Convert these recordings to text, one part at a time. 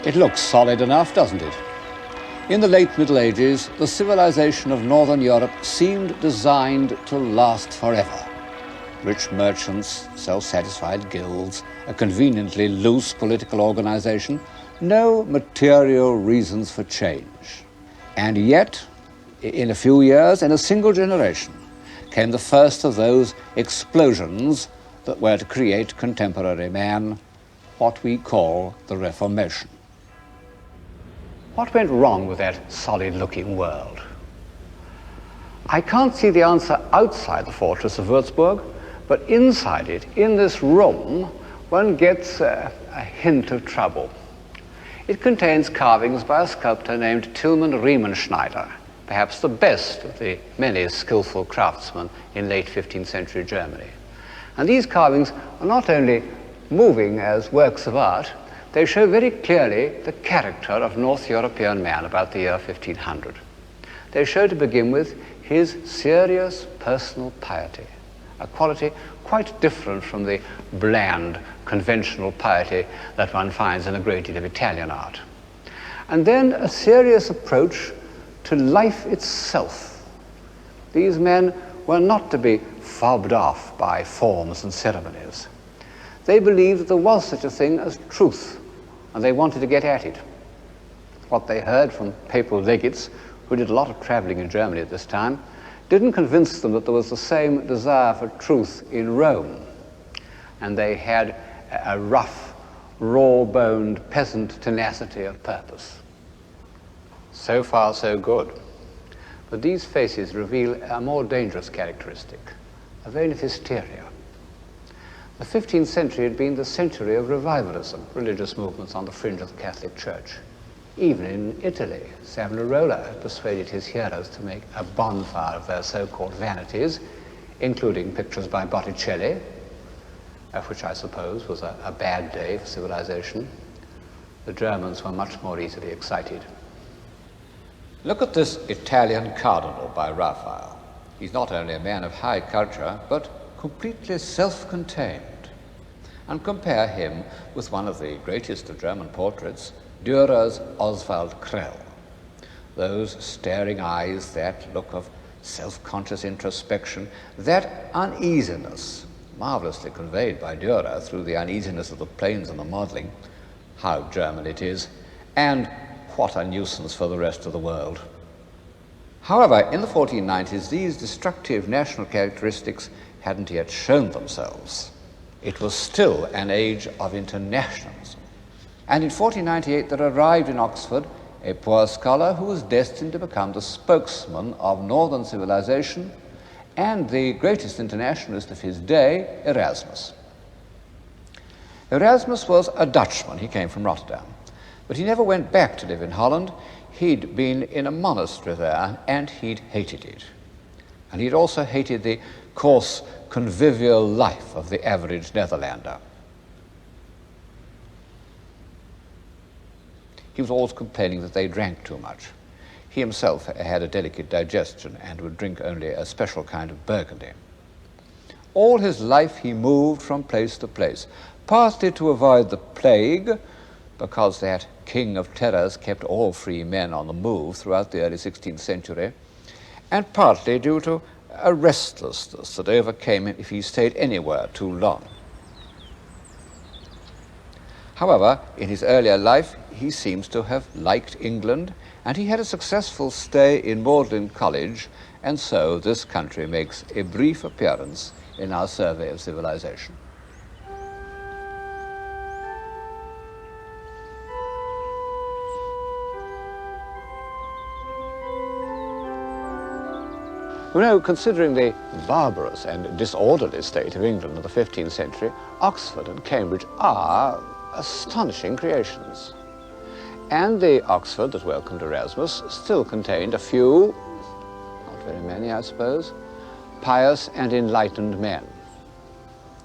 It looks solid enough, doesn't it? In the late Middle Ages, the civilization of Northern Europe seemed designed to last forever. Rich merchants, self-satisfied guilds, a conveniently loose political organization, no material reasons for change. And yet, in a few years, in a single generation, came the first of those explosions that were to create contemporary man, what we call the Reformation. What went wrong with that solid-looking world? I can't see the answer outside the fortress of Würzburg, but inside it, in this room, one gets a hint of trouble. It contains carvings by a sculptor named Tilman Riemenschneider, perhaps the best of the many skillful craftsmen in late 15th century Germany. And these carvings are not only moving as works of art, they show very clearly the character of North European man about the year 1500. They show, to begin with, his serious personal piety, a quality quite different from the bland, conventional piety that one finds in a great deal of Italian art. And then a serious approach to life itself. These men were not to be fobbed off by forms and ceremonies. They believed that there was such a thing as truth, and they wanted to get at it. What they heard from papal legates, who did a lot of traveling in Germany at this time, didn't convince them that there was the same desire for truth in Rome. And they had a rough, raw-boned peasant tenacity of purpose. So far, so good. But these faces reveal a more dangerous characteristic, a vein of hysteria. The 15th century had been the century of revivalism, religious movements on the fringe of the Catholic Church. Even in Italy, Savonarola had persuaded his hearers to make a bonfire of their so-called vanities, including pictures by Botticelli, which I suppose was a bad day for civilization. The Germans were much more easily excited. Look at this Italian cardinal by Raphael. He's not only a man of high culture, but completely self-contained. And compare him with one of the greatest of German portraits, Dürer's Oswald Krell. Those staring eyes, that look of self-conscious introspection, that uneasiness, marvelously conveyed by Dürer through the uneasiness of the planes and the modeling. How German it is, and what a nuisance for the rest of the world. However, in the 1490s, these destructive national characteristics hadn't yet shown themselves. It was still an age of internationalism. And in 1498 there arrived in Oxford a poor scholar who was destined to become the spokesman of northern civilization and the greatest internationalist of his day, Erasmus. Erasmus was a Dutchman. He came from Rotterdam. But he never went back to live in Holland. He'd been in a monastery there, and he'd hated it. And he'd also hated the coarse, convivial life of the average Netherlander. He was always complaining that they drank too much. He himself had a delicate digestion and would drink only a special kind of Burgundy. All his life he moved from place to place, partly to avoid the plague, because that king of terrors kept all free men on the move throughout the early 16th century, and partly due to a restlessness that overcame him if he stayed anywhere too long. However, in his earlier life, he seems to have liked England, and he had a successful stay in Magdalen College, and so this country makes a brief appearance in our survey of civilization. You know, considering the barbarous and disorderly state of England in the 15th century, Oxford and Cambridge are astonishing creations. And the Oxford that welcomed Erasmus still contained a few, not very many I suppose, pious and enlightened men.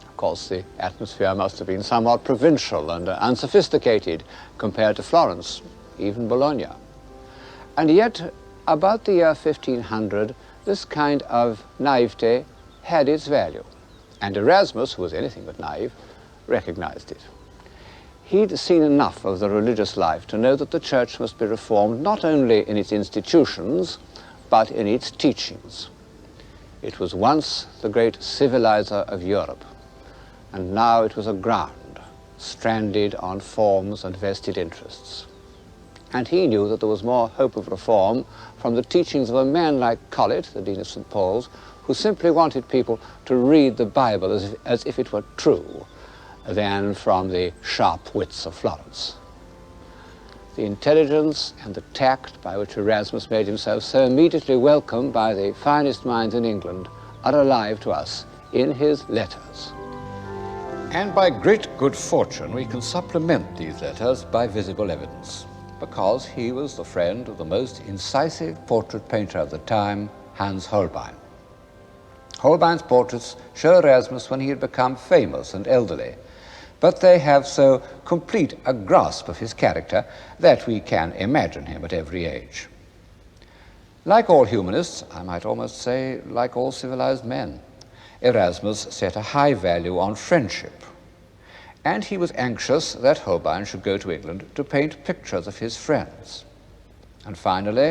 Of course, the atmosphere must have been somewhat provincial and unsophisticated compared to Florence, even Bologna. And yet, about the year 1500, this kind of naivete had its value, and Erasmus, who was anything but naive, recognized it. He'd seen enough of the religious life to know that the church must be reformed not only in its institutions, but in its teachings. It was once the great civilizer of Europe, and now it was aground, stranded on forms and vested interests. And he knew that there was more hope of reform from the teachings of a man like Collett, the Dean of St. Paul's, who simply wanted people to read the Bible as if it were true, than from the sharp wits of Florence. The intelligence and the tact by which Erasmus made himself so immediately welcome by the finest minds in England are alive to us in his letters. And by great good fortune we can supplement these letters by visible evidence, because he was the friend of the most incisive portrait painter of the time, Hans Holbein. Holbein's portraits show Erasmus when he had become famous and elderly, but they have so complete a grasp of his character that we can imagine him at every age. Like all humanists, I might almost say like all civilized men, Erasmus set a high value on friendship, and he was anxious that Holbein should go to England to paint pictures of his friends. And finally,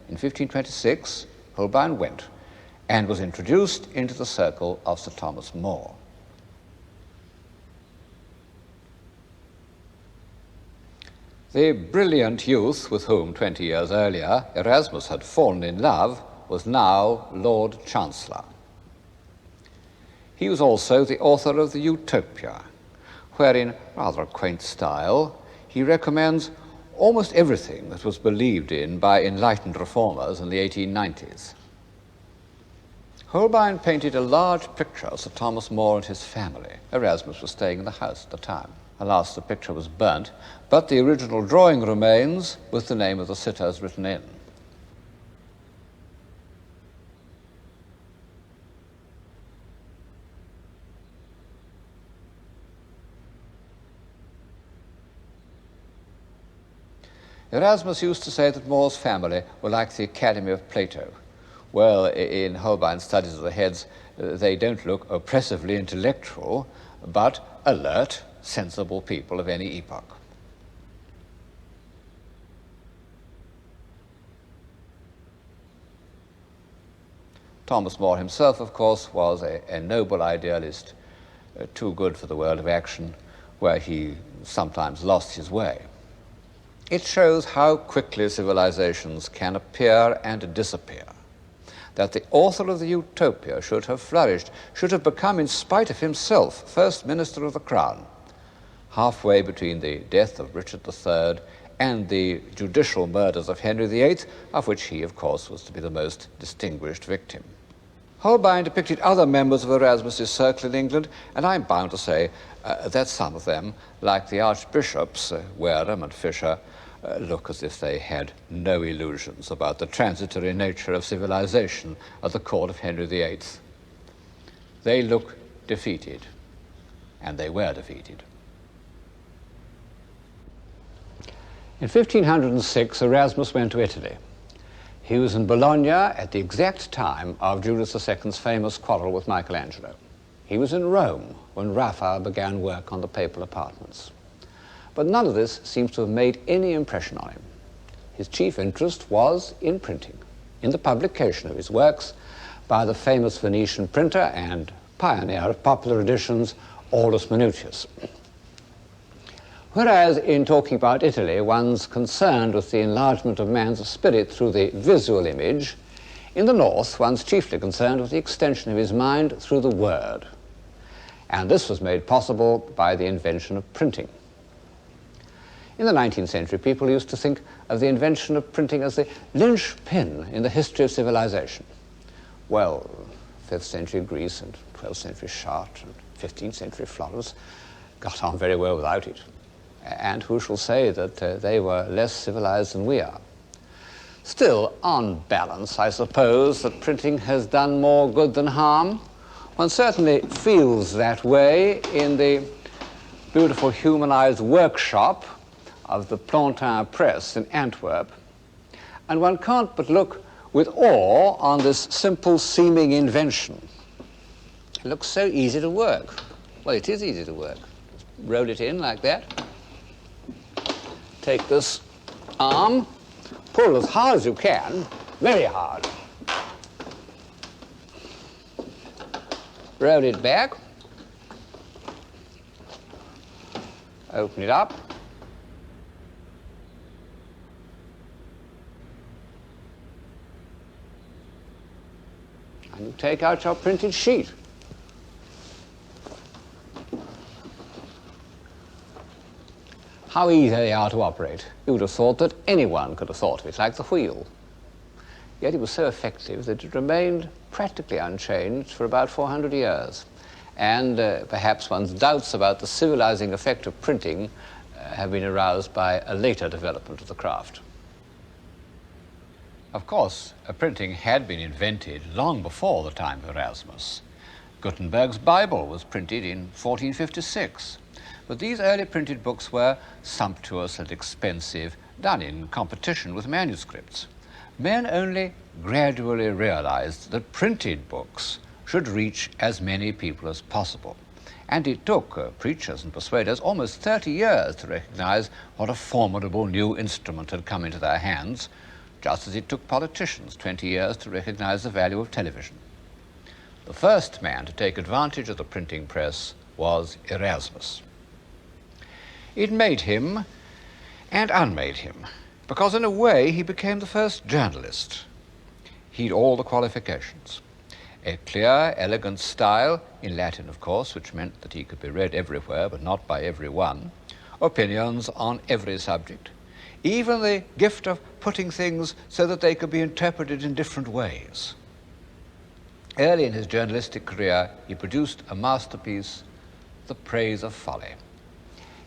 in 1526, Holbein went and was introduced into the circle of Sir Thomas More. The brilliant youth with whom 20 years earlier Erasmus had fallen in love was now Lord Chancellor. He was also the author of the Utopia, where in rather a quaint style he recommends almost everything that was believed in by enlightened reformers in the 1890s. Holbein painted a large picture of Sir Thomas More and his family. Erasmus was staying in the house at the time. Alas, the picture was burnt, but the original drawing remains with the name of the sitters written in. Erasmus used to say that More's family were like the Academy of Plato. Well, in Holbein's studies of the heads, they don't look oppressively intellectual, but alert, sensible people of any epoch. Thomas More himself, of course, was a noble idealist, too good for the world of action, where he sometimes lost his way. It shows how quickly civilizations can appear and disappear, that the author of the Utopia should have flourished, should have become, in spite of himself, First Minister of the Crown, halfway between the death of Richard III and the judicial murders of Henry VIII, of which he, of course, was to be the most distinguished victim. Holbein depicted other members of Erasmus's circle in England, and I'm bound to say that some of them, like the archbishops, Wareham and Fisher, look as if they had no illusions about the transitory nature of civilization at the court of Henry VIII. They look defeated, and they were defeated. In 1506, Erasmus went to Italy. He was in Bologna at the exact time of Julius II's famous quarrel with Michelangelo. He was in Rome when Raphael began work on the papal apartments. But none of this seems to have made any impression on him. His chief interest was in printing, in the publication of his works by the famous Venetian printer and pioneer of popular editions, Aulus Manutius. Whereas in talking about Italy, one's concerned with the enlargement of man's spirit through the visual image, in the north, one's chiefly concerned with the extension of his mind through the word. And this was made possible by the invention of printing. In the 19th century, people used to think of the invention of printing as the linchpin in the history of civilization. Well, 5th century Greece and 12th century Chartres and 15th century Florence got on very well without it. And who shall say that they were less civilized than we are? Still, on balance, I suppose that printing has done more good than harm. One certainly feels that way in the beautiful humanized workshop of the Plantin Press in Antwerp. And one can't but look with awe on this simple seeming invention. It looks so easy to work. Well, it is easy to work. Just roll it in like that. take this arm, pull as hard as you can, very hard. Roll it back, open it up, and you take out your printed sheet. How easy they are to operate. You would have thought that anyone could have thought of it, like the wheel. Yet it was so effective that it remained practically unchanged for about 400 years. And perhaps one's doubts about the civilizing effect of printing have been aroused by a later development of the craft. Of course, printing had been invented long before the time of Erasmus. Gutenberg's Bible was printed in 1456. But these early printed books were sumptuous and expensive, done in competition with manuscripts. Men only gradually realized that printed books should reach as many people as possible. And it took preachers and persuaders almost 30 years to recognize what a formidable new instrument had come into their hands, just as it took politicians 20 years to recognize the value of television. The first man to take advantage of the printing press was Erasmus. It made him and unmade him, because in a way he became the first journalist. He'd all the qualifications. A clear, elegant style, in Latin of course, which meant that he could be read everywhere but not by everyone, opinions on every subject, even the gift of putting things so that they could be interpreted in different ways. Early in his journalistic career, he produced a masterpiece, The Praise of Folly.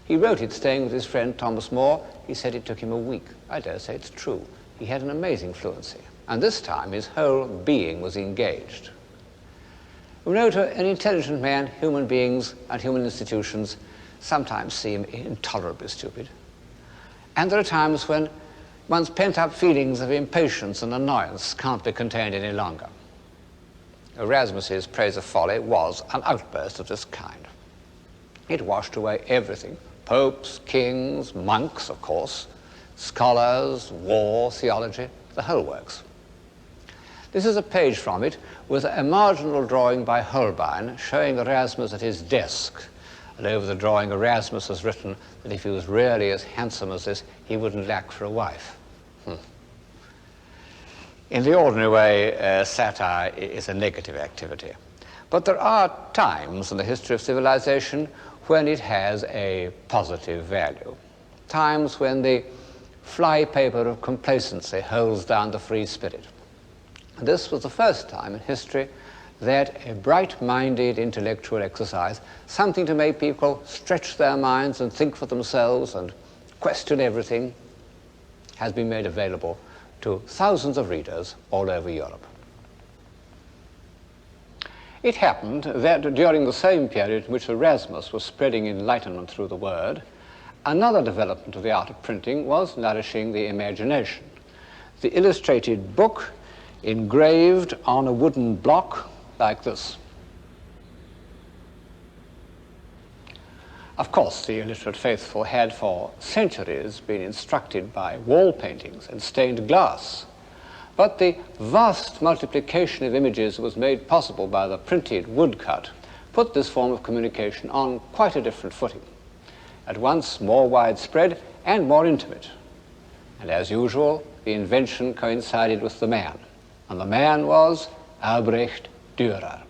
He wrote it staying with his friend Thomas More. He said it took him a week. I dare say it's true. He had an amazing fluency. And this time his whole being was engaged. You know, to an intelligent man, human beings and human institutions sometimes seem intolerably stupid. And there are times when one's pent-up feelings of impatience and annoyance can't be contained any longer. Erasmus's Praise of Folly was an outburst of this kind. It washed away everything. Popes, kings, monks, of course, scholars, war, theology, the whole works. This is a page from it with a marginal drawing by Holbein showing Erasmus at his desk. And over the drawing, Erasmus has written that if he was really as handsome as this, he wouldn't lack for a wife. In the ordinary way, satire is a negative activity. But there are times in the history of civilization when it has a positive value. Times when the flypaper of complacency holds down the free spirit. And this was the first time in history that a bright-minded intellectual exercise, something to make people stretch their minds and think for themselves and question everything, has been made available to thousands of readers all over Europe. It happened that during the same period in which Erasmus was spreading enlightenment through the word, another development of the art of printing was nourishing the imagination. The illustrated book engraved on a wooden block like this. Of course, the illiterate faithful had for centuries been instructed by wall paintings and stained glass. But the vast multiplication of images that was made possible by the printed woodcut put this form of communication on quite a different footing, at once more widespread and more intimate. And as usual, the invention coincided with the man, and the man was Albrecht Dürer.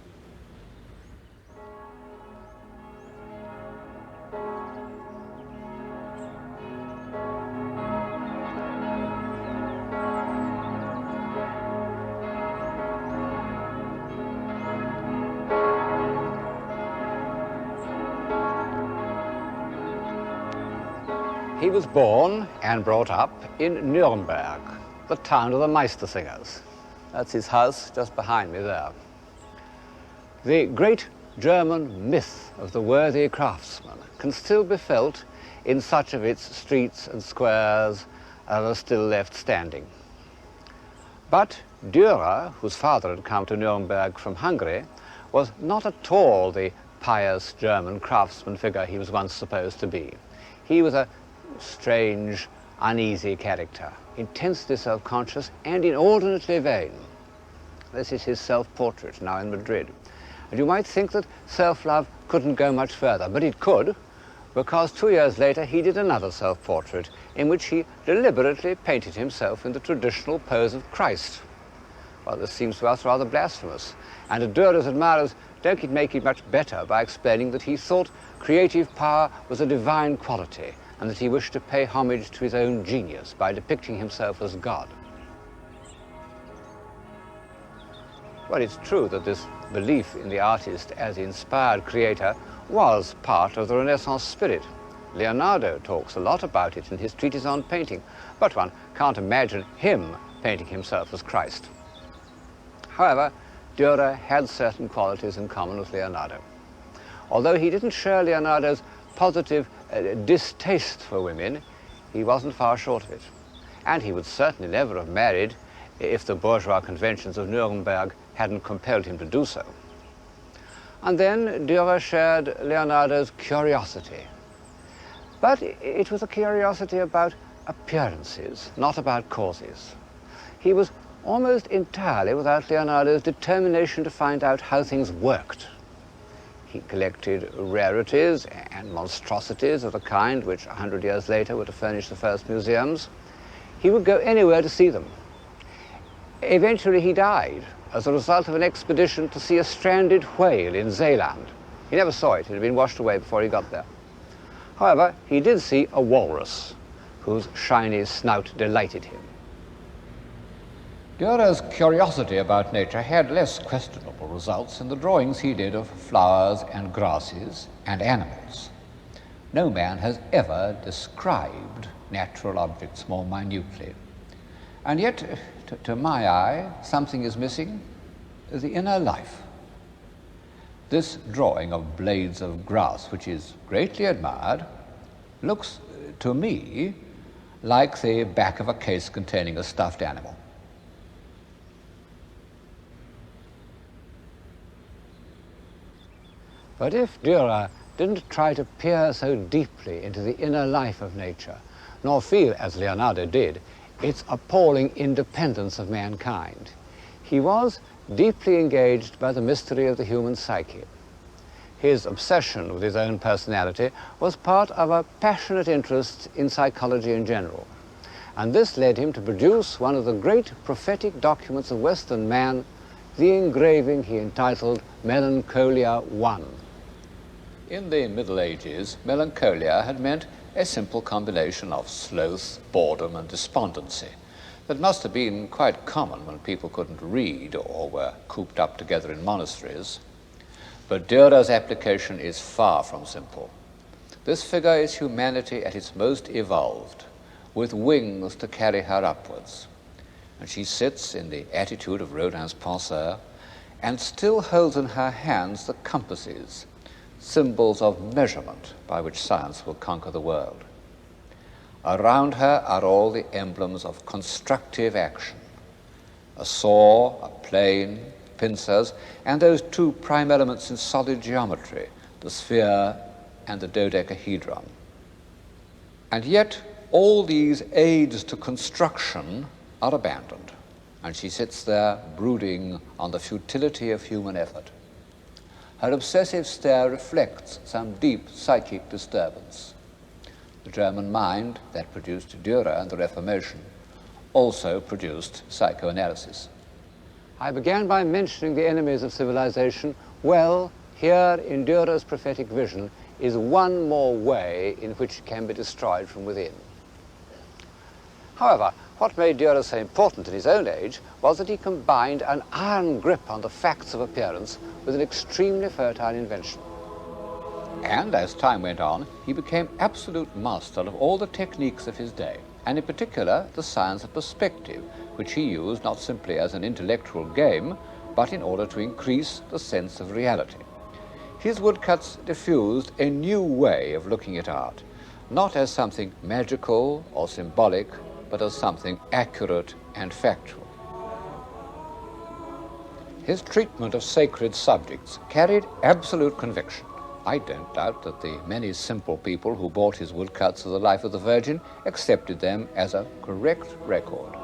He was born and brought up in Nuremberg, the town of the Meistersingers. That's his house just behind me there. The great German myth of the worthy craftsman can still be felt in such of its streets and squares as are still left standing. But Dürer, whose father had come to Nuremberg from Hungary, was not at all the pious German craftsman figure he was once supposed to be. He was a strange, uneasy character, intensely self-conscious and inordinately vain. This is his self-portrait now in Madrid. And you might think that self-love couldn't go much further, but it could, because 2 years later he did another self-portrait in which he deliberately painted himself in the traditional pose of Christ. Well, this seems to us rather blasphemous, and Dürer's admirers don't make it much better by explaining that he thought creative power was a divine quality and that he wished to pay homage to his own genius by depicting himself as God. Well, it's true that this belief in the artist as the inspired creator was part of the Renaissance spirit. Leonardo talks a lot about it in his treatise on painting, but one can't imagine him painting himself as Christ. However, Dürer had certain qualities in common with Leonardo. Although he didn't share Leonardo's positive distaste for women, he wasn't far short of it. And he would certainly never have married if the bourgeois conventions of Nuremberg hadn't compelled him to do so. And then Dürer shared Leonardo's curiosity. But it was a curiosity about appearances, not about causes. He was almost entirely without Leonardo's determination to find out how things worked. He collected rarities and monstrosities of the kind which 100 years later were to furnish the first museums. He would go anywhere to see them. Eventually he died as a result of an expedition to see a stranded whale in Zeeland. He never saw it. It had been washed away before he got there. However, he did see a walrus whose shiny snout delighted him. Dürer's curiosity about nature had less questionable results in the drawings he did of flowers and grasses and animals. No man has ever described natural objects more minutely. And yet, to my eye, something is missing: the inner life. This drawing of blades of grass, which is greatly admired, looks to me like the back of a case containing a stuffed animal. But if Dürer didn't try to peer so deeply into the inner life of nature, nor feel, as Leonardo did, its appalling independence of mankind, he was deeply engaged by the mystery of the human psyche. His obsession with his own personality was part of a passionate interest in psychology in general, and this led him to produce one of the great prophetic documents of Western man, the engraving he entitled Melancholia I. In the Middle Ages, melancholia had meant a simple combination of sloth, boredom, and despondency that must have been quite common when people couldn't read or were cooped up together in monasteries. But Dürer's application is far from simple. This figure is humanity at its most evolved, with wings to carry her upwards. And she sits in the attitude of Rodin's penseur and still holds in her hands the compasses, symbols of measurement by which science will conquer the world. Around her are all the emblems of constructive action: a saw, a plane, pincers, and those two prime elements in solid geometry, the sphere and the dodecahedron. And yet all these aids to construction are abandoned, and she sits there brooding on the futility of human effort. Her obsessive stare reflects some deep psychic disturbance. The German mind that produced Dürer and the Reformation also produced psychoanalysis. I began by mentioning the enemies of civilization. Well, here in Dürer's prophetic vision is one more way in which it can be destroyed from within. However, what made Dürer so important in his own age was that he combined an iron grip on the facts of appearance with an extremely fertile invention. And as time went on, he became absolute master of all the techniques of his day, and in particular the science of perspective, which he used not simply as an intellectual game, but in order to increase the sense of reality. His woodcuts diffused a new way of looking at art, not as something magical or symbolic, but as something accurate and factual. His treatment of sacred subjects carried absolute conviction. I don't doubt that the many simple people who bought his woodcuts of the life of the Virgin accepted them as a correct record.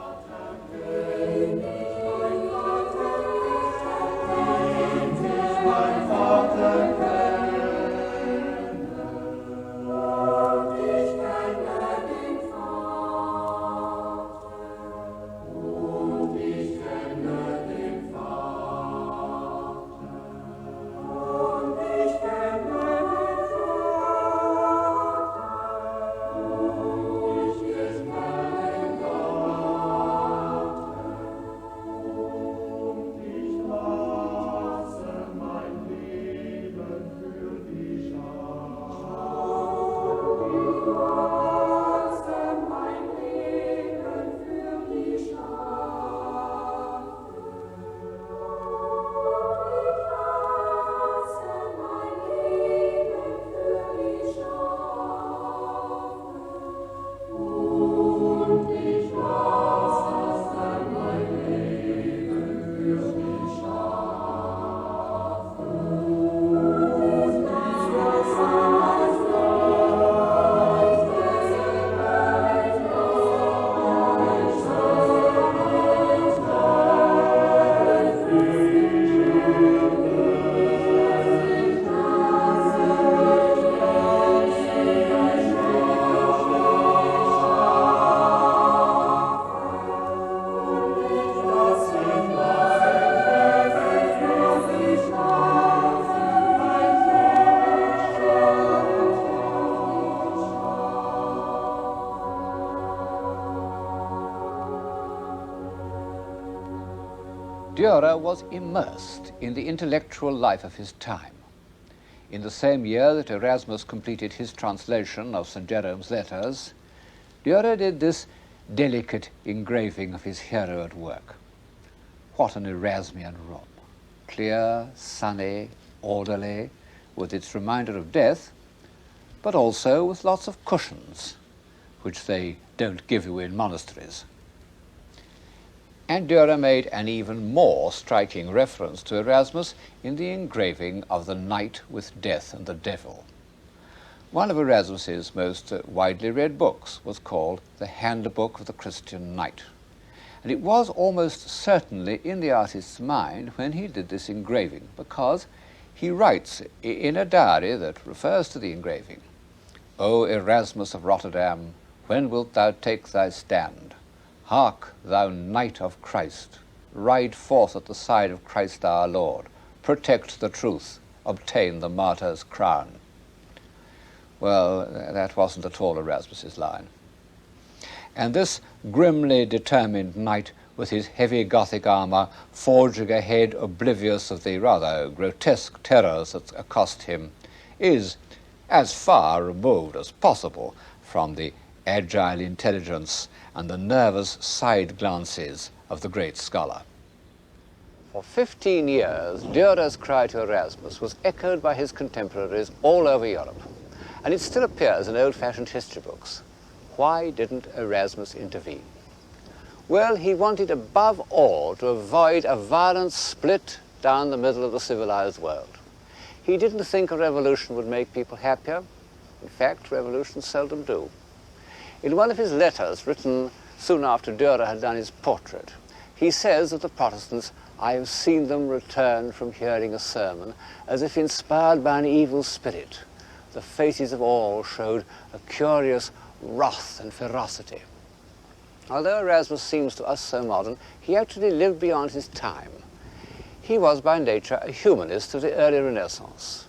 Dürer was immersed in the intellectual life of his time. In the same year that Erasmus completed his translation of St. Jerome's letters, Dürer did this delicate engraving of his hero at work. What an Erasmian room! Clear, sunny, orderly, with its reminder of death, but also with lots of cushions, which they don't give you in monasteries. And Dürer made an even more striking reference to Erasmus in the engraving of the Knight with Death and the Devil. One of Erasmus's most widely read books was called The Handbook of the Christian Knight. And it was almost certainly in the artist's mind when he did this engraving, because he writes in a diary that refers to the engraving, "O Erasmus of Rotterdam, when wilt thou take thy stand? Hark, thou Knight of Christ, ride forth at the side of Christ our Lord, protect the truth, obtain the martyr's crown." Well, that wasn't at all Erasmus's line. And this grimly determined knight with his heavy Gothic armour forging ahead oblivious of the rather grotesque terrors that accost him is as far removed as possible from the agile intelligence and the nervous side glances of the great scholar. For 15 years, Dürer's cry to Erasmus was echoed by his contemporaries all over Europe, and it still appears in old-fashioned history books. Why didn't Erasmus intervene? Well, he wanted above all to avoid a violent split down the middle of the civilized world. He didn't think a revolution would make people happier. In fact, revolutions seldom do. In one of his letters, written soon after Dürer had done his portrait, he says of the Protestants, "I have seen them return from hearing a sermon as if inspired by an evil spirit. The faces of all showed a curious wrath and ferocity." Although Erasmus seems to us so modern, he actually lived beyond his time. He was by nature a humanist of the early Renaissance.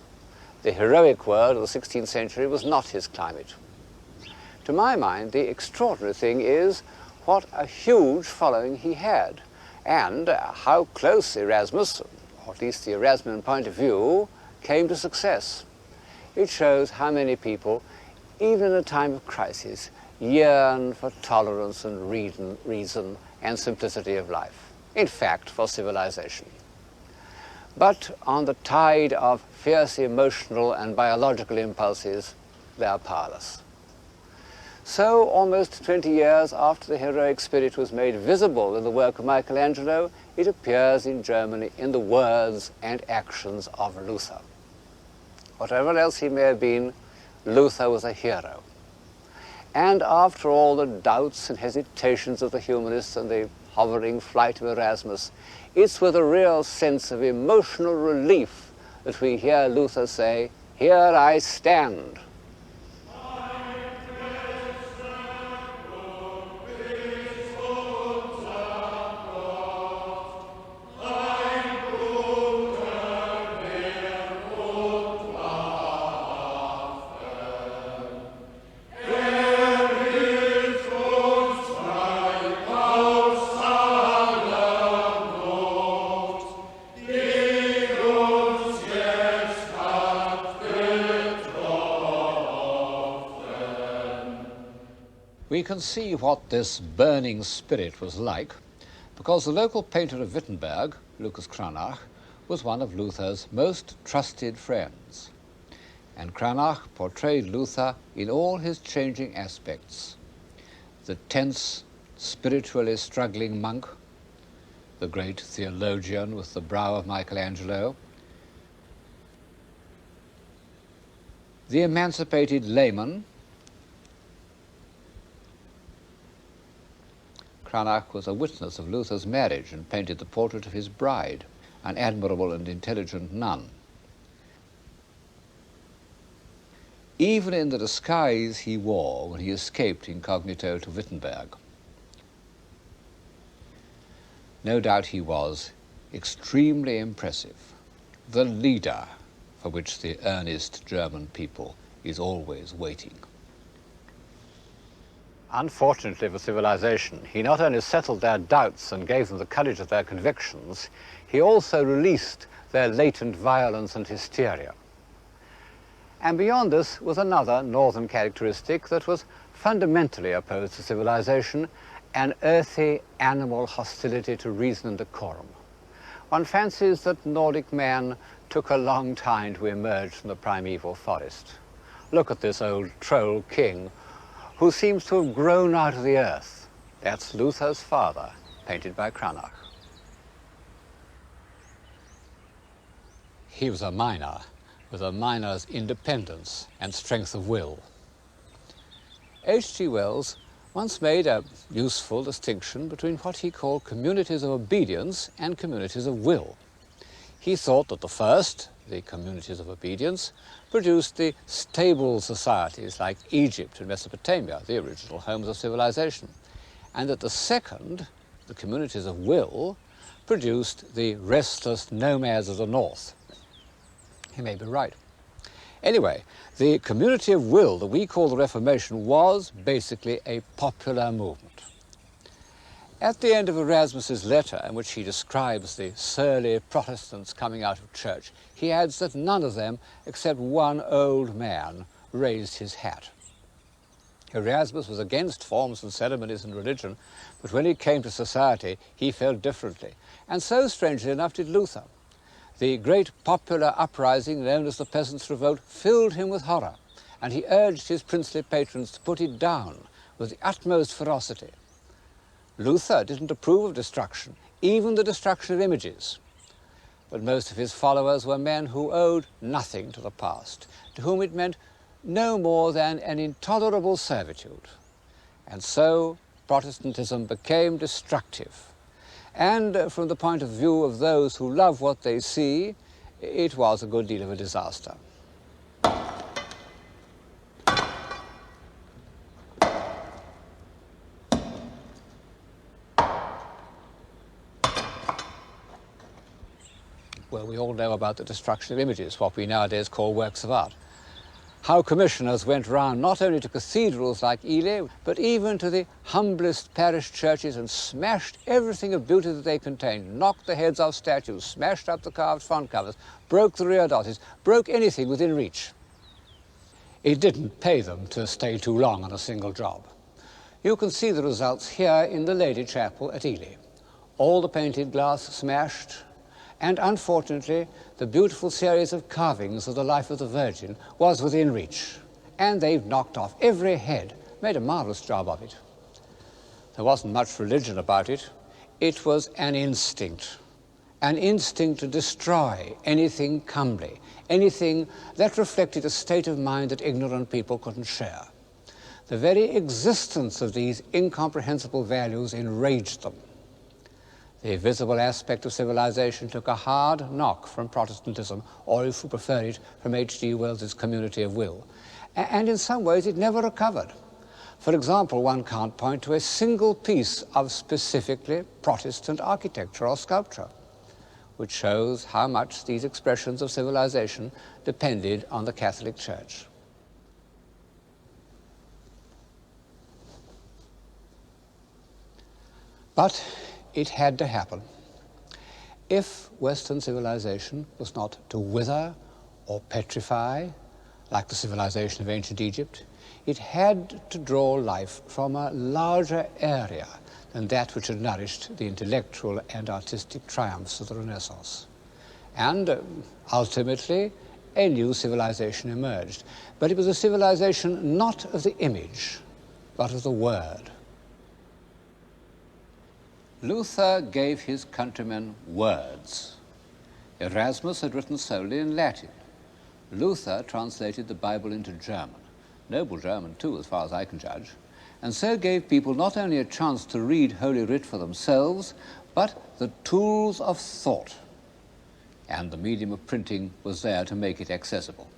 The heroic world of the 16th century was not his climate. To my mind, the extraordinary thing is what a huge following he had, and how close Erasmus, or at least the Erasmian point of view, came to success. It shows how many people, even in a time of crisis, yearn for tolerance and reason and simplicity of life. In fact, for civilization. But on the tide of fierce emotional and biological impulses, they are powerless. So, almost 20 years after the heroic spirit was made visible in the work of Michelangelo, it appears in Germany in the words and actions of Luther. whatever else he may have been, Luther was a hero. And after all the doubts and hesitations of the humanists and the hovering flight of Erasmus, it's with a real sense of emotional relief that we hear Luther say, "Here I stand." We can see what this burning spirit was like because the local painter of Wittenberg, Lucas Cranach, was one of Luther's most trusted friends. And Cranach portrayed Luther in all his changing aspects. The tense, spiritually struggling monk, the great theologian with the brow of Michelangelo, the emancipated layman. Cranach was a witness of Luther's marriage and painted the portrait of his bride, an admirable and intelligent nun. Even in the disguise he wore when he escaped incognito to Wittenberg, no doubt he was extremely impressive, the leader for which the earnest German people is always waiting. Unfortunately for civilization, he not only settled their doubts and gave them the courage of their convictions, he also released their latent violence and hysteria. And beyond this was another northern characteristic that was fundamentally opposed to civilization, an earthy animal hostility to reason and decorum. One fancies that Nordic man took a long time to emerge from the primeval forest. Look at this old troll king who seems to have grown out of the earth. That's Luther's father, painted by Cranach. He was a miner, with a miner's independence and strength of will. H.G. Wells once made a useful distinction between what he called communities of obedience and communities of will. He thought that the first, the communities of obedience, produced the stable societies like Egypt and Mesopotamia, the original homes of civilization, and that the second, the communities of will, produced the restless nomads of the north. He may be right. Anyway, the community of will that we call the Reformation was basically a popular movement. At the end of Erasmus's letter, in which he describes the surly Protestants coming out of church, he adds that none of them, except one old man, raised his hat. Erasmus was against forms and ceremonies in religion, but when it came to society, he felt differently. And so, strangely enough, did Luther. The great popular uprising known as the Peasants' Revolt filled him with horror, and he urged his princely patrons to put it down with the utmost ferocity. Luther didn't approve of destruction, even the destruction of images. But most of his followers were men who owed nothing to the past, to whom it meant no more than an intolerable servitude. And so Protestantism became destructive. And from the point of view of those who love what they see, it was a good deal of a disaster. Well, we all know about the destruction of images, what we nowadays call works of art. How commissioners went round not only to cathedrals like Ely, but even to the humblest parish churches and smashed everything of beauty that they contained, knocked the heads off statues, smashed up the carved front covers, broke the rear dotties, broke anything within reach. It didn't pay them to stay too long on a single job. You can see the results here in the Lady Chapel at Ely. All the painted glass smashed, and unfortunately, the beautiful series of carvings of the life of the Virgin was within reach. And they've knocked off every head, made a marvelous job of it. There wasn't much religion about it. It was an instinct. an instinct to destroy anything comely, anything that reflected a state of mind that ignorant people couldn't share. The very existence of these incomprehensible values enraged them. The visible aspect of civilization took a hard knock from Protestantism, or if you prefer it, from H.G. Wells's Community of Will. And in some ways it never recovered. For example, one can't point to a single piece of specifically Protestant architecture or sculpture, which shows how much these expressions of civilization depended on the Catholic Church. But it had to happen. If Western civilization was not to wither or petrify, like the civilization of ancient Egypt, it had to draw life from a larger area than that which had nourished the intellectual and artistic triumphs of the Renaissance. And ultimately, a new civilization emerged. But it was a civilization not of the image, but of the word. Luther gave his countrymen words. Erasmus had written solely in Latin. Luther translated the Bible into German, noble German too, as far as I can judge, and so gave people not only a chance to read Holy Writ for themselves, but the tools of thought. And the medium of printing was there to make it accessible.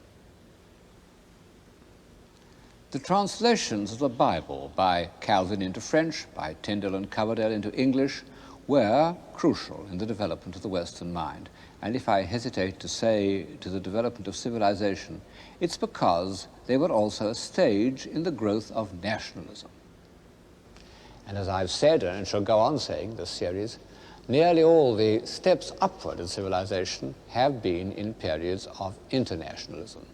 The translations of the Bible by Calvin into French, by Tyndale and Coverdale into English, were crucial in the development of the Western mind. And if I hesitate to say to the development of civilization, it's because they were also a stage in the growth of nationalism. And as I've said, and shall go on saying this series, nearly all the steps upward in civilization have been in periods of internationalism.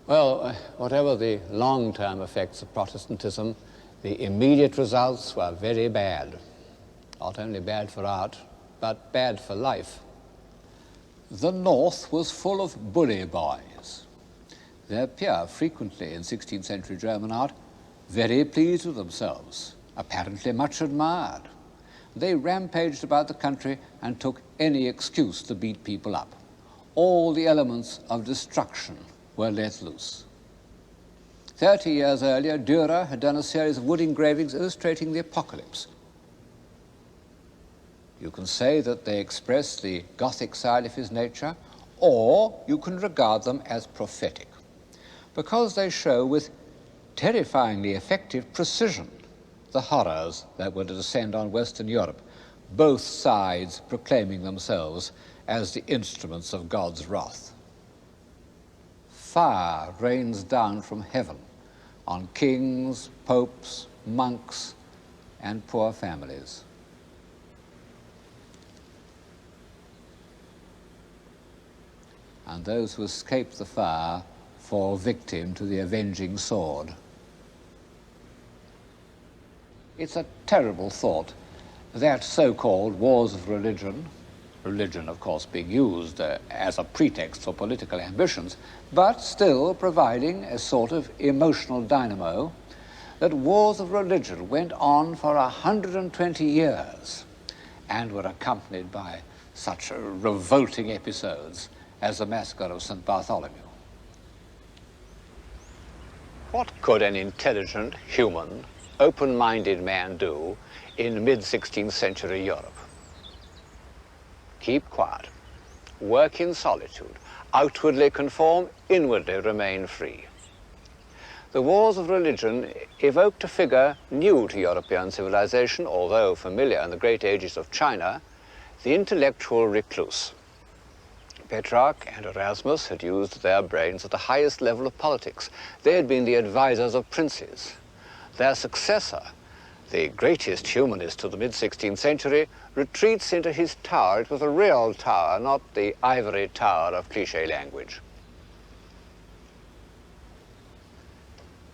Well, whatever the long-term effects of Protestantism, the immediate results were very bad. Not only bad for art, but bad for life. The North was full of bully boys. They appear frequently in 16th century German art, very pleased with themselves, apparently much admired. They rampaged about the country and took any excuse to beat people up. All the elements of destruction were let loose. 30 years earlier, Dürer had done a series of wood engravings illustrating the apocalypse. You can say that they express the Gothic side of his nature, or you can regard them as prophetic, because they show with terrifyingly effective precision the horrors that were to descend on Western Europe, both sides proclaiming themselves as the instruments of God's wrath. Fire rains down from heaven on kings, popes, monks, and poor families. And those who escape the fire fall victim to the avenging sword. It's a terrible thought that so-called wars of religion, religion of course being used as a pretext for political ambitions, but still providing a sort of emotional dynamo, that wars of religion went on for 120 years and were accompanied by such revolting episodes as the massacre of St. Bartholomew. What could an intelligent, human, open-minded man do in mid-16th century Europe? Keep quiet, work in solitude, outwardly conform, inwardly remain free. The wars of religion evoked a figure new to European civilization, although familiar in the great ages of China, the intellectual recluse. Petrarch and Erasmus had used their brains at the highest level of politics. They had been the advisors of princes. Their successor, the greatest humanist of the mid-16th century, retreats into his tower. It was a real tower, not the ivory tower of cliché language.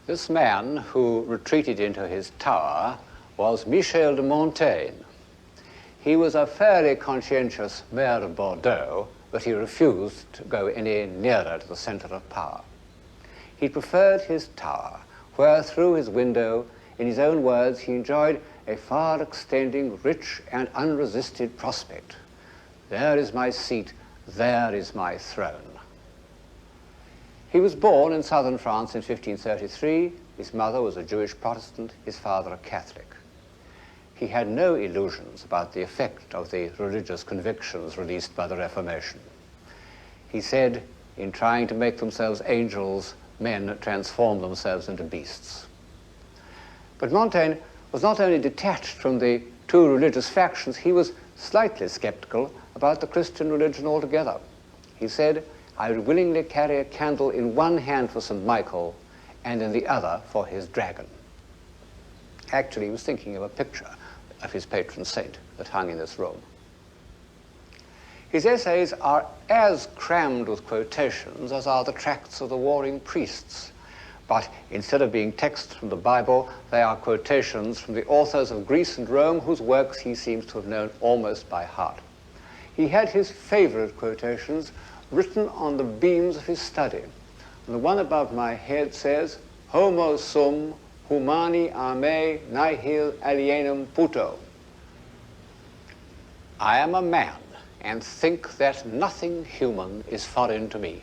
This man who retreated into his tower was Michel de Montaigne. He was a fairly conscientious mayor of Bordeaux, but he refused to go any nearer to the center of power. He preferred his tower, where through his window, in his own words, he enjoyed a far-extending, rich and unresisted prospect. There is my seat, there is my throne. He was born in southern France in 1533. His mother was a Jewish Protestant, his father a Catholic. He had no illusions about the effect of the religious convictions released by the Reformation. He said, in trying to make themselves angels, men transform themselves into beasts. But Montaigne was not only detached from the two religious factions, he was slightly skeptical about the Christian religion altogether. He said, I would willingly carry a candle in one hand for St. Michael and in the other for his dragon. Actually, he was thinking of a picture of his patron saint that hung in this room. His essays are as crammed with quotations as are the tracts of the warring priests. But instead of being texts from the Bible, they are quotations from the authors of Greece and Rome, whose works he seems to have known almost by heart. He had his favorite quotations written on the beams of his study. And the one above my head says, Homo sum humani a me nihil alienum puto. I am a man, and think that nothing human is foreign to me.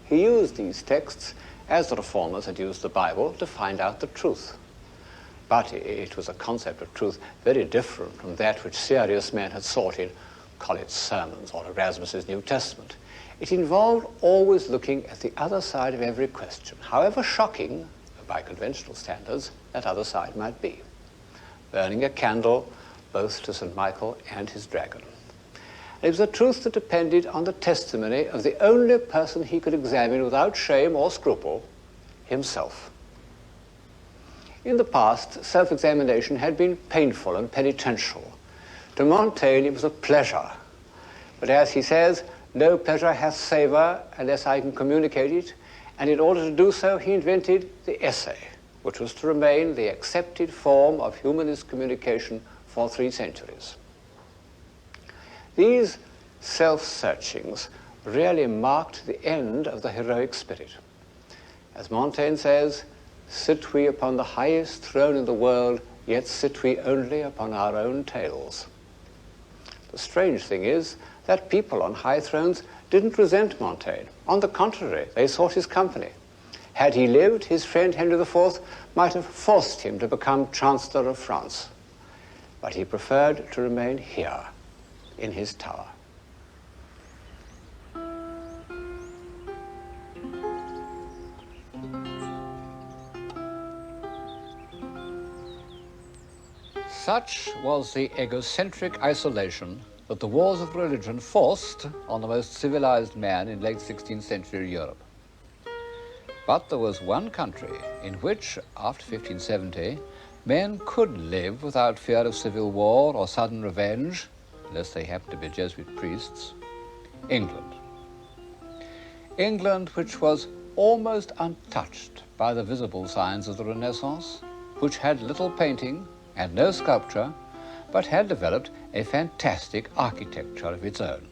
He used these texts, as the Reformers had used the Bible, to find out the truth. But it was a concept of truth very different from that which serious men had sought in Collett's sermons or Erasmus's New Testament. It involved always looking at the other side of every question, however shocking, by conventional standards, that other side might be. Burning a candle both to St. Michael and his dragon. It was a truth that depended on the testimony of the only person he could examine without shame or scruple, himself. In the past, self-examination had been painful and penitential. To Montaigne, it was a pleasure. But as he says, no pleasure hath savour unless I can communicate it, and in order to do so, he invented the essay, which was to remain the accepted form of humanist communication for 3 centuries. These self-searchings really marked the end of the heroic spirit. As Montaigne says, sit we upon the highest throne in the world, yet sit we only upon our own tails. The strange thing is that people on high thrones didn't resent Montaigne. On the contrary, they sought his company. Had he lived, his friend Henry IV might have forced him to become Chancellor of France. But he preferred to remain here, in his tower. Such was the egocentric isolation that the wars of religion forced on the most civilized man in late 16th century Europe. But there was one country in which, after 1570, men could live without fear of civil war or sudden revenge, unless they happened to be Jesuit priests: England. England, which was almost untouched by the visible signs of the Renaissance, which had little painting and no sculpture, but had developed a fantastic architecture of its own.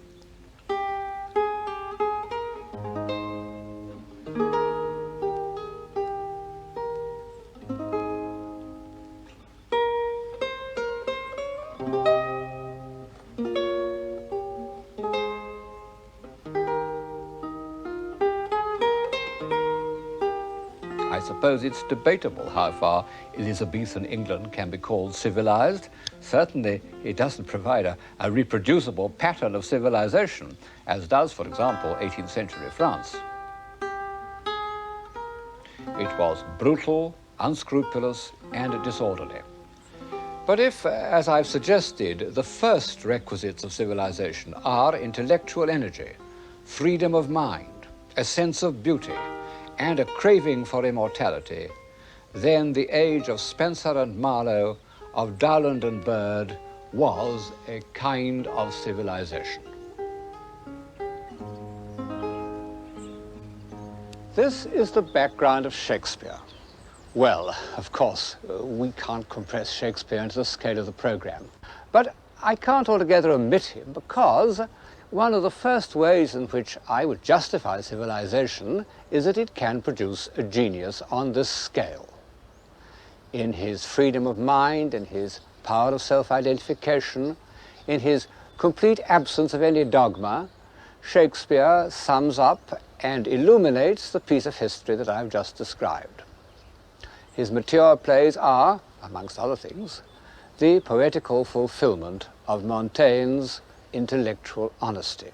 I suppose it's debatable how far Elizabethan England can be called civilized. Certainly, it doesn't provide a reproducible pattern of civilization, as does, for example, 18th century France. It was brutal, unscrupulous, and disorderly. But if, as I've suggested, the first requisites of civilization are intellectual energy, freedom of mind, a sense of beauty, and a craving for immortality, then the age of Spencer and Marlowe, of Dowland and Bird, was a kind of civilization. This is the background of Shakespeare. Well, of course, we can't compress Shakespeare into the scale of the program, but I can't altogether omit him because one of the first ways in which I would justify civilization is that it can produce a genius on this scale. in his freedom of mind, in his power of self-identification, in his complete absence of any dogma, Shakespeare sums up and illuminates the piece of history that I've just described. His mature plays are, amongst other things, the poetical fulfillment of Montaigne's intellectual honesty.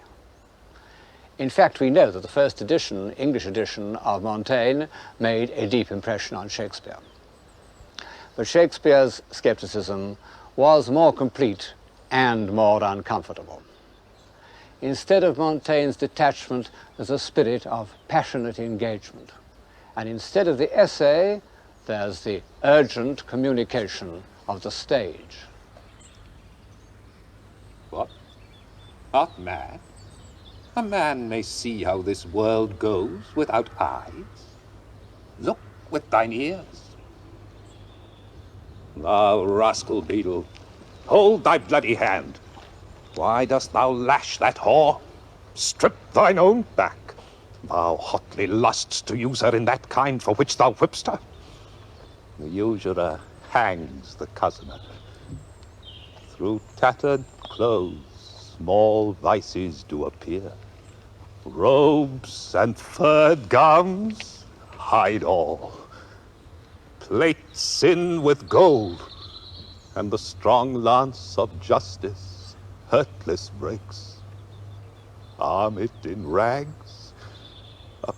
In fact, we know that the first edition, English edition of Montaigne made a deep impression on Shakespeare. But Shakespeare's skepticism was more complete and more uncomfortable. Instead of Montaigne's detachment, there's a spirit of passionate engagement. And instead of the essay, there's the urgent communication of the stage. What? Not mad? A man may see how this world goes without eyes. Look with thine ears. Thou rascal beadle, hold thy bloody hand. Why dost thou lash that whore? Strip thine own back. Thou hotly lusts to use her in that kind for which thou whipp'st her. The usurer hangs the cozener. Through tattered clothes, small vices do appear. Robes and furred gowns hide all. Plate sin with gold, and the strong lance of justice hurtless breaks. Arm it in rags, a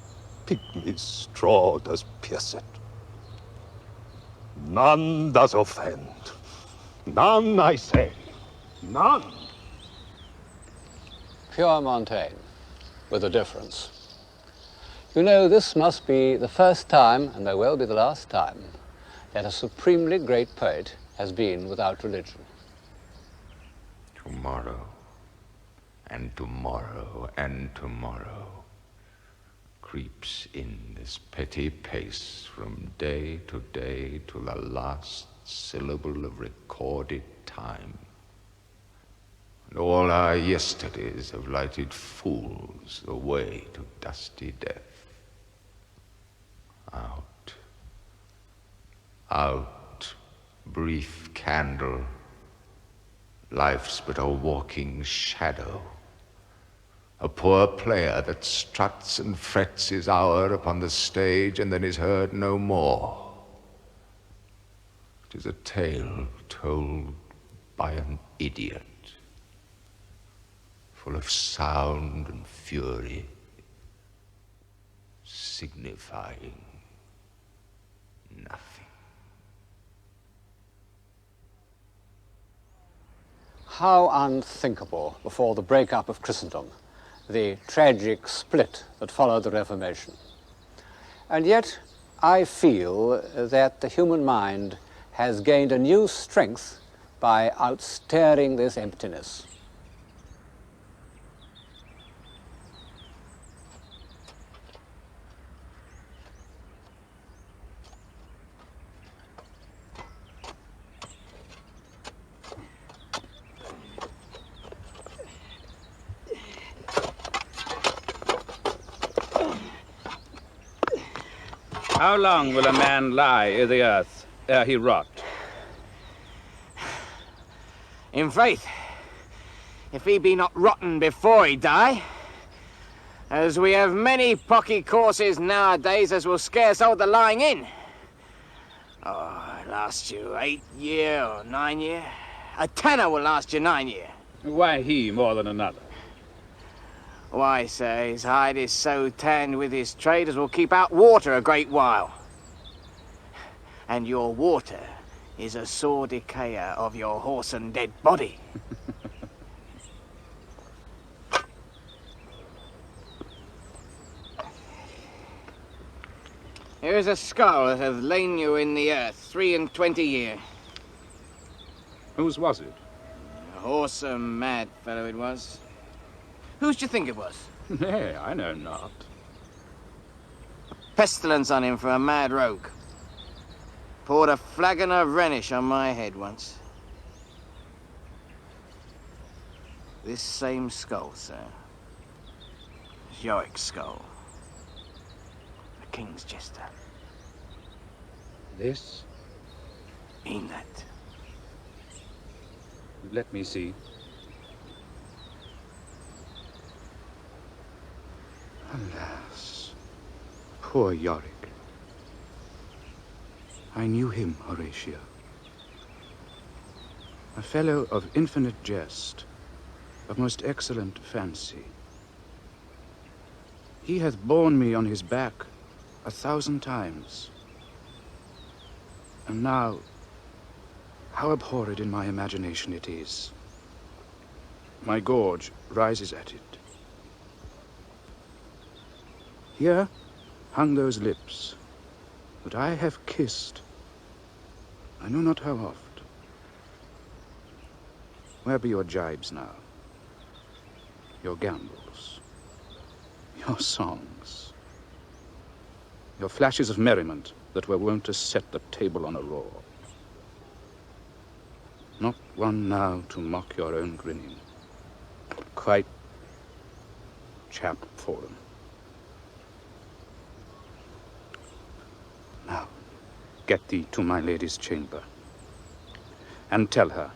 pygmy's straw does pierce it. None does offend. None, I say. None. Pure Montaigne, with a difference. You know, this must be the first time, and there will be the last time, that a supremely great poet has been without religion. Tomorrow, and tomorrow, and tomorrow creeps in this petty pace from day to day to the last syllable of recorded time. And all our yesterdays have lighted fools the way to dusty death. Out, out, brief candle, life's but a walking shadow, a poor player that struts and frets his hour upon the stage and then is heard no more. 'Tis a tale told by an idiot, full of sound and fury, signifying nothing. How unthinkable before the breakup of Christendom, the tragic split that followed the Reformation. And yet, I feel that the human mind has gained a new strength by outstaring this emptiness. How long will a man lie i' the earth ere he rot? In faith, if he be not rotten before he die, as we have many pocky courses nowadays as will scarce hold the lying in. Oh, it lasts you 8 year or 9 year. A tanner will last you 9 year. Why he more than another? Why, sir, his hide is so tanned with his trade as will keep out water a great while. And your water is a sore decayer of your horse and dead body. Here is a skull that hath lain you in the earth 23 year. Whose was it? A whoresome mad fellow it was. Whose do you think it was? Nay, I know not. Pestilence on him for a mad rogue. Poured a flagon of Rhenish on my head once. This same skull, sir. Yorick's skull. The king's jester. This mean that? Let me see. Alas, poor Yorick. I knew him, Horatio. A fellow of infinite jest, of most excellent fancy. He hath borne me on his back 1,000 times. And now, how abhorred in my imagination it is. My gorge rises at it. Here hung those lips that I have kissed, I know not how oft. Where be your jibes now? Your gambols? Your songs? Your flashes of merriment that were wont to set the table on a roar? Not one now to mock your own grinning. Quite chap fallen. Now, get thee to my lady's chamber, and tell her,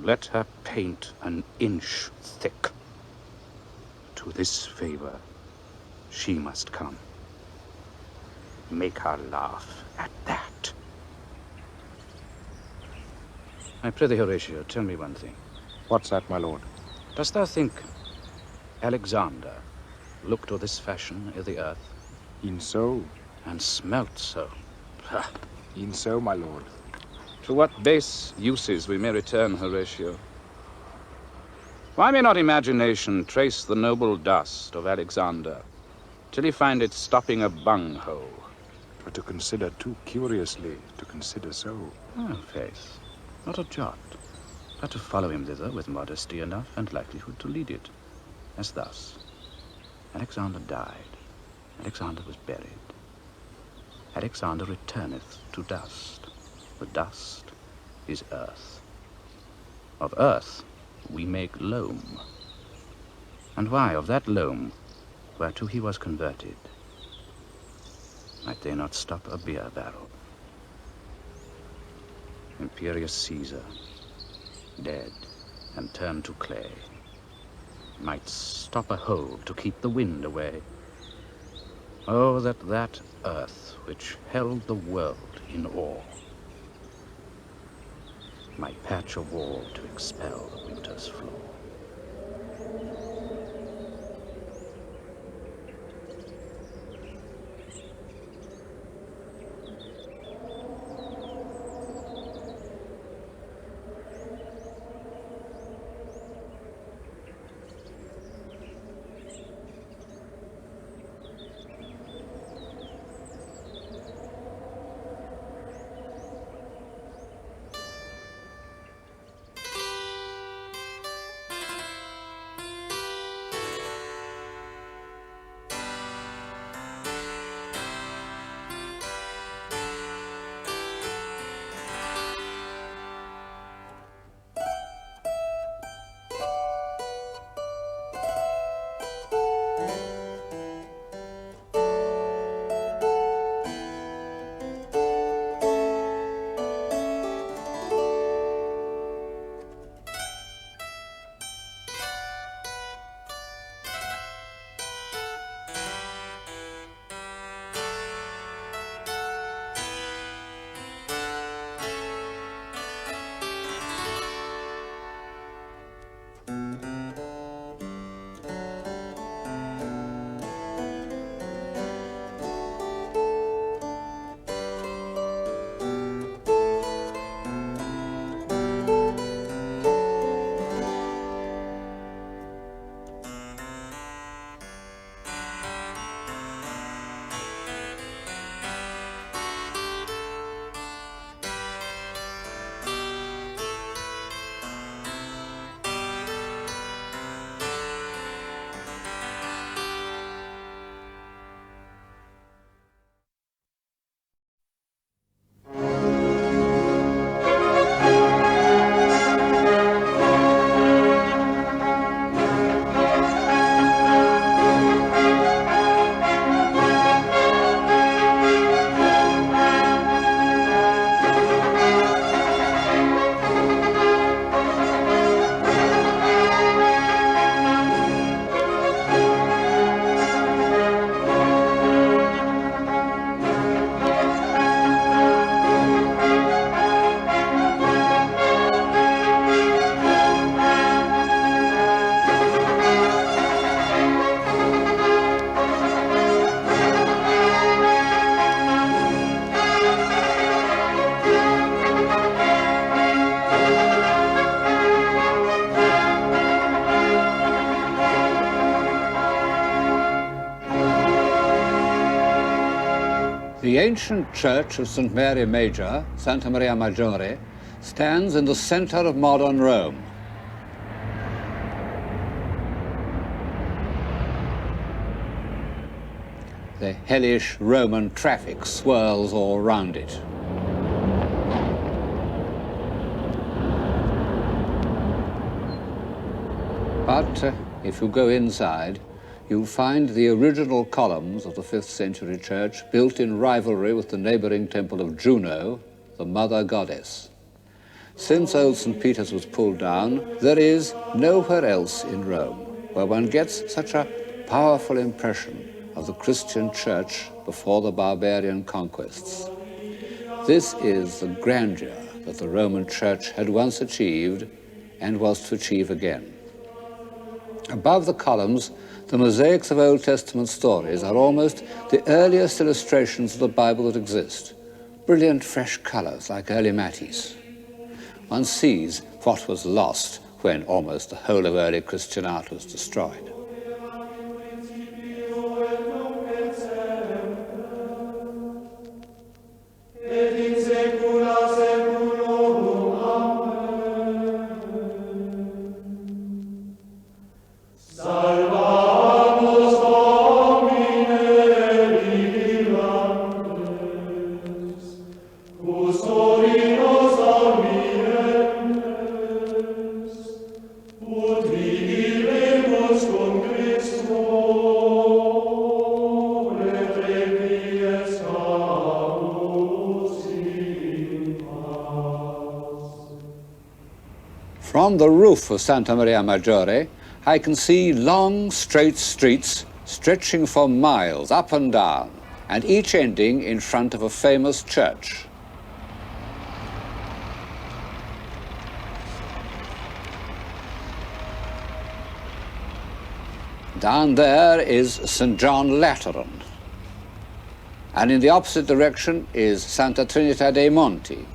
let her paint an inch thick. To this favor she must come. Make her laugh at that. I prithee, Horatio, tell me one thing. What's that, my lord? Dost thou think Alexander looked o' this fashion i' the earth? E'en so. And smelt so. Ha! E'en so, my lord. To what base uses we may return, Horatio. Why may not imagination trace the noble dust of Alexander till he find it stopping a bunghole? But to consider too curiously, to consider so. Oh, faith, not a jot, but to follow him thither with modesty enough and likelihood to lead it, as thus. Alexander died, Alexander was buried. Alexander returneth to dust. The dust is earth. Of earth we make loam. And why of that loam whereto he was converted might they not stop a beer barrel? Imperious Caesar, dead and turned to clay, might stop a hole to keep the wind away. Oh, that that earth which held the world in awe might patch a wall to expel the winter's flaw. The ancient church of St. Mary Major, Santa Maria Maggiore, stands in the center of modern Rome. The hellish Roman traffic swirls all round it. But if you go inside, you'll find the original columns of the 5th century church built in rivalry with the neighboring temple of Juno, the mother goddess. Since old St. Peter's was pulled down, there is nowhere else in Rome where one gets such a powerful impression of the Christian church before the barbarian conquests. This is the grandeur that the Roman church had once achieved and was to achieve again. Above the columns, the mosaics of Old Testament stories are almost the earliest illustrations of the Bible that exist. Brilliant fresh colors like early Matisse. One sees what was lost when almost the whole of early Christian art was destroyed. From the roof of Santa Maria Maggiore, I can see long, straight streets stretching for miles up and down, and each ending in front of a famous church. Down there is St. John Lateran, and in the opposite direction is Santa Trinita dei Monti.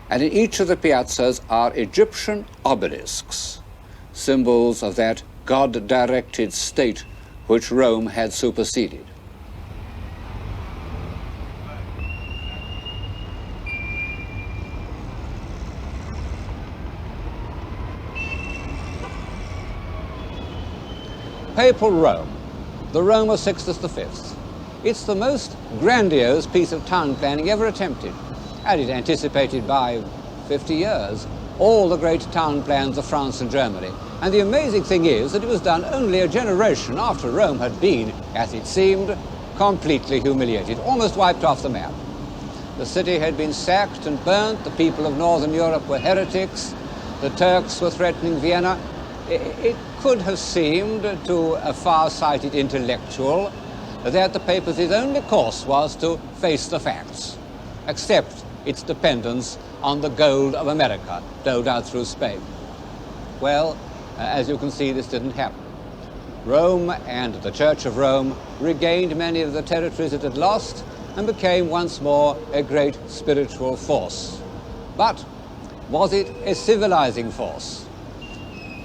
And in each of the piazzas are Egyptian obelisks, symbols of that God-directed state which Rome had superseded. Papal Rome, the Rome of Sixtus V. It's the most grandiose piece of town planning ever attempted, and it anticipated by 50 years all the great town plans of France and Germany. And the amazing thing is that it was done only a generation after Rome had been, as it seemed, completely humiliated, almost wiped off the map. The city had been sacked and burnt, the people of Northern Europe were heretics, the Turks were threatening Vienna. It could have seemed to a far-sighted intellectual that the papacy's only course was to face the facts, accept its dependence on the gold of America, doled out through Spain. Well, as you can see, this didn't happen. Rome and the Church of Rome regained many of the territories it had lost and became once more a great spiritual force. But was it a civilizing force?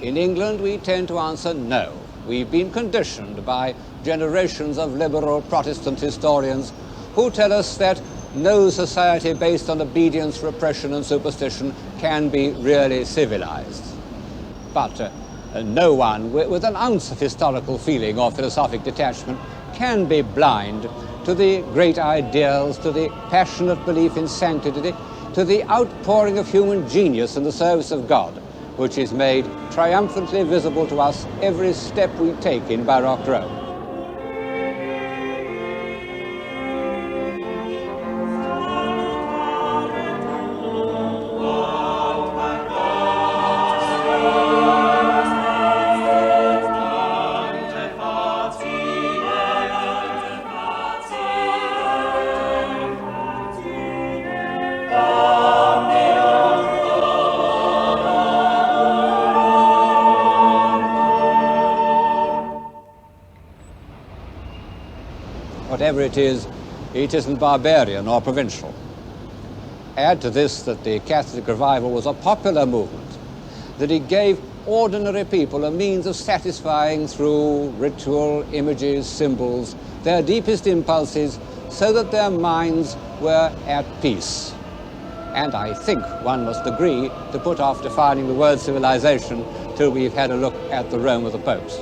In England, we tend to answer no. We've been conditioned by generations of liberal Protestant historians who tell us that no society based on obedience, repression and superstition can be really civilized. But no one with an ounce of historical feeling or philosophic detachment can be blind to the great ideals, to the passionate belief in sanctity, to the outpouring of human genius in the service of God, which is made triumphantly visible to us every step we take in Baroque Rome. Whatever it isn't barbarian or provincial. Add to this that the Catholic revival was a popular movement, that it gave ordinary people a means of satisfying through ritual, images, symbols, their deepest impulses so that their minds were at peace. And I think one must agree to put off defining the word civilization till we've had a look at the Rome of the popes.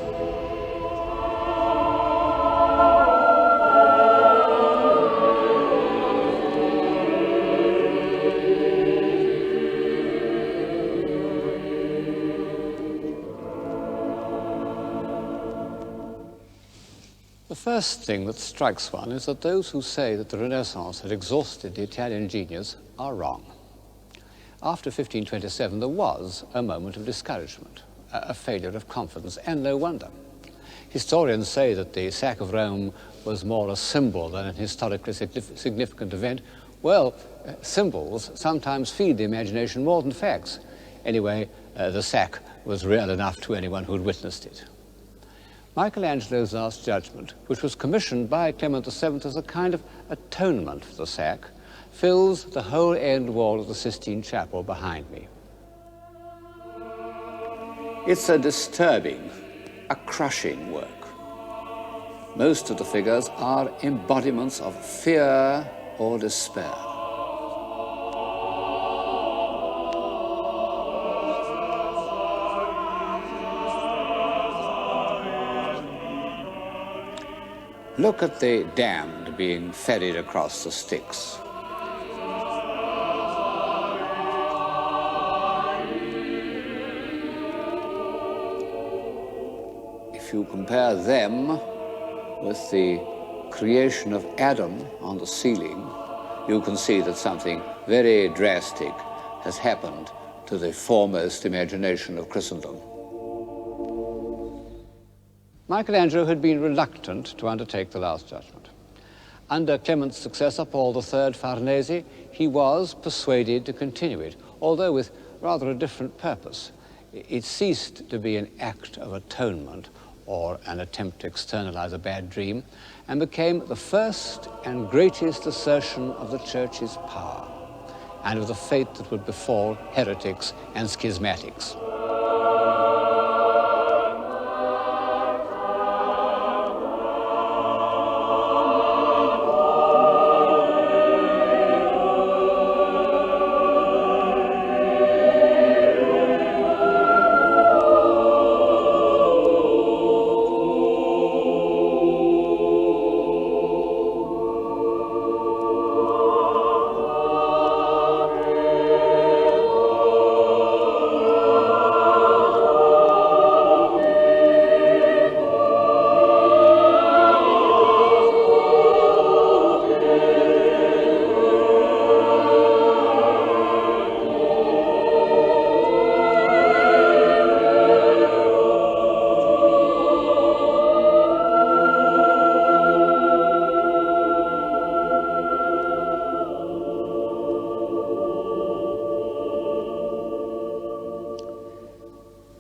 The first thing that strikes one is that those who say that the Renaissance had exhausted the Italian genius are wrong. After 1527, there was a moment of discouragement, a failure of confidence, and no wonder. Historians say that the sack of Rome was more a symbol than an historically significant event. Well, symbols sometimes feed the imagination more than facts. Anyway, the sack was real enough to anyone who had witnessed it. Michelangelo's Last Judgment, which was commissioned by Clement VII as a kind of atonement for the sack, fills the whole end wall of the Sistine Chapel behind me. It's a disturbing, a crushing work. Most of the figures are embodiments of fear or despair. Look at the damned being ferried across the Styx. If you compare them with the creation of Adam on the ceiling, you can see that something very drastic has happened to the foremost imagination of Christendom. Michelangelo had been reluctant to undertake the Last Judgment. Under Clement's successor, Paul III Farnese, he was persuaded to continue it, although with rather a different purpose. It ceased to be an act of atonement or an attempt to externalize a bad dream, and became the first and greatest assertion of the Church's power and of the fate that would befall heretics and schismatics.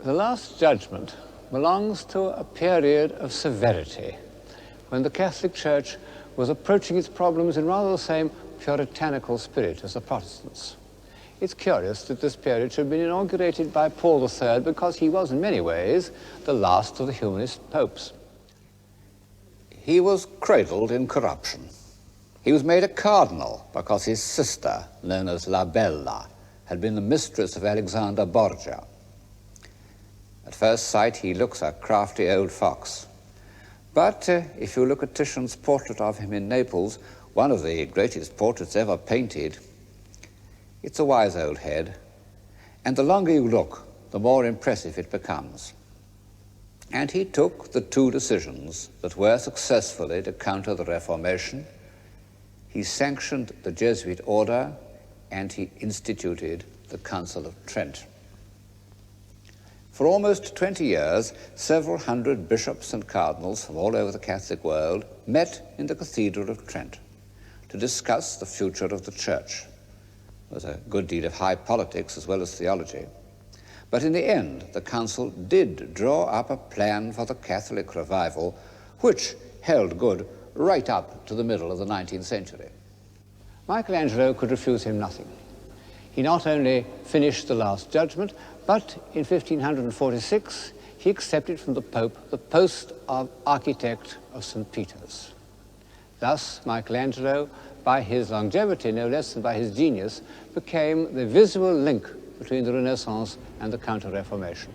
The Last Judgment belongs to a period of severity, when the Catholic Church was approaching its problems in rather the same puritanical spirit as the Protestants. It's curious that this period should have been inaugurated by Paul III because he was in many ways the last of the humanist popes. He was cradled in corruption. He was made a cardinal because his sister, known as La Bella, had been the mistress of Alexander Borgia. At first sight, he looks a crafty old fox. But if you look at Titian's portrait of him in Naples, one of the greatest portraits ever painted, it's a wise old head. And the longer you look, the more impressive it becomes. And he took the two decisions that were successfully to counter the Reformation. He sanctioned the Jesuit order, and he instituted the Council of Trent. For almost 20 years, several hundred bishops and cardinals from all over the Catholic world met in the Cathedral of Trent to discuss the future of the Church. There was a good deal of high politics as well as theology. But in the end, the Council did draw up a plan for the Catholic revival, which held good right up to the middle of the 19th century. Michelangelo could refuse him nothing. He not only finished the Last Judgment, but in 1546, he accepted from the Pope the post of architect of St. Peter's. Thus, Michelangelo, by his longevity, no less than by his genius, became the visual link between the Renaissance and the Counter-Reformation.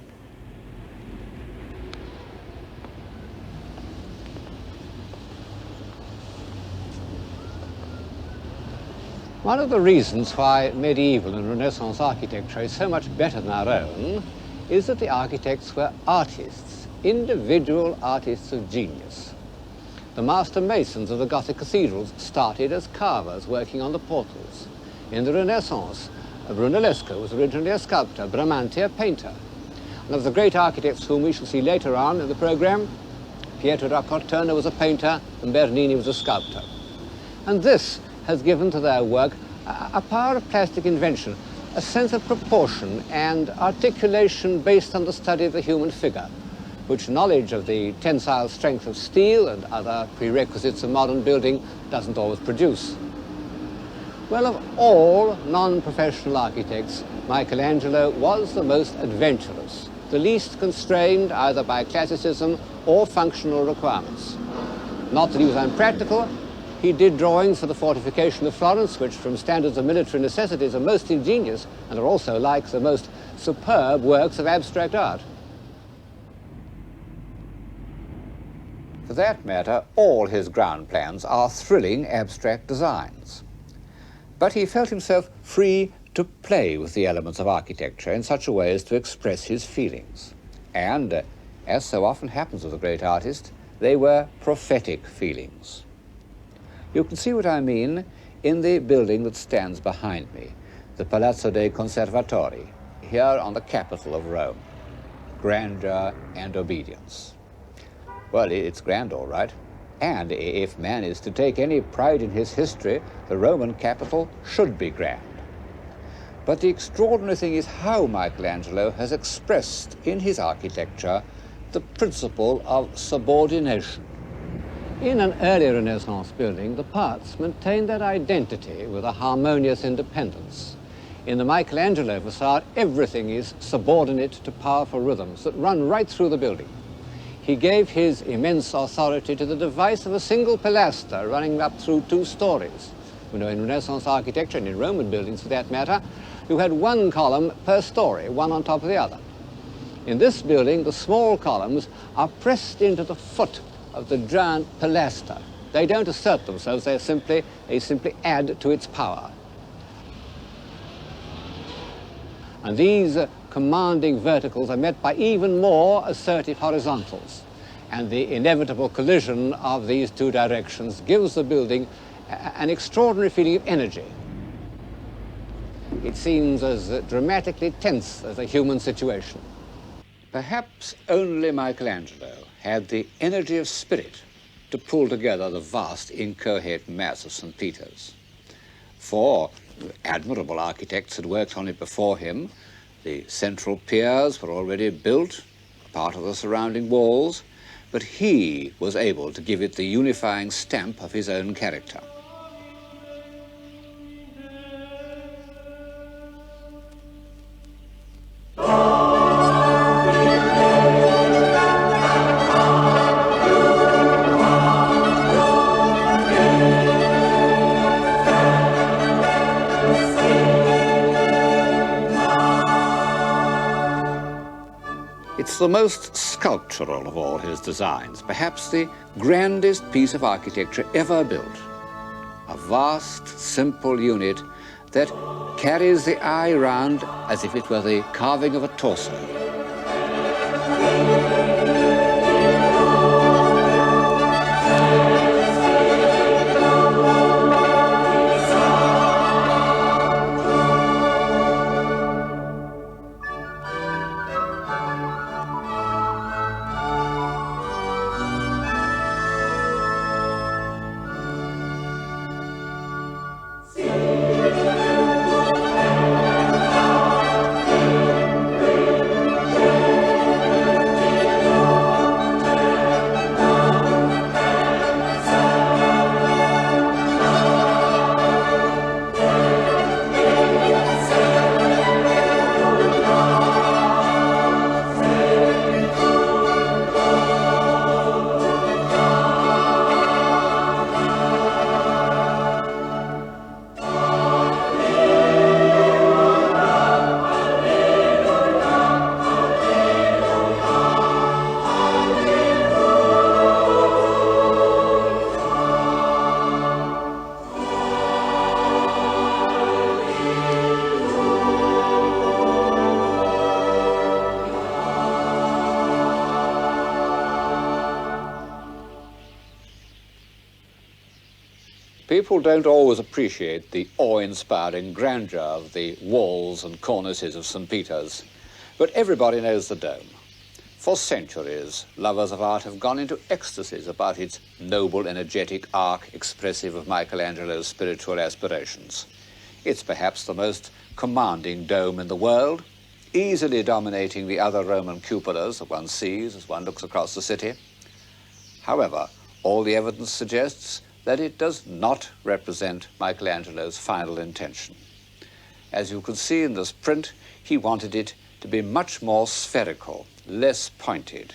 One of the reasons why medieval and Renaissance architecture is so much better than our own is that the architects were artists, individual artists of genius. The master masons of the Gothic cathedrals started as carvers working on the portals. In the Renaissance, Brunellesco was originally a sculptor, Bramante a painter. And of the great architects whom we shall see later on in the program, Pietro da Cortona was a painter and Bernini was a sculptor. And this has given to their work a power of plastic invention, a sense of proportion and articulation based on the study of the human figure, which knowledge of the tensile strength of steel and other prerequisites of modern building doesn't always produce. Well, of all non-professional architects, Michelangelo was the most adventurous, the least constrained either by classicism or functional requirements. Not that he was unpractical. He did drawings for the fortification of Florence, which from standards of military necessities are most ingenious and are also like the most superb works of abstract art. For that matter, all his ground plans are thrilling abstract designs. But he felt himself free to play with the elements of architecture in such a way as to express his feelings. And, as so often happens with a great artist, they were prophetic feelings. You can see what I mean in the building that stands behind me, the Palazzo dei Conservatori, here on the capital of Rome. Grandeur and obedience. Well, it's grand, all right. And if man is to take any pride in his history, the Roman capital should be grand. But the extraordinary thing is how Michelangelo has expressed in his architecture the principle of subordination. In an early Renaissance building, the parts maintain their identity with a harmonious independence. In the Michelangelo facade, everything is subordinate to powerful rhythms that run right through the building. He gave his immense authority to the device of a single pilaster running up through 2 stories. You know, in Renaissance architecture, and in Roman buildings for that matter, you had 1 column per story, one on top of the other. In this building, the small columns are pressed into the foot of the giant pilaster. They don't assert themselves, they simply add to its power. And these commanding verticals are met by even more assertive horizontals. And the inevitable collision of these 2 directions gives the building an extraordinary feeling of energy. It seems as dramatically tense as a human situation. Perhaps only Michelangelo had the energy of spirit to pull together the vast inchoate mass of St. Peter's. 4 admirable architects had worked on it before him. The central piers were already built, part of the surrounding walls, but he was able to give it the unifying stamp of his own character. It's the most sculptural of all his designs, perhaps the grandest piece of architecture ever built. A vast, simple unit that carries the eye round as if it were the carving of a torso. People don't always appreciate the awe-inspiring grandeur of the walls and cornices of St. Peter's, but everybody knows the dome. For centuries, lovers of art have gone into ecstasies about its noble, energetic arc expressive of Michelangelo's spiritual aspirations. It's perhaps the most commanding dome in the world, easily dominating the other Roman cupolas that one sees as one looks across the city. However, all the evidence suggests that it does not represent Michelangelo's final intention. As you can see in this print, he wanted it to be much more spherical, less pointed.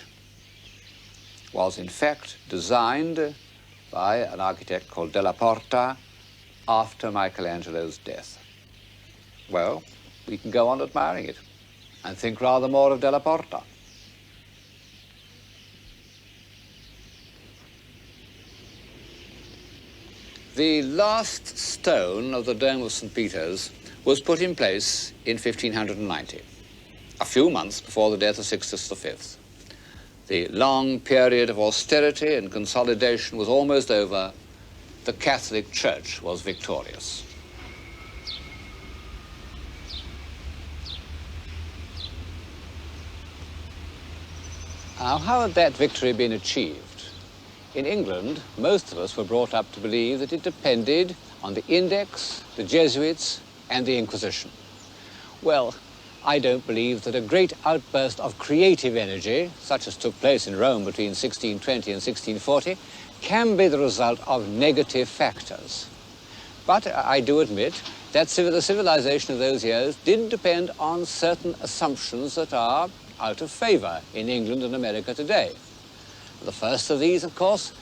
It was in fact designed by an architect called Della Porta after Michelangelo's death. Well, we can go on admiring it and think rather more of Della Porta. The last stone of the Dome of St. Peter's was put in place in 1590, a few months before the death of Sixtus V. The long period of austerity and consolidation was almost over. The Catholic Church was victorious. Now, how had that victory been achieved? In England, most of us were brought up to believe that it depended on the Index, the Jesuits, and the Inquisition. Well, I don't believe that a great outburst of creative energy, such as took place in Rome between 1620 and 1640, can be the result of negative factors. But I do admit that the civilization of those years did depend on certain assumptions that are out of favor in England and America today. The first of these, of course,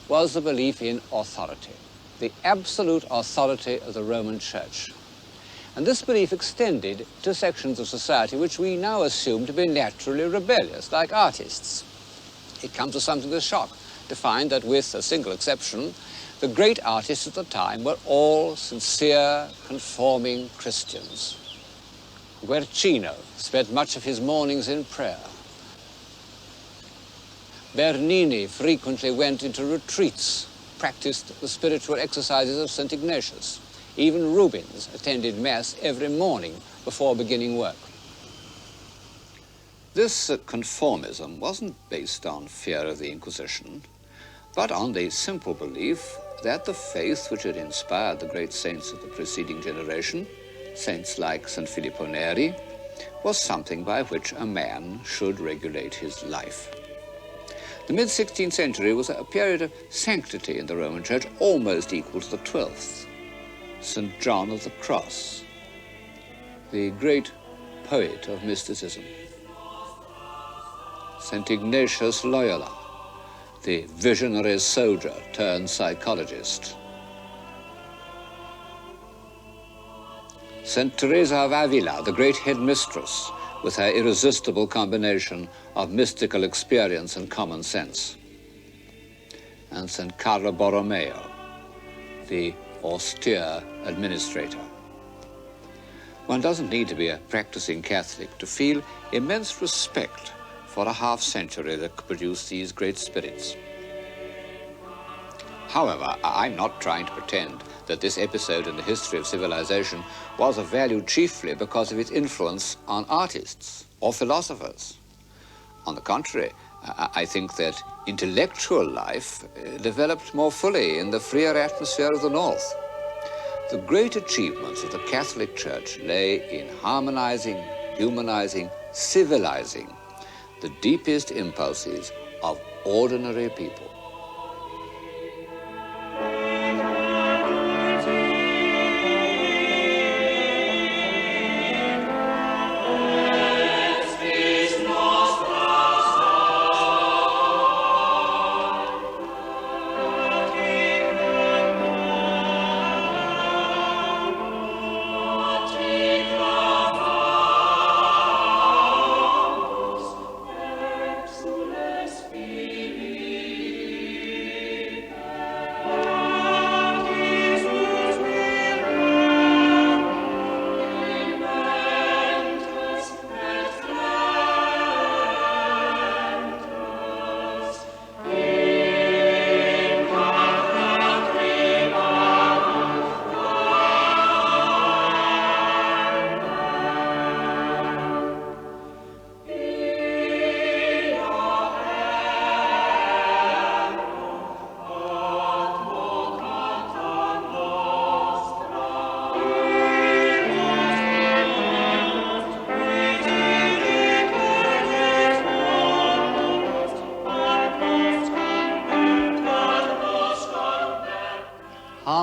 was the belief in authority, the absolute authority of the Roman Church. And this belief extended to sections of society which we now assume to be naturally rebellious, like artists. It comes as something of a shock to find that, with a single exception, the great artists at the time were all sincere, conforming Christians. Guercino spent much of his mornings in prayer. Bernini frequently went into retreats, practiced the spiritual exercises of St. Ignatius. Even Rubens attended Mass every morning before beginning work. This conformism wasn't based on fear of the Inquisition, but on the simple belief that the faith which had inspired the great saints of the preceding generation, saints like St. Filippo Neri, was something by which a man should regulate his life. The mid-16th century was a period of sanctity in the Roman Church almost equal to the 12th. St. John of the Cross, the great poet of mysticism. St. Ignatius Loyola, the visionary soldier turned psychologist. St. Teresa of Avila, the great headmistress, with her irresistible combination of mystical experience and common sense. And St. Carlo Borromeo, the austere administrator. One doesn't need to be a practicing Catholic to feel immense respect for a half-century that could produce these great spirits. However, I'm not trying to pretend that this episode in the history of civilization was of value chiefly because of its influence on artists or philosophers. On the contrary, I think that intellectual life developed more fully in the freer atmosphere of the North. The great achievements of the Catholic Church lay in harmonizing, humanizing, civilizing the deepest impulses of ordinary people.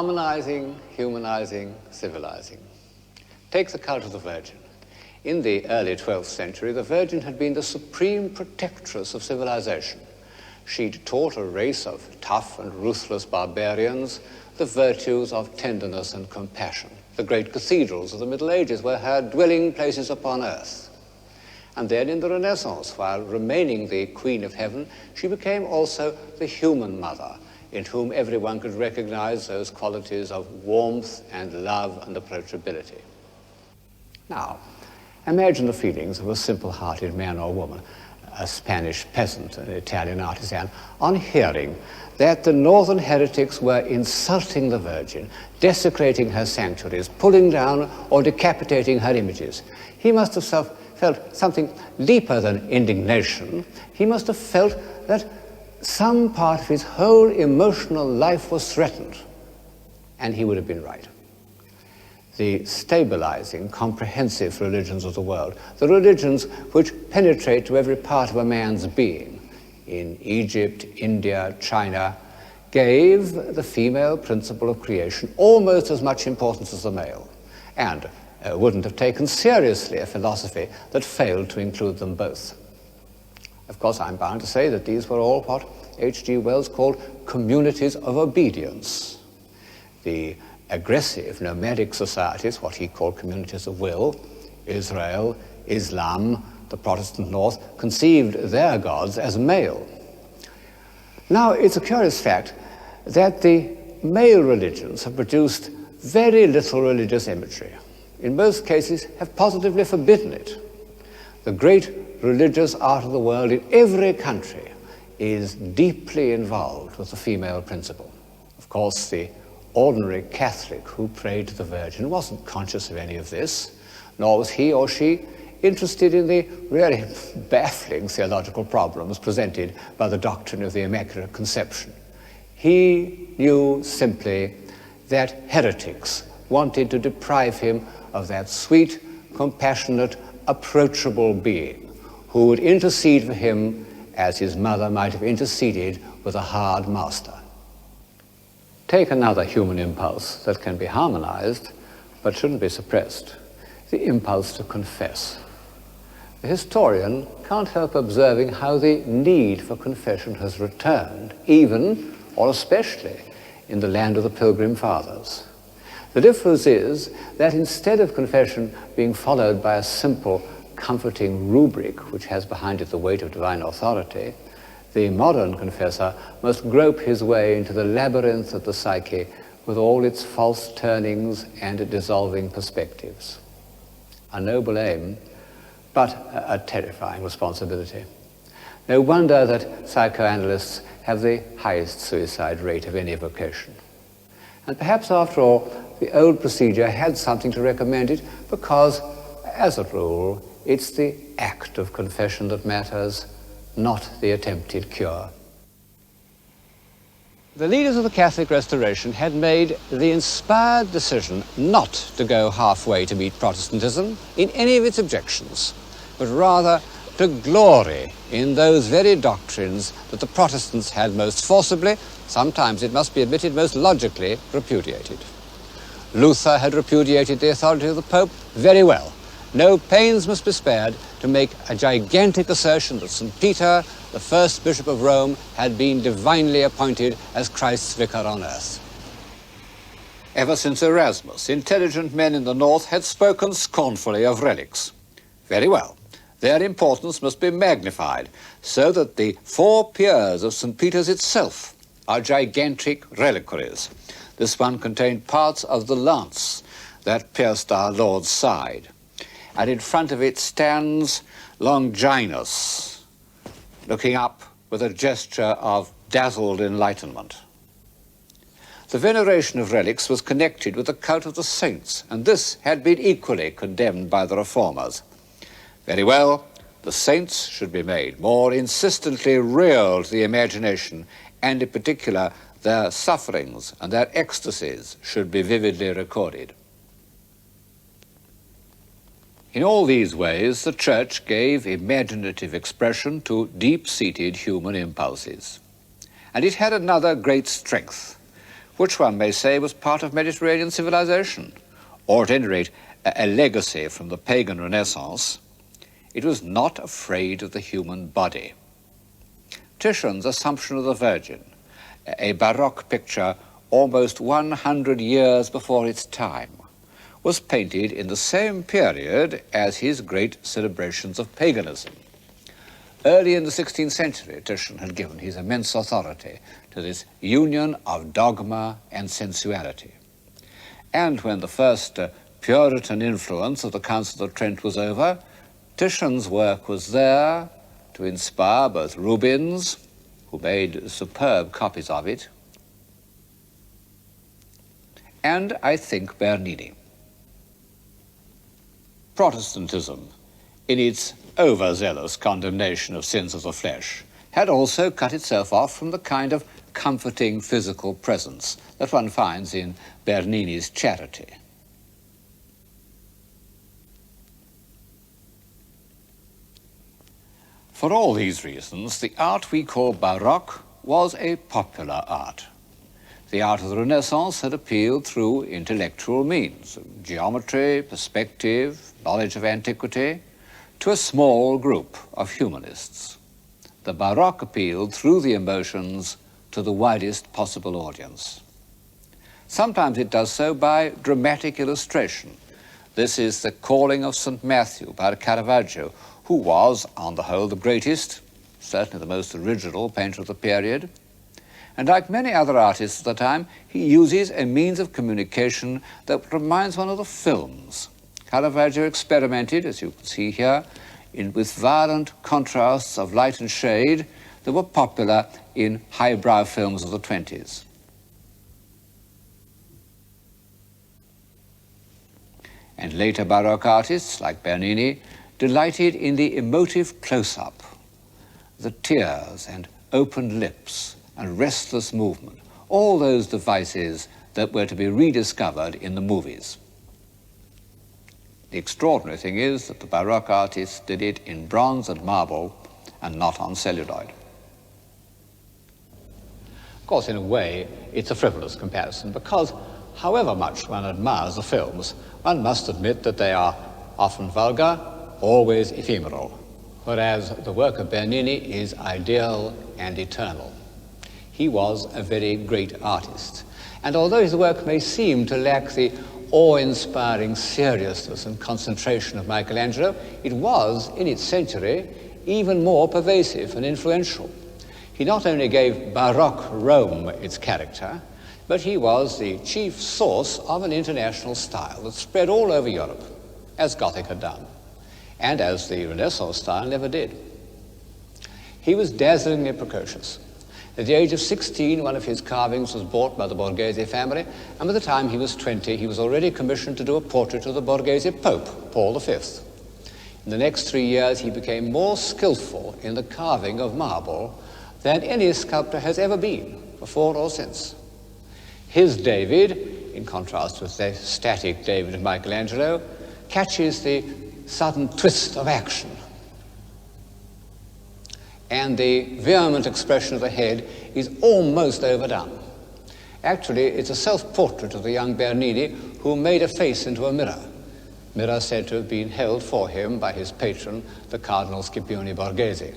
harmonizing, humanizing, civilizing. Take the cult of the Virgin. In the early 12th century, the Virgin had been the supreme protectress of civilization. She'd taught a race of tough and ruthless barbarians the virtues of tenderness and compassion. The great cathedrals of the Middle Ages were her dwelling places upon earth. And then in the Renaissance, while remaining the Queen of Heaven, she became also the human mother, in whom everyone could recognize those qualities of warmth and love and approachability. Now, imagine the feelings of a simple-hearted man or woman, a Spanish peasant, an Italian artisan, on hearing that the northern heretics were insulting the Virgin, desecrating her sanctuaries, pulling down or decapitating her images. He must have felt something deeper than indignation. He must have felt that some part of his whole emotional life was threatened. And he would have been right. The stabilizing, comprehensive religions of the world, the religions which penetrate to every part of a man's being, in Egypt, India, China, gave the female principle of creation almost as much importance as the male, and wouldn't have taken seriously a philosophy that failed to include them both. Of course, I'm bound to say that these were all what H.G. Wells called communities of obedience. The aggressive nomadic societies, what he called communities of will, Israel, Islam, the Protestant North, conceived their gods as male. Now, it's a curious fact that the male religions have produced very little religious imagery. In most cases, have positively forbidden it. The great religious art of the world in every country is deeply involved with the female principle. Of course, the ordinary Catholic who prayed to the Virgin wasn't conscious of any of this, nor was he or she interested in the really baffling theological problems presented by the doctrine of the Immaculate Conception. He knew simply that heretics wanted to deprive him of that sweet, compassionate, approachable being who would intercede for him as his mother might have interceded with a hard master. Take another human impulse that can be harmonized but shouldn't be suppressed, the impulse to confess. The historian can't help observing how the need for confession has returned, even or especially in the land of the Pilgrim Fathers. The difference is that instead of confession being followed by a simple, comforting rubric which has behind it the weight of divine authority, the modern confessor must grope his way into the labyrinth of the psyche with all its false turnings and dissolving perspectives. A noble aim, but a terrifying responsibility. No wonder that psychoanalysts have the highest suicide rate of any vocation. And perhaps, after all, the old procedure had something to recommend it because, as a rule, it's the act of confession that matters, not the attempted cure. The leaders of the Catholic Restoration had made the inspired decision not to go halfway to meet Protestantism in any of its objections, but rather to glory in those very doctrines that the Protestants had most forcibly, sometimes it must be admitted most logically, repudiated. Luther had repudiated the authority of the Pope very well. No pains must be spared to make a gigantic assertion that St. Peter, the first Bishop of Rome, had been divinely appointed as Christ's vicar on earth. Ever since Erasmus, intelligent men in the North had spoken scornfully of relics. Very well. Their importance must be magnified so that the 4 piers of St. Peter's itself are gigantic reliquaries. This one contained parts of the lance that pierced our Lord's side. And in front of it stands Longinus, looking up with a gesture of dazzled enlightenment. The veneration of relics was connected with the cult of the saints, and this had been equally condemned by the reformers. Very well, the saints should be made more insistently real to the imagination, and in particular, their sufferings and their ecstasies should be vividly recorded. In all these ways, the Church gave imaginative expression to deep-seated human impulses. And it had another great strength, which one may say was part of Mediterranean civilization, or at any rate a legacy from the pagan Renaissance. It was not afraid of the human body. Titian's Assumption of the Virgin, a Baroque picture almost 100 years before its time, was painted in the same period as his great celebrations of paganism. Early in the 16th century, Titian had given his immense authority to this union of dogma and sensuality. And when the first Puritan influence of the Council of Trent was over, Titian's work was there to inspire both Rubens, who made superb copies of it, and I think Bernini. Protestantism, in its overzealous condemnation of sins of the flesh, had also cut itself off from the kind of comforting physical presence that one finds in Bernini's Charity. For all these reasons, the art we call Baroque was a popular art. The art of the Renaissance had appealed through intellectual means, geometry, perspective, knowledge of antiquity, to a small group of humanists. The Baroque appealed through the emotions to the widest possible audience. Sometimes it does so by dramatic illustration. This is the Calling of St. Matthew by Caravaggio, who was, on the whole, the greatest, certainly the most original painter of the period. And like many other artists of the time, he uses a means of communication that reminds one of the films. Caravaggio experimented, as you can see here, with violent contrasts of light and shade that were popular in highbrow films of the 20s. And later Baroque artists, like Bernini, delighted in the emotive close-up, the tears and open lips and restless movement, all those devices that were to be rediscovered in the movies. The extraordinary thing is that the Baroque artists did it in bronze and marble and not on celluloid. Of course, in a way, it's a frivolous comparison because however much one admires the films, one must admit that they are often vulgar, always ephemeral, whereas the work of Bernini is ideal and eternal. He was a very great artist, and although his work may seem to lack the awe-inspiring seriousness and concentration of Michelangelo, it was, in its century, even more pervasive and influential. He not only gave Baroque Rome its character, but he was the chief source of an international style that spread all over Europe, as Gothic had done, and as the Renaissance style never did. He was dazzlingly precocious. At the age of 16, one of his carvings was bought by the Borghese family, and by the time he was 20, he was already commissioned to do a portrait of the Borghese Pope, Paul V. In the next 3 years, he became more skillful in the carving of marble than any sculptor has ever been, before or since. His David, in contrast with the static David of Michelangelo, catches the sudden twist of action, and the vehement expression of the head is almost overdone. Actually, it's a self-portrait of the young Bernini who made a face into a mirror said to have been held for him by his patron, the Cardinal Scipione Borghese.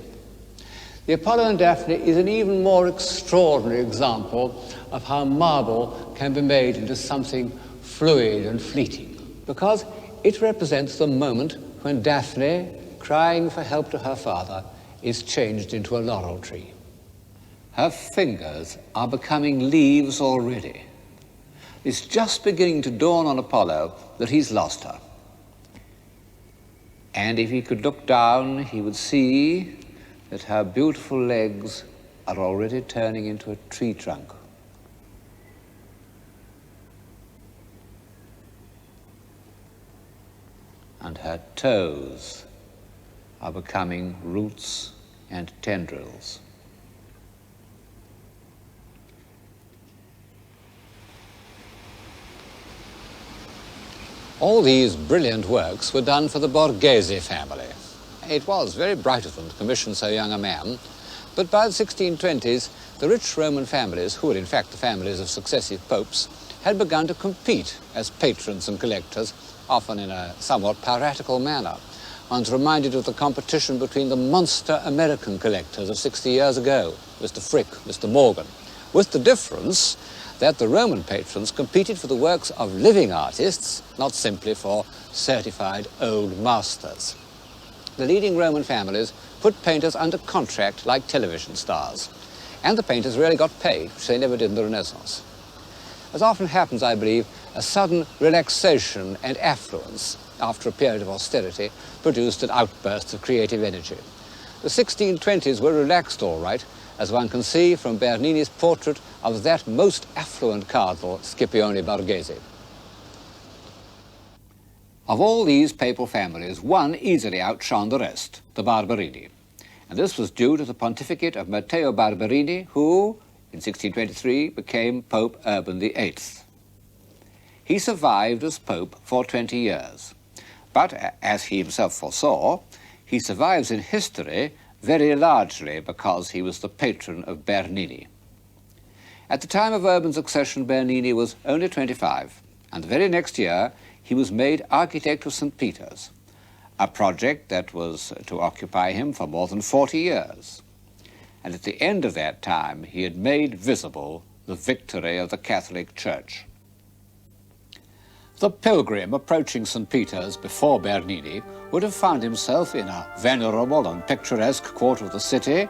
The Apollo and Daphne is an even more extraordinary example of how marble can be made into something fluid and fleeting, because it represents the moment when Daphne, crying for help to her father, is changed into a laurel tree. Her fingers are becoming leaves already. It's just beginning to dawn on Apollo that he's lost her. And if he could look down, he would see that her beautiful legs are already turning into a tree trunk. And her toes are becoming roots and tendrils. All these brilliant works were done for the Borghese family. It was very bright of them to commission so young a man, But by the 1620s, the rich Roman families, who were in fact the families of successive popes, had begun to compete as patrons and collectors, often in a somewhat piratical manner. One's reminded of the competition between the monster American collectors of 60 years ago, Mr. Frick, Mr. Morgan, with the difference that the Roman patrons competed for the works of living artists, not simply for certified old masters. The leading Roman families put painters under contract like television stars, and the painters really got paid, which they never did in the Renaissance. As often happens, I believe, a sudden relaxation and affluence after a period of austerity produced an outburst of creative energy. The 1620s were relaxed all right, as one can see from Bernini's portrait of that most affluent cardinal, Scipione Borghese. Of all these papal families, one easily outshone the rest, the Barberini. And this was due to the pontificate of Matteo Barberini, who, in 1623, became Pope Urban VIII. He survived as Pope for 20 years. But, as he himself foresaw, he survives in history very largely because he was the patron of Bernini. At the time of Urban's accession, Bernini was only 25, and the very next year he was made architect of St. Peter's, a project that was to occupy him for more than 40 years. And at the end of that time, he had made visible the victory of the Catholic Church. The pilgrim approaching St. Peter's before Bernini would have found himself in a venerable and picturesque quarter of the city,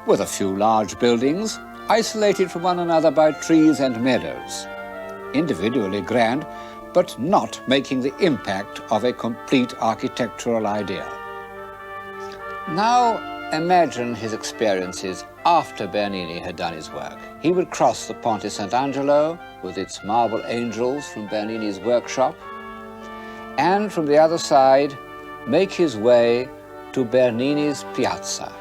with a few large buildings, isolated from one another by trees and meadows. Individually grand, but not making the impact of a complete architectural idea. Now imagine his experiences after Bernini had done his work. He would cross the Ponte Sant'Angelo with its marble angels from Bernini's workshop, and from the other side make his way to Bernini's piazza.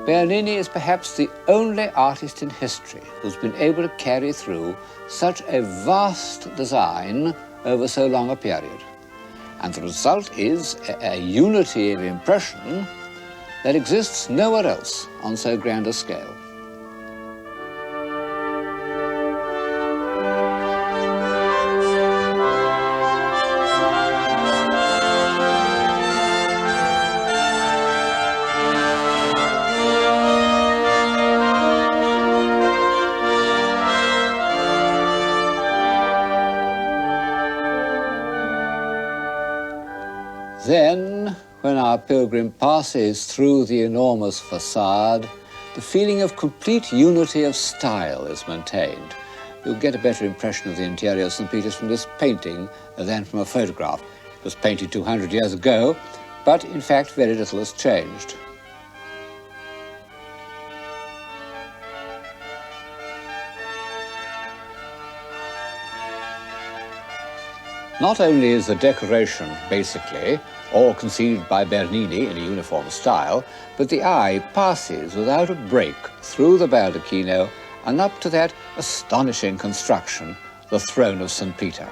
Bernini is perhaps the only artist in history who's been able to carry through such a vast design over so long a period. And the result is a unity of impression that exists nowhere else on so grand a scale. Then, when our pilgrim passes through the enormous facade, the feeling of complete unity of style is maintained. You'll get a better impression of the interior of St. Peter's from this painting than from a photograph. It was painted 200 years ago, but in fact very little has changed. Not only is the decoration, basically, all conceived by Bernini in a uniform style, but the eye passes without a break through the baldacchino and up to that astonishing construction, the throne of St. Peter.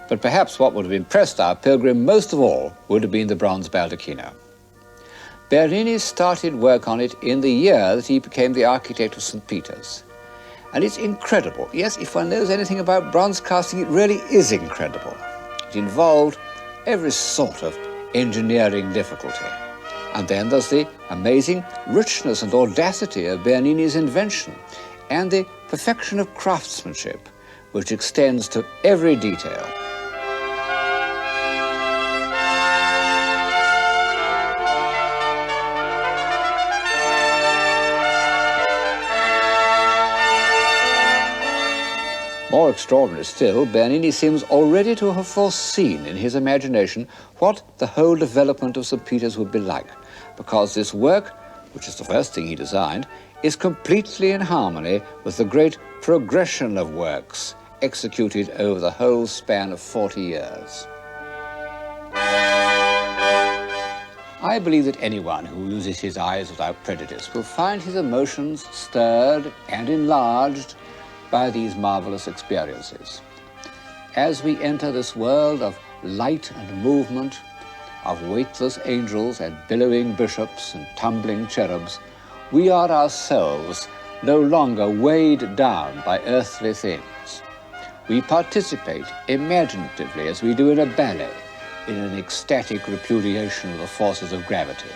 But perhaps what would have impressed our pilgrim most of all would have been the bronze baldacchino. Bernini started work on it in the year that he became the architect of St. Peter's. And it's incredible. Yes, if one knows anything about bronze casting, it really is incredible. It involved every sort of engineering difficulty. And then there's the amazing richness and audacity of Bernini's invention and the perfection of craftsmanship, which extends to every detail. More extraordinary still, Bernini seems already to have foreseen in his imagination what the whole development of St. Peter's would be like, because this work, which is the first thing he designed, is completely in harmony with the great progression of works executed over the whole span of 40 years. I believe that anyone who uses his eyes without prejudice will find his emotions stirred and enlarged by these marvelous experiences. As we enter this world of light and movement, of weightless angels and billowing bishops and tumbling cherubs, we are ourselves no longer weighed down by earthly things. We participate imaginatively, as we do in a ballet, in an ecstatic repudiation of the forces of gravity.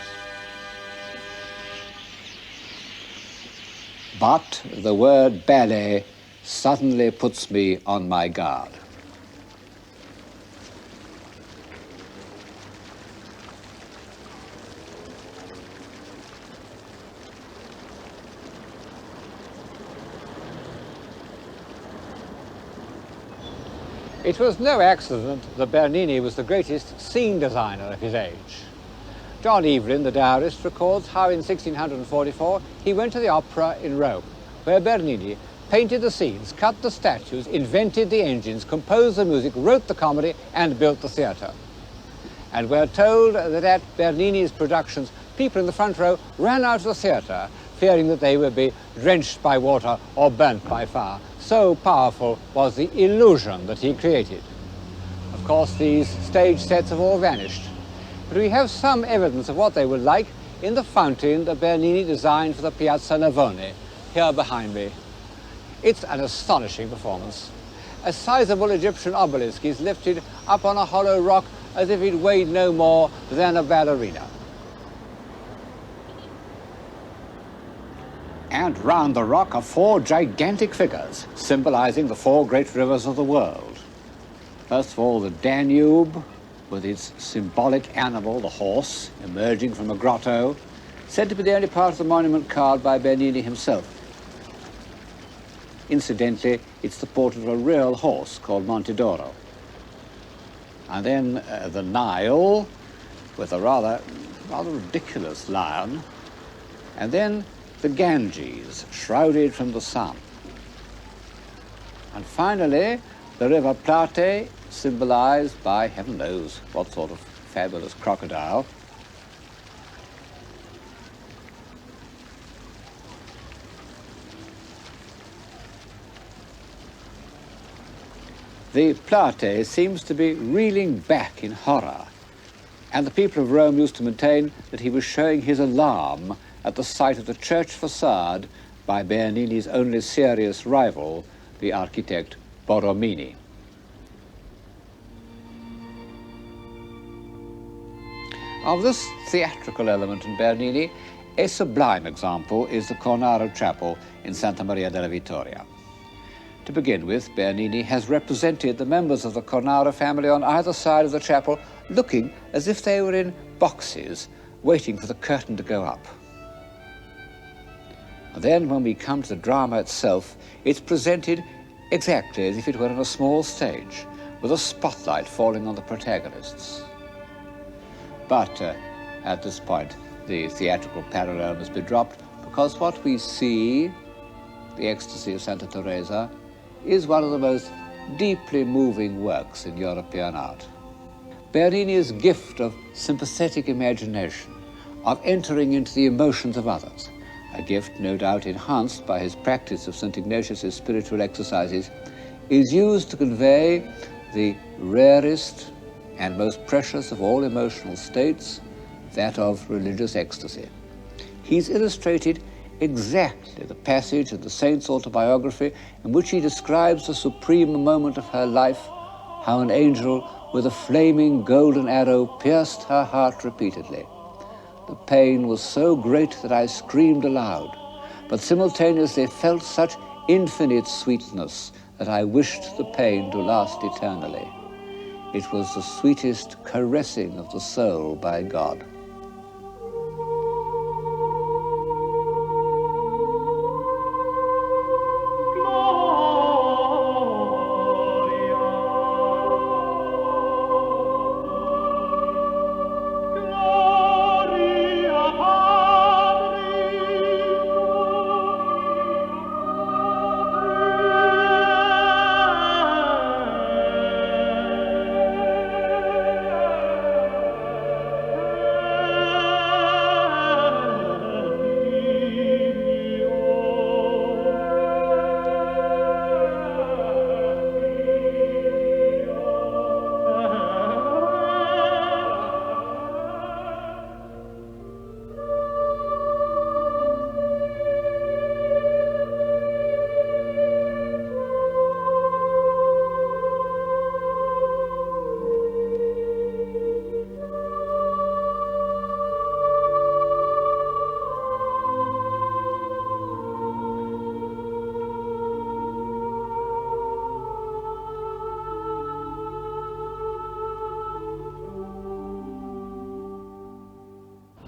But the word ballet suddenly puts me on my guard. It was no accident that Bernini was the greatest scene designer of his age. John Evelyn, the diarist, records how in 1644 he went to the opera in Rome, where Bernini painted the scenes, cut the statues, invented the engines, composed the music, wrote the comedy, and built the theatre. And we're told that at Bernini's productions, people in the front row ran out of the theatre, fearing that they would be drenched by water or burnt by fire. So powerful was the illusion that he created. Of course, these stage sets have all vanished, but we have some evidence of what they were like in the fountain that Bernini designed for the Piazza Navone, here behind me. It's an astonishing performance. A sizable Egyptian obelisk is lifted up on a hollow rock as if it weighed no more than a ballerina. And round the rock are 4 gigantic figures, symbolizing the 4 great rivers of the world. First of all, the Danube, with its symbolic animal, the horse, emerging from a grotto, said to be the only part of the monument carved by Bernini himself. Incidentally, it's the portrait of a real horse called Monte d'Oro. And then the Nile, with a rather ridiculous lion. And then the Ganges, shrouded from the sun. And finally, the River Plate, symbolized by heaven knows what sort of fabulous crocodile. The Plate seems to be reeling back in horror, and the people of Rome used to maintain that he was showing his alarm at the sight of the church facade by Bernini's only serious rival, the architect Borromini. Of this theatrical element in Bernini, a sublime example is the Cornaro Chapel in Santa Maria della Vittoria. To begin with, Bernini has represented the members of the Cornaro family on either side of the chapel, looking as if they were in boxes, waiting for the curtain to go up. And then when we come to the drama itself, it's presented exactly as if it were on a small stage, with a spotlight falling on the protagonists. But at this point, the theatrical parallel must be dropped, because what we see, the Ecstasy of Santa Teresa, is one of the most deeply moving works in European art. Bernini's gift of sympathetic imagination, of entering into the emotions of others, a gift no doubt enhanced by his practice of St. Ignatius's spiritual exercises, is used to convey the rarest and most precious of all emotional states, that of religious ecstasy. He's illustrated exactly the passage in the saint's autobiography in which he describes the supreme moment of her life, how an angel with a flaming golden arrow pierced her heart repeatedly. The pain was so great that I screamed aloud, but simultaneously felt such infinite sweetness that I wished the pain to last eternally. It was the sweetest caressing of the soul by God.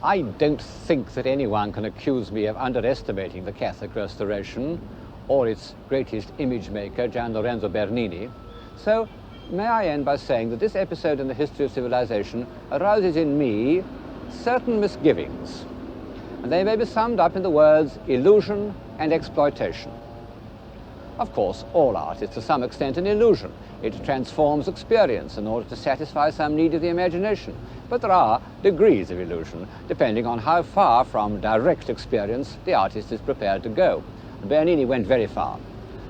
I don't think that anyone can accuse me of underestimating the Catholic Restoration or its greatest image maker, Gian Lorenzo Bernini. So may I end by saying that this episode in the history of civilization arouses in me certain misgivings, and they may be summed up in the words illusion and exploitation. Of course, all art is to some extent an illusion. It transforms experience in order to satisfy some need of the imagination. But there are degrees of illusion, depending on how far from direct experience the artist is prepared to go. Bernini went very far.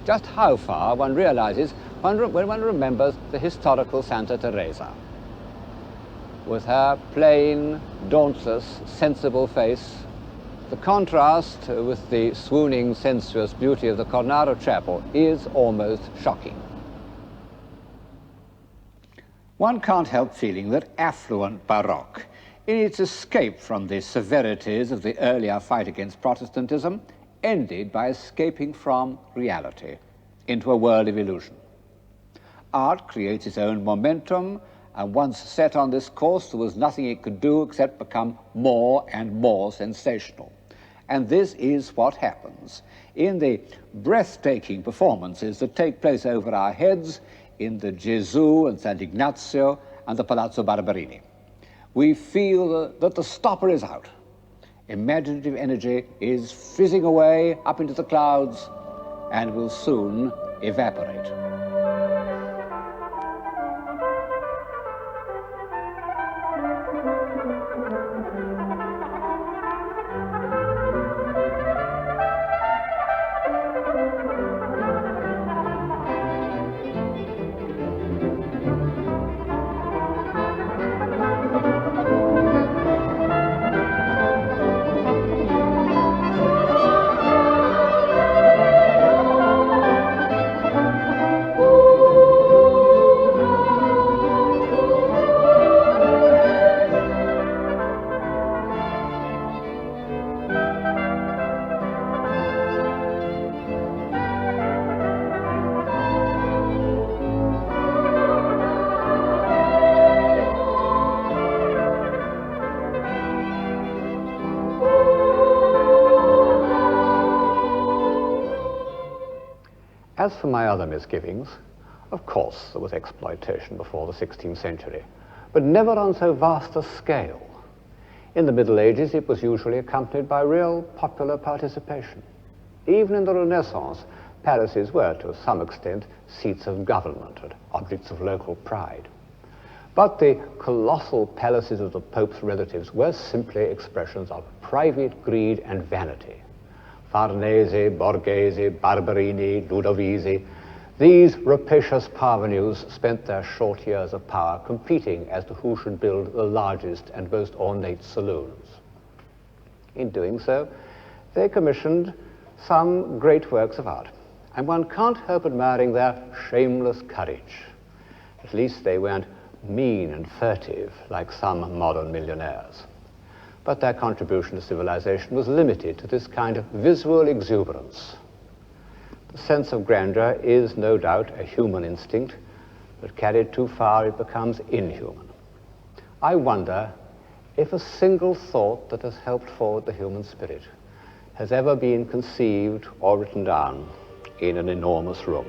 Just how far one realizes when one remembers the historical Santa Teresa. With her plain, dauntless, sensible face, the contrast with the swooning, sensuous beauty of the Cornaro Chapel is almost shocking. One can't help feeling that affluent Baroque, in its escape from the severities of the earlier fight against Protestantism, ended by escaping from reality into a world of illusion. Art creates its own momentum, and once set on this course, there was nothing it could do except become more and more sensational. And this is what happens in the breathtaking performances that take place over our heads in the Gesù and Sant'Ignazio and the Palazzo Barberini. We feel that the stopper is out. Imaginative energy is fizzing away up into the clouds and will soon evaporate. As for my other misgivings, of course there was exploitation before the 16th century, but never on so vast a scale. In the Middle Ages, it was usually accompanied by real popular participation. Even in the Renaissance, palaces were, to some extent, seats of government and objects of local pride. But the colossal palaces of the Pope's relatives were simply expressions of private greed and vanity. Farnese, Borghese, Barberini, Ludovisi, these rapacious parvenus spent their short years of power competing as to who should build the largest and most ornate saloons. In doing so, they commissioned some great works of art, and one can't help admiring their shameless courage. At least they weren't mean and furtive like some modern millionaires. But their contribution to civilization was limited to this kind of visual exuberance. The sense of grandeur is no doubt a human instinct, but carried too far it becomes inhuman. I wonder if a single thought that has helped forward the human spirit has ever been conceived or written down in an enormous room.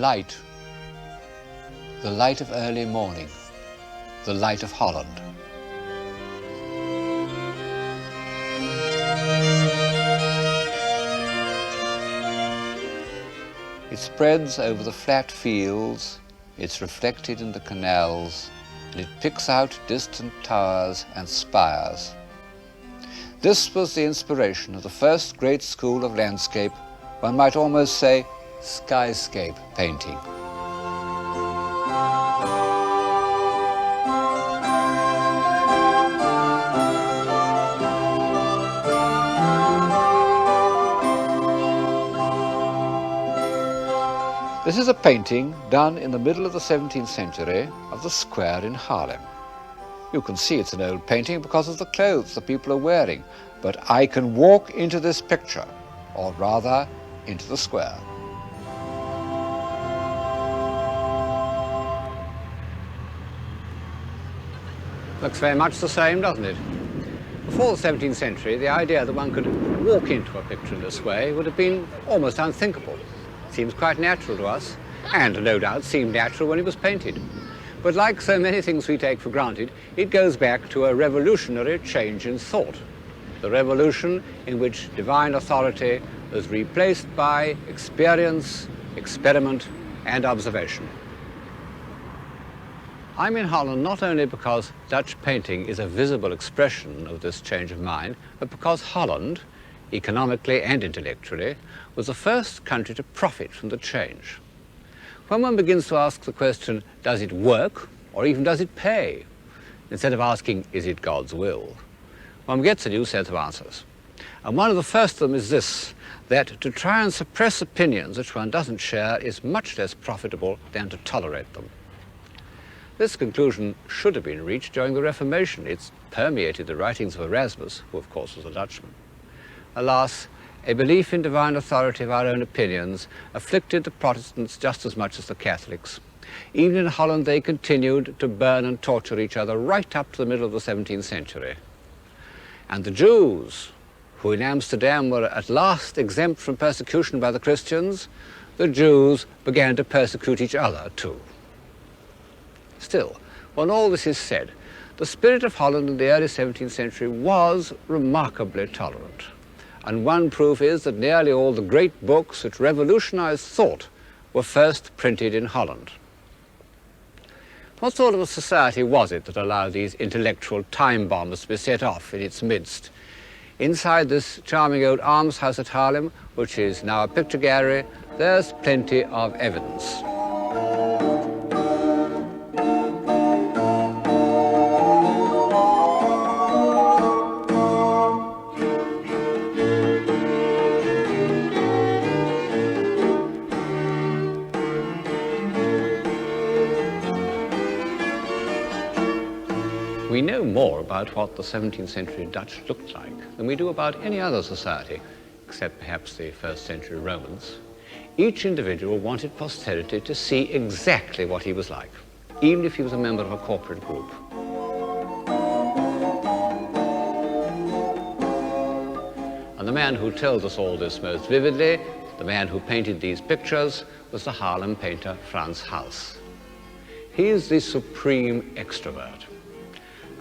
light, the light of early morning, the light of Holland. It spreads over the flat fields, it's reflected in the canals, and it picks out distant towers and spires. This was the inspiration of the first great school of landscape, one might almost say skyscape painting. This is a painting done in the middle of the 17th century of the square in Haarlem. You can see it's an old painting because of the clothes the people are wearing, but I can walk into this picture, or rather, into the square. Looks very much the same, doesn't it? Before the 17th century, the idea that one could walk into a picture in this way would have been almost unthinkable. Seems quite natural to us, and no doubt seemed natural when it was painted. But like so many things we take for granted, it goes back to a revolutionary change in thought. The revolution in which divine authority was replaced by experience, experiment, and observation. I'm in Holland not only because Dutch painting is a visible expression of this change of mind, but because Holland, economically and intellectually, was the first country to profit from the change. When one begins to ask the question, does it work, or even does it pay, instead of asking, is it God's will, one gets a new set of answers. And one of the first of them is this, that to try and suppress opinions which one doesn't share is much less profitable than to tolerate them. This conclusion should have been reached during the Reformation. It's permeated the writings of Erasmus, who of course was a Dutchman. Alas, a belief in divine authority of our own opinions afflicted the Protestants just as much as the Catholics. Even in Holland, they continued to burn and torture each other right up to the middle of the 17th century. And the Jews, who in Amsterdam were at last exempt from persecution by the Christians, the Jews began to persecute each other too. Still, when all this is said, the spirit of Holland in the early 17th century was remarkably tolerant. And one proof is that nearly all the great books which revolutionized thought were first printed in Holland. What sort of a society was it that allowed these intellectual time bombs to be set off in its midst? Inside this charming old almshouse at Haarlem, which is now a picture gallery, there's plenty of evidence. We know more about what the 17th century Dutch looked like than we do about any other society, except perhaps the first century Romans. Each individual wanted posterity to see exactly what he was like, even if he was a member of a corporate group. And the man who tells us all this most vividly, the man who painted these pictures, was the Haarlem painter Frans Hals. He is the supreme extrovert.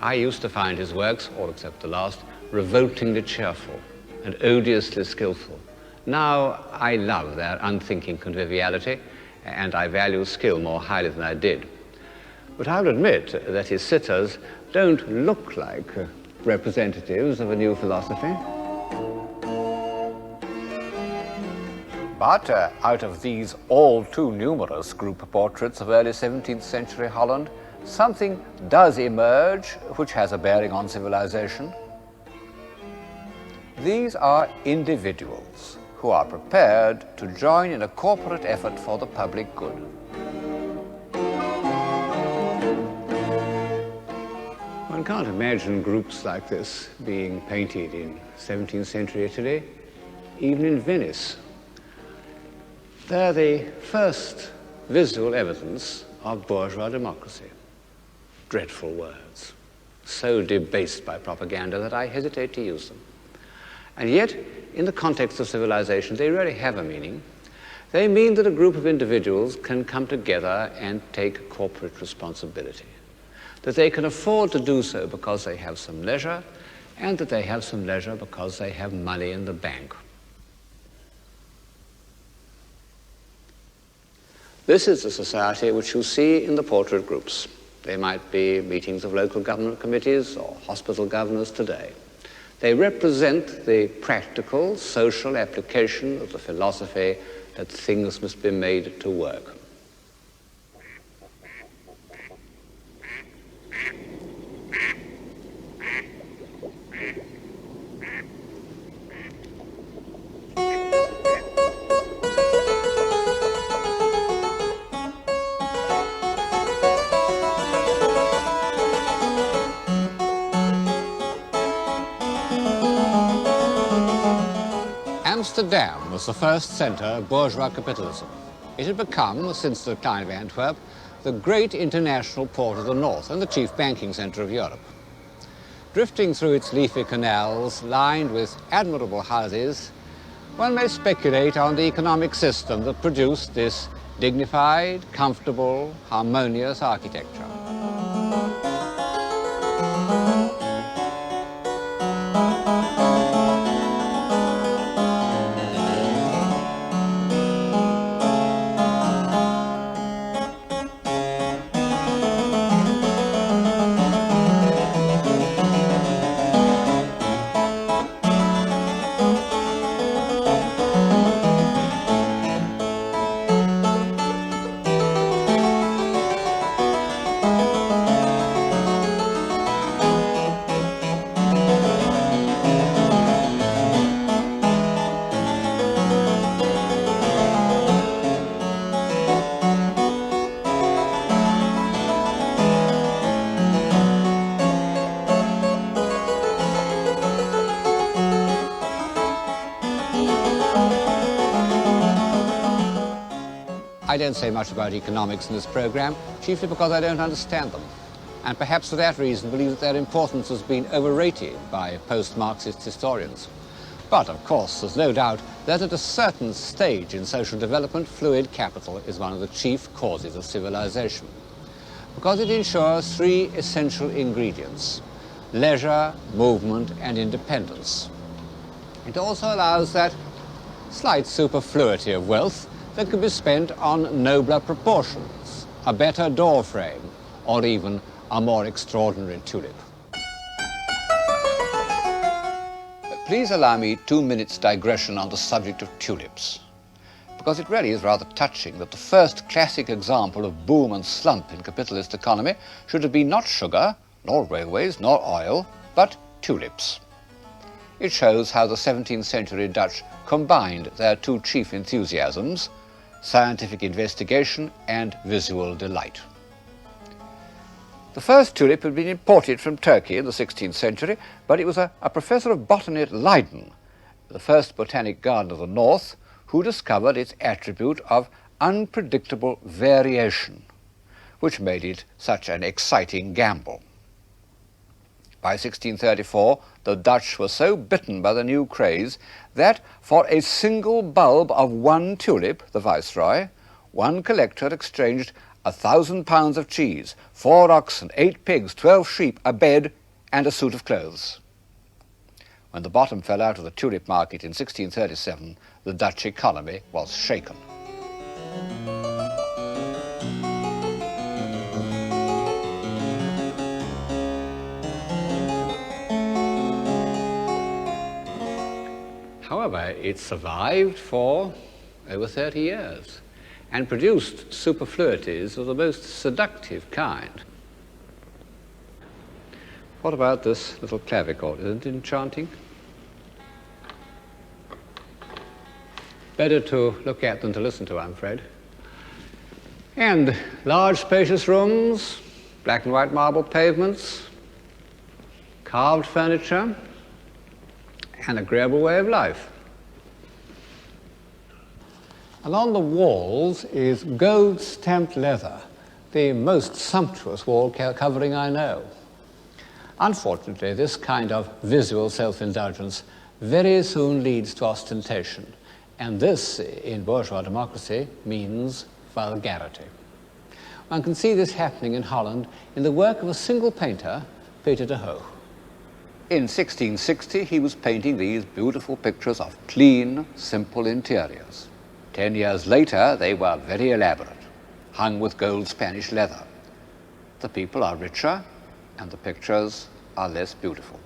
I used to find his works, all except the last, revoltingly cheerful and odiously skillful. Now I love their unthinking conviviality, and I value skill more highly than I did. But I'll admit that his sitters don't look like representatives of a new philosophy. But out of these all too numerous group portraits of early 17th century Holland, something does emerge which has a bearing on civilization. These are individuals who are prepared to join in a corporate effort for the public good. One can't imagine groups like this being painted in 17th century Italy, even in Venice. They're the first visual evidence of bourgeois democracy. Dreadful words, so debased by propaganda that I hesitate to use them. And yet, in the context of civilization, they really have a meaning. They mean that a group of individuals can come together and take corporate responsibility, that they can afford to do so because they have some leisure, and that they have some leisure because they have money in the bank. This is the society which you see in the portrait groups. They might be meetings of local government committees or hospital governors today. They represent the practical, social application of the philosophy that things must be made to work. Amsterdam was the first centre of bourgeois capitalism. It had become, since the decline of Antwerp, the great international port of the north and the chief banking centre of Europe. Drifting through its leafy canals, lined with admirable houses, one may speculate on the economic system that produced this dignified, comfortable, harmonious architecture. I don't say much about economics in this program, chiefly because I don't understand them, and perhaps for that reason believe that their importance has been overrated by post-Marxist historians. But, of course, there's no doubt that at a certain stage in social development, fluid capital is one of the chief causes of civilization, because it ensures three essential ingredients: leisure, movement, and independence. It also allows that slight superfluity of wealth that could be spent on nobler proportions, a better door frame, or even a more extraordinary tulip. Please allow me 2 minutes digression on the subject of tulips, because it really is rather touching that the first classic example of boom and slump in capitalist economy should have been not sugar, nor railways, nor oil, but tulips. It shows how the 17th century Dutch combined their two chief enthusiasms, scientific investigation and visual delight. The first tulip had been imported from Turkey in the 16th century, but it was a professor of botany at Leiden, the first botanic garden of the north, who discovered its attribute of unpredictable variation, which made it such an exciting gamble. By 1634, the Dutch were so bitten by the new craze that for a single bulb of one tulip, the Viceroy, one collector exchanged 1,000 pounds of cheese, 4 oxen, 8 pigs, 12 sheep, a bed, and a suit of clothes. When the bottom fell out of the tulip market in 1637, the Dutch economy was shaken. However, it survived for over 30 years and produced superfluities of the most seductive kind. What about this little clavichord? Isn't it enchanting? Better to look at than to listen to, I'm afraid. And large spacious rooms, black and white marble pavements, carved furniture, an agreeable way of life. Along the walls is gold-stamped leather, the most sumptuous wall covering I know. Unfortunately, this kind of visual self-indulgence very soon leads to ostentation, And this, in bourgeois democracy, means vulgarity. One can see this happening in Holland in the work of a single painter, Peter de Hoo. In 1660, he was painting these beautiful pictures of clean, simple interiors. 10 years later, they were very elaborate, hung with gold Spanish leather. The people are richer, and the pictures are less beautiful.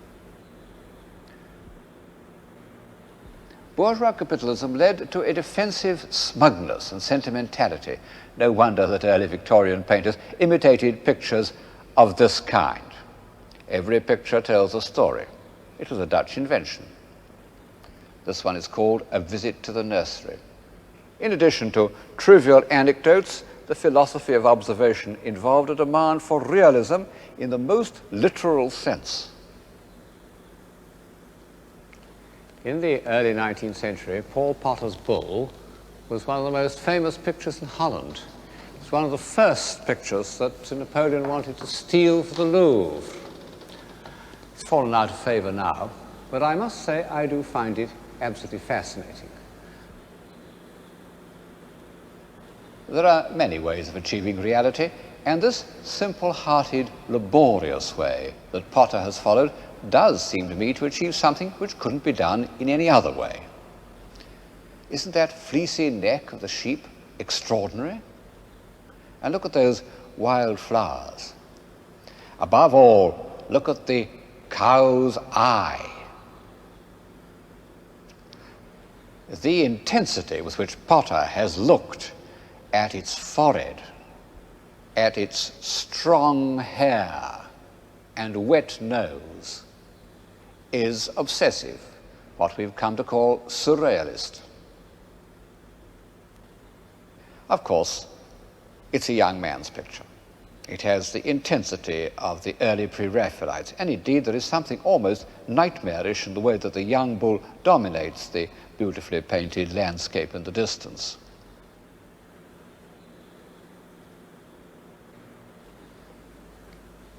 Bourgeois capitalism led to a defensive smugness and sentimentality. No wonder that early Victorian painters imitated pictures of this kind. Every picture tells a story. It was a Dutch invention. This one is called A Visit to the Nursery. In addition to trivial anecdotes, the philosophy of observation involved a demand for realism in the most literal sense. In the early 19th century, Paul Potter's Bull was one of the most famous pictures in Holland. It's one of the first pictures that Napoleon wanted to steal for the Louvre. It's fallen out of favor now, but I must say I do find it absolutely fascinating. There are many ways of achieving reality, and this simple-hearted, laborious way that Potter has followed does seem to me to achieve something which couldn't be done in any other way. Isn't that fleecy neck of the sheep extraordinary? And look at those wild flowers. Above all, look at the cow's eye. The intensity with which Potter has looked at its forehead, at its strong hair and wet nose, is obsessive, what we've come to call surrealist. Of course, it's a young man's picture. It has the intensity of the early pre-Raphaelites, and indeed there is something almost nightmarish in the way that the young bull dominates the beautifully painted landscape in the distance.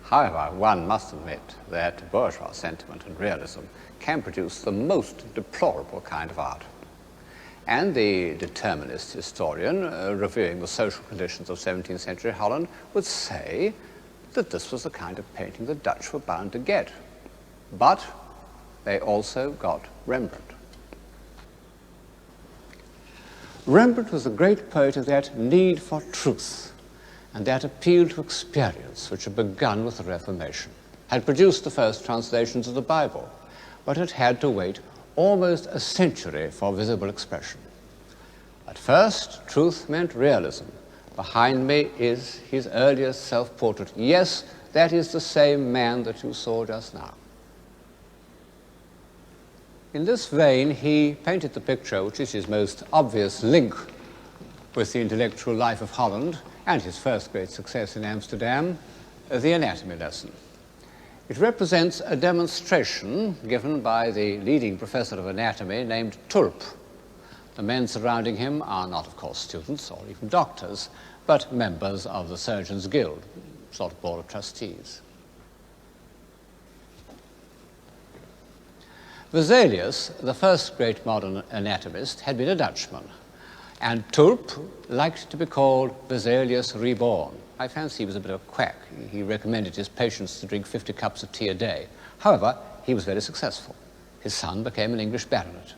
However, one must admit that bourgeois sentiment and realism can produce the most deplorable kind of art. And the determinist historian, reviewing the social conditions of 17th century Holland, would say that this was the kind of painting the Dutch were bound to get. But they also got Rembrandt. Rembrandt was a great poet of that need for truth and that appeal to experience which had begun with the Reformation, had produced the first translations of the Bible, but had had to wait almost a century for visible expression. At first, truth meant realism. Behind me is his earliest self-portrait. Yes, that is the same man that you saw just now. In this vein, he painted the picture, which is his most obvious link with the intellectual life of Holland, and his first great success in Amsterdam, the anatomy lesson. It represents a demonstration given by the leading professor of anatomy named Tulp. The men surrounding him are not, of course, students or even doctors, but members of the Surgeons' Guild, sort of board of trustees. Vesalius, the first great modern anatomist, had been a Dutchman, and Tulp liked to be called Vesalius Reborn. I fancy he was a bit of a quack. He recommended his patients to drink 50 cups of tea a day. However, he was very successful. His son became an English baronet.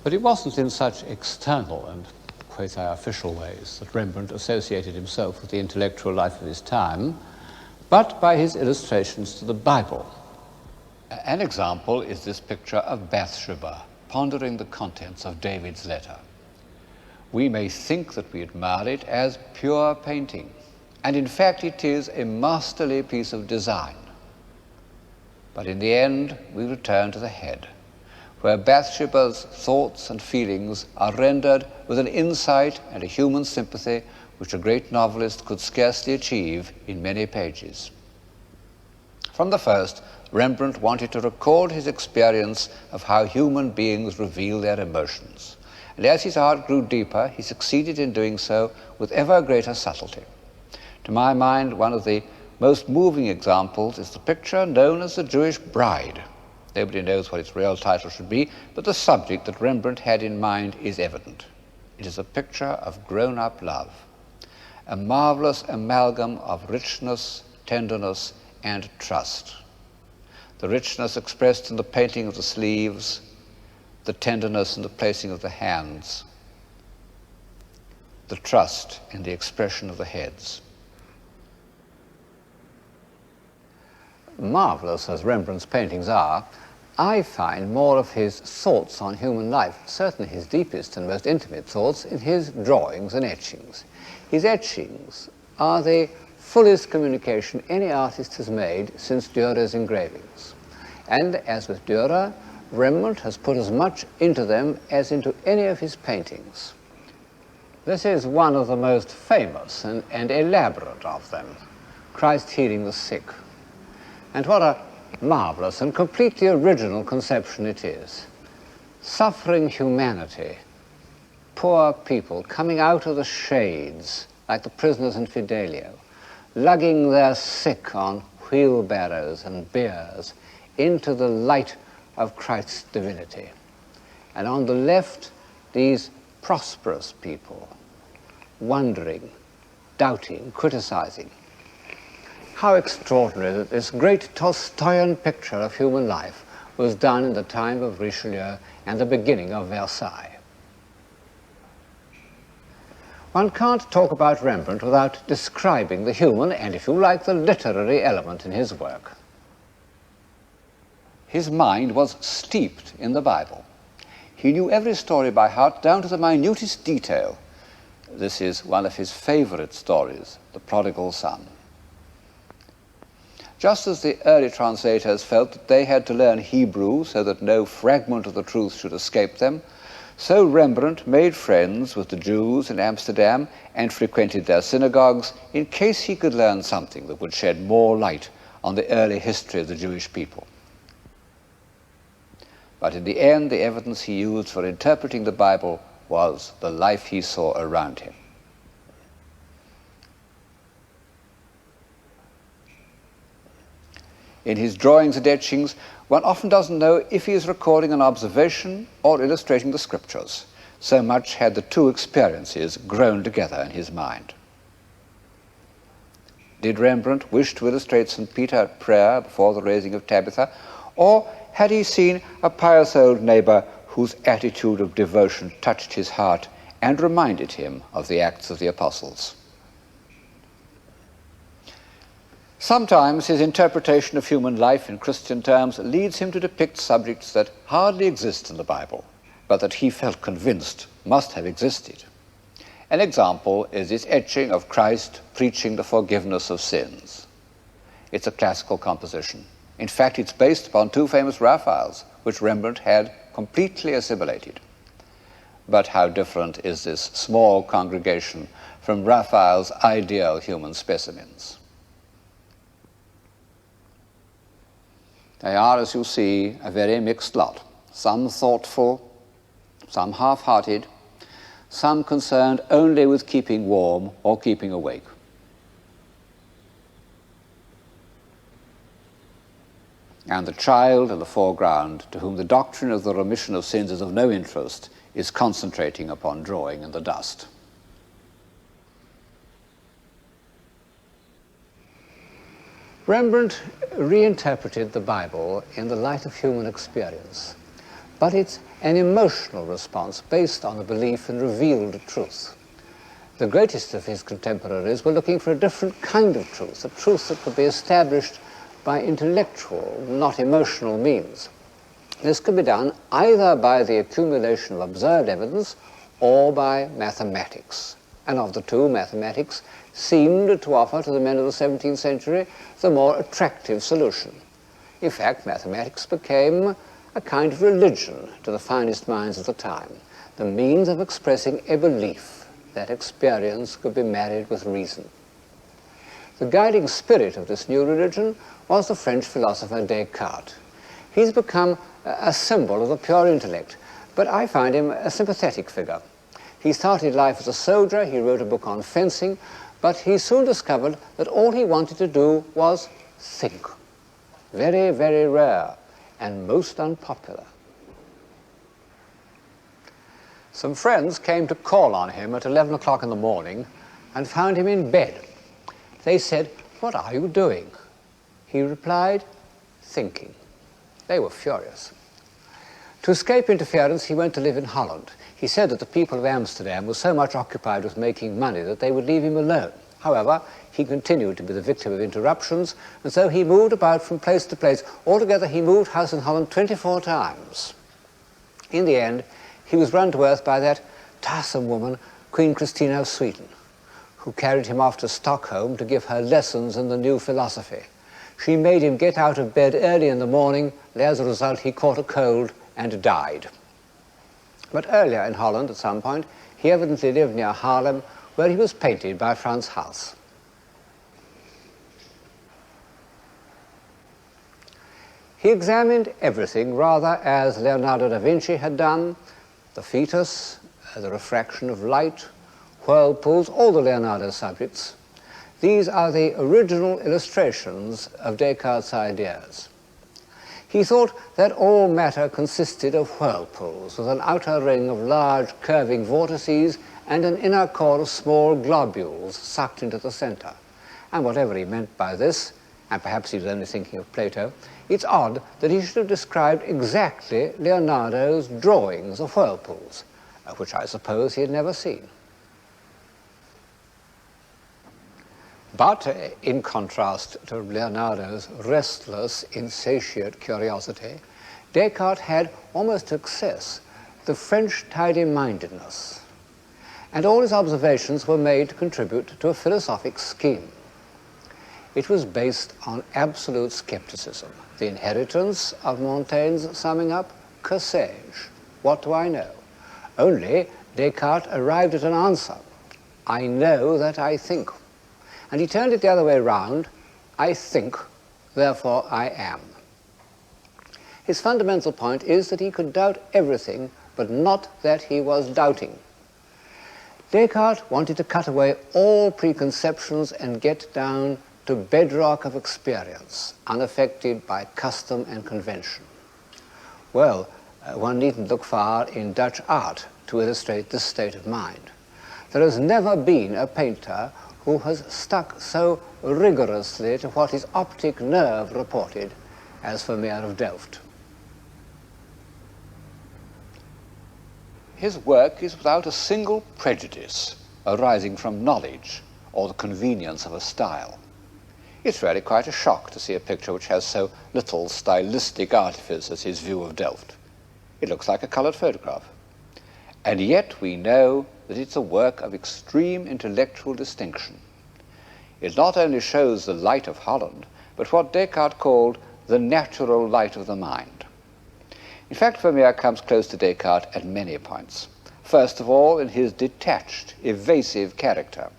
But it wasn't in such external and quasi-official ways that Rembrandt associated himself with the intellectual life of his time, but by his illustrations to the Bible. An example is this picture of Bathsheba, pondering the contents of David's letter. We may think that we admire it as pure painting, and in fact it is a masterly piece of design. But in the end, we return to the head, where Bathsheba's thoughts and feelings are rendered with an insight and a human sympathy which a great novelist could scarcely achieve in many pages. From the first, Rembrandt wanted to record his experience of how human beings reveal their emotions. And as his art grew deeper, he succeeded in doing so with ever greater subtlety. To my mind, one of the most moving examples is the picture known as the Jewish Bride. Nobody knows what its real title should be, but the subject that Rembrandt had in mind is evident. It is a picture of grown-up love, a marvelous amalgam of richness, tenderness, and trust. The richness expressed in the painting of the sleeves, the tenderness in the placing of the hands, the trust in the expression of the heads. Marvelous as Rembrandt's paintings are, I find more of his thoughts on human life, certainly his deepest and most intimate thoughts, in his drawings and etchings. His etchings are the fullest communication any artist has made since Dürer's engravings. And as with Dürer, Rembrandt has put as much into them as into any of his paintings. This is one of the most famous and elaborate of them, Christ healing the sick. And what a marvelous and completely original conception it is. Suffering humanity, poor people coming out of the shades like the prisoners in Fidelio, lugging their sick on wheelbarrows and biers into the light of Christ's divinity. And on the left, these prosperous people, wondering, doubting, criticizing. How extraordinary that this great Tolstoyan picture of human life was done in the time of Richelieu and the beginning of Versailles. One can't talk about Rembrandt without describing the human and, if you like, the literary element in his work. His mind was steeped in the Bible. He knew every story by heart, down to the minutest detail. This is one of his favorite stories, The Prodigal Son. Just as the early translators felt that they had to learn Hebrew so that no fragment of the truth should escape them, so Rembrandt made friends with the Jews in Amsterdam and frequented their synagogues in case he could learn something that would shed more light on the early history of the Jewish people. But in the end, the evidence he used for interpreting the Bible was the life he saw around him. In his drawings and etchings, one often doesn't know if he is recording an observation or illustrating the scriptures. So much had the two experiences grown together in his mind. Did Rembrandt wish to illustrate St. Peter at prayer before the raising of Tabitha, or had he seen a pious old neighbor whose attitude of devotion touched his heart and reminded him of the Acts of the Apostles? Sometimes his interpretation of human life in Christian terms leads him to depict subjects that hardly exist in the Bible, but that he felt convinced must have existed. An example is this etching of Christ preaching the forgiveness of sins. It's a classical composition. In fact, it's based upon two famous Raphaels, which Rembrandt had completely assimilated. But how different is this small congregation from Raphael's ideal human specimens? They are, as you see, a very mixed lot. Some thoughtful, some half-hearted, some concerned only with keeping warm or keeping awake. And the child in the foreground, to whom the doctrine of the remission of sins is of no interest, is concentrating upon drawing in the dust. Rembrandt reinterpreted the Bible in the light of human experience, but it's an emotional response based on a belief in revealed truth. The greatest of his contemporaries were looking for a different kind of truth, a truth that could be established by intellectual, not emotional means. This could be done either by the accumulation of observed evidence or by mathematics. And of the two, mathematics seemed to offer to the men of the 17th century the more attractive solution. In fact, mathematics became a kind of religion to the finest minds of the time, the means of expressing a belief that experience could be married with reason. The guiding spirit of this new religion was the French philosopher Descartes. He's become a symbol of the pure intellect, but I find him a sympathetic figure. He started life as a soldier, he wrote a book on fencing, but he soon discovered that all he wanted to do was think. Very, very rare and most unpopular. Some friends came to call on him at 11 o'clock in the morning and found him in bed. They said, "What are you doing?" He replied, "Thinking." They were furious. To escape interference, he went to live in Holland. He said that the people of Amsterdam were so much occupied with making money that they would leave him alone. However, he continued to be the victim of interruptions, and so he moved about from place to place. Altogether, he moved house in Holland 24 times. In the end, he was run to earth by that tiresome woman, Queen Christina of Sweden, who carried him off to Stockholm to give her lessons in the new philosophy. She made him get out of bed early in the morning, and as a result, he caught a cold and died. But earlier in Holland, at some point, he evidently lived near Haarlem, where he was painted by Frans Hals. He examined everything rather as Leonardo da Vinci had done: the fetus, the refraction of light, whirlpools, all the Leonardo subjects. These are the original illustrations of Descartes' ideas. He thought that all matter consisted of whirlpools, with an outer ring of large curving vortices and an inner core of small globules sucked into the center. And whatever he meant by this, and perhaps he was only thinking of Plato, it's odd that he should have described exactly Leonardo's drawings of whirlpools, which I suppose he had never seen. But in contrast to Leonardo's restless, insatiate curiosity, Descartes had, almost to excess, the French tidy-mindedness, and all his observations were made to contribute to a philosophic scheme. It was based on absolute skepticism, the inheritance of Montaigne's summing up, que sais-je, what do I know? Only Descartes arrived at an answer: I know that I think. And he turned it the other way round: I think, therefore I am. His fundamental point is that he could doubt everything, but not that he was doubting. Descartes wanted to cut away all preconceptions and get down to bedrock of experience, unaffected by custom and convention. Well, one needn't look far in Dutch art to illustrate this state of mind. There has never been a painter who has stuck so rigorously to what his optic nerve reported as Vermeer of Delft. His work is without a single prejudice arising from knowledge or the convenience of a style. It's really quite a shock to see a picture which has so little stylistic artifice as his view of Delft. It looks like a colored photograph. And yet we know that it's a work of extreme intellectual distinction. It not only shows the light of Holland, but what Descartes called the natural light of the mind. In fact, Vermeer comes close to Descartes at many points. First of all, in his detached, evasive character.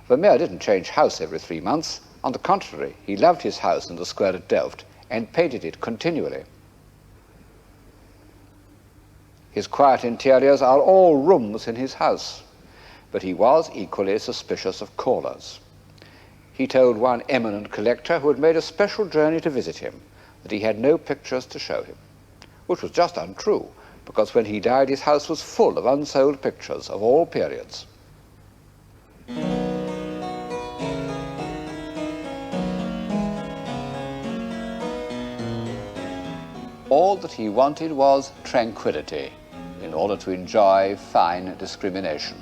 Vermeer didn't change house every 3 months. On the contrary, he loved his house in the square at Delft and painted it continually. His quiet interiors are all rooms in his house, but he was equally suspicious of callers. He told one eminent collector who had made a special journey to visit him that he had no pictures to show him, which was just untrue, because when he died his house was full of unsold pictures of all periods. All that he wanted was tranquility in order to enjoy fine discrimination.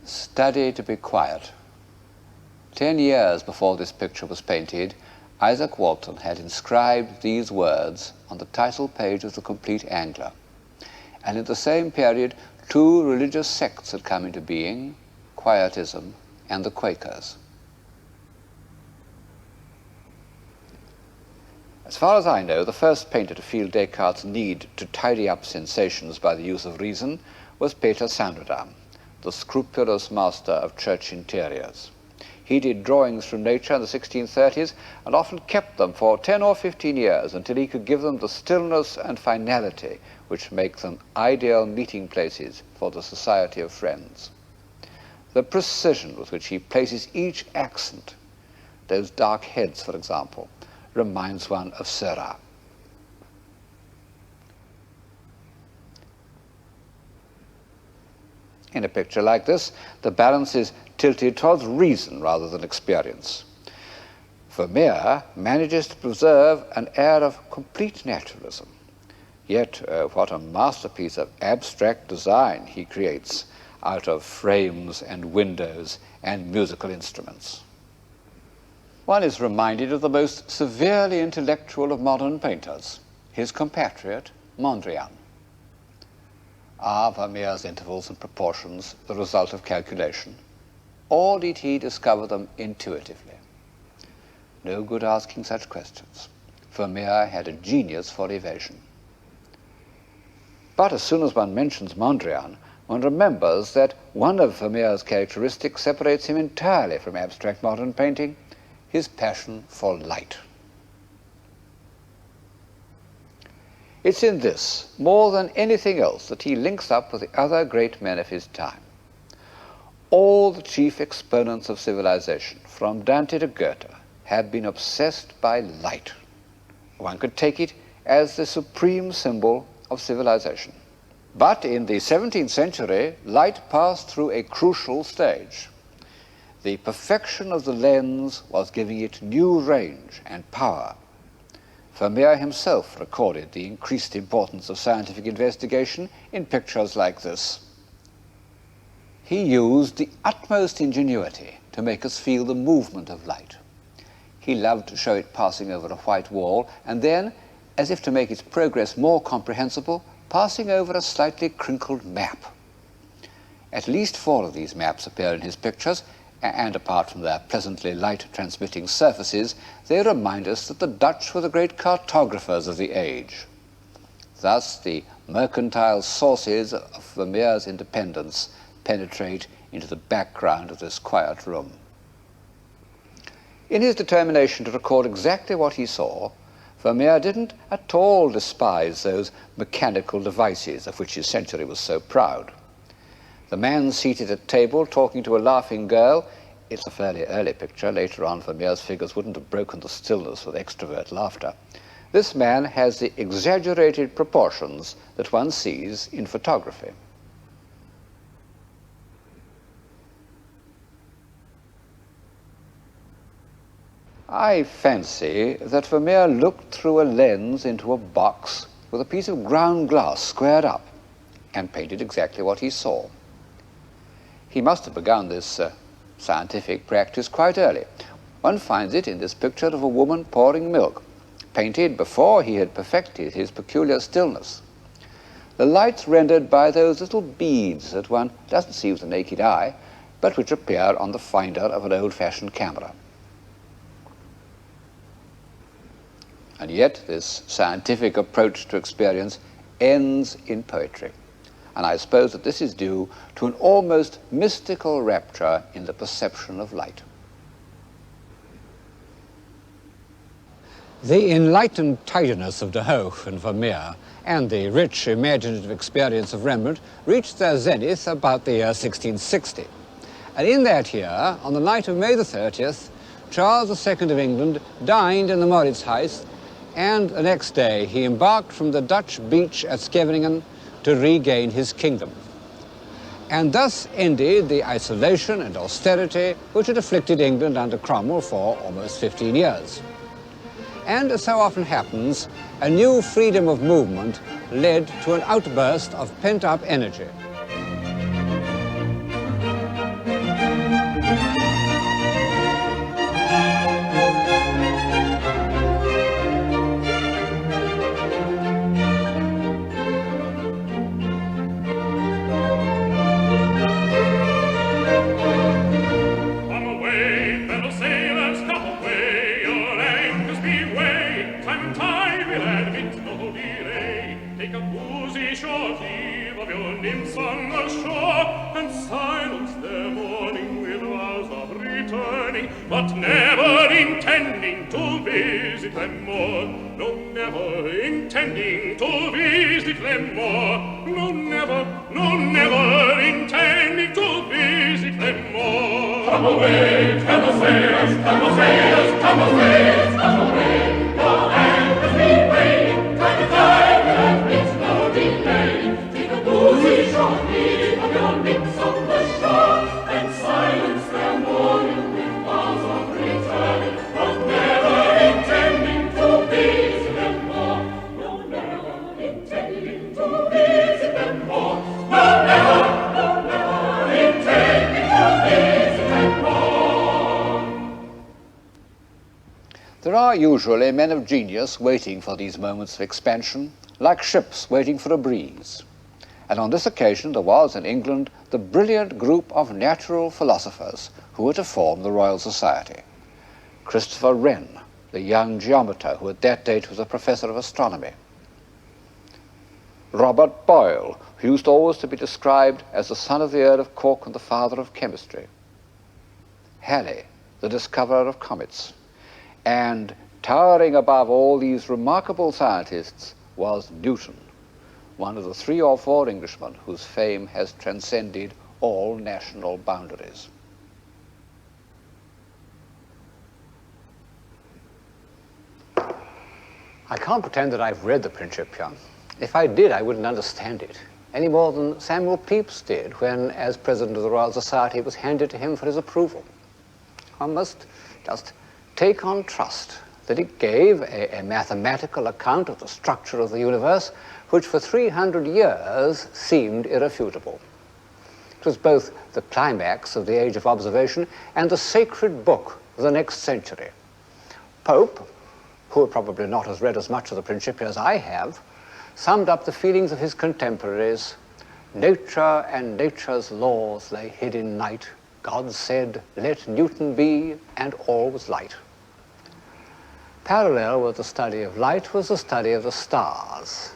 Study to be quiet. 10 years before this picture was painted, Isaac Walton had inscribed these words on the title page of The Complete Angler. And in the same period, two religious sects had come into being, Quietism and the Quakers. As far as I know, the first painter to feel Descartes' need to tidy up sensations by the use of reason was Peter Sanderdam, the scrupulous master of church interiors. He did drawings from nature in the 1630s and often kept them for 10 or 15 years until he could give them the stillness and finality which make them ideal meeting places for the society of friends. The precision with which he places each accent, those dark heads, for example, reminds one of Seurat. In a picture like this, the balance is tilted towards reason rather than experience. Vermeer manages to preserve an air of complete naturalism. Yet, what a masterpiece of abstract design he creates out of frames and windows and musical instruments. One is reminded of the most severely intellectual of modern painters, his compatriot, Mondrian. Are Vermeer's intervals and proportions the result of calculation, or did he discover them intuitively? No good asking such questions. Vermeer had a genius for evasion. But as soon as one mentions Mondrian, one remembers that one of Vermeer's characteristics separates him entirely from abstract modern painting: his passion for light. It's in this, more than anything else, that he links up with the other great men of his time. All the chief exponents of civilization, from Dante to Goethe, have been obsessed by light. One could take it as the supreme symbol of civilization. But in the 17th century, light passed through a crucial stage. The perfection of the lens was giving it new range and power. Vermeer himself recorded the increased importance of scientific investigation in pictures like this. He used the utmost ingenuity to make us feel the movement of light. He loved to show it passing over a white wall, and then, as if to make its progress more comprehensible, passing over a slightly crinkled map. At least 4 of these maps appear in his pictures, and apart from their pleasantly light-transmitting surfaces, they remind us that the Dutch were the great cartographers of the age. Thus, the mercantile sources of Vermeer's independence penetrate into the background of this quiet room. In his determination to record exactly what he saw, Vermeer didn't at all despise those mechanical devices of which his century was so proud. The man seated at table talking to a laughing girl, it's a fairly early picture. Later on, Vermeer's figures wouldn't have broken the stillness with extrovert laughter. This man has the exaggerated proportions that one sees in photography. I fancy that Vermeer looked through a lens into a box with a piece of ground glass squared up and painted exactly what he saw. He must have begun this scientific practice quite early. One finds it in this picture of a woman pouring milk, painted before he had perfected his peculiar stillness. The light's rendered by those little beads that one doesn't see with the naked eye, but which appear on the finder of an old-fashioned camera. And yet this scientific approach to experience ends in poetry. And I suppose that this is due to an almost mystical rapture in the perception of light. The enlightened tidiness of De Hooch and Vermeer and the rich imaginative experience of Rembrandt reached their zenith about the year 1660. And in that year, on the night of May the 30th, Charles II of England dined in the Mauritshuis, and the next day he embarked from the Dutch beach at Scheveningen to regain his kingdom. And thus ended the isolation and austerity which had afflicted England under Cromwell for almost 15 years. And as so often happens, a new freedom of movement led to an outburst of pent-up energy. time will admit no delay. Take a boozy short leave of your nymphs on the shore, and silence their mourning with vows of returning, but never intending to visit them more. No, never intending to visit them more. No, never intending to visit them more. Come away, sailors, come sailors, come sailors, come away. Your anchors be weighed, time to time will admit no delay. Take a boozy short leave of your nymphs on the shore, and silence their mourning with vows of returning, but never intending to visit them more. No, never intending to visit them more. No, never intending to visit them more. There are usually men of genius waiting for these moments of expansion, like ships waiting for a breeze. And on this occasion there was in England the brilliant group of natural philosophers who were to form the Royal Society. Christopher Wren, the young geometer who at that date was a professor of astronomy. Robert Boyle, who used always to be described as the son of the Earl of Cork and the father of chemistry. Halley, the discoverer of comets. And towering above all these remarkable scientists was Newton, one of the 3 or 4 Englishmen whose fame has transcended all national boundaries. I can't pretend that I've read the Principia. If I did, I wouldn't understand it, any more than Samuel Pepys did when, as president of the Royal Society, it was handed to him for his approval. One must just take on trust that it gave a mathematical account of the structure of the universe, which for 300 years seemed irrefutable. It was both the climax of the age of observation and the sacred book of the next century. Pope, who had probably not has read as much of the Principia as I have, summed up the feelings of his contemporaries. Nature and nature's laws lay hid in night. God said, let Newton be, and all was light. Parallel with the study of light was the study of the stars.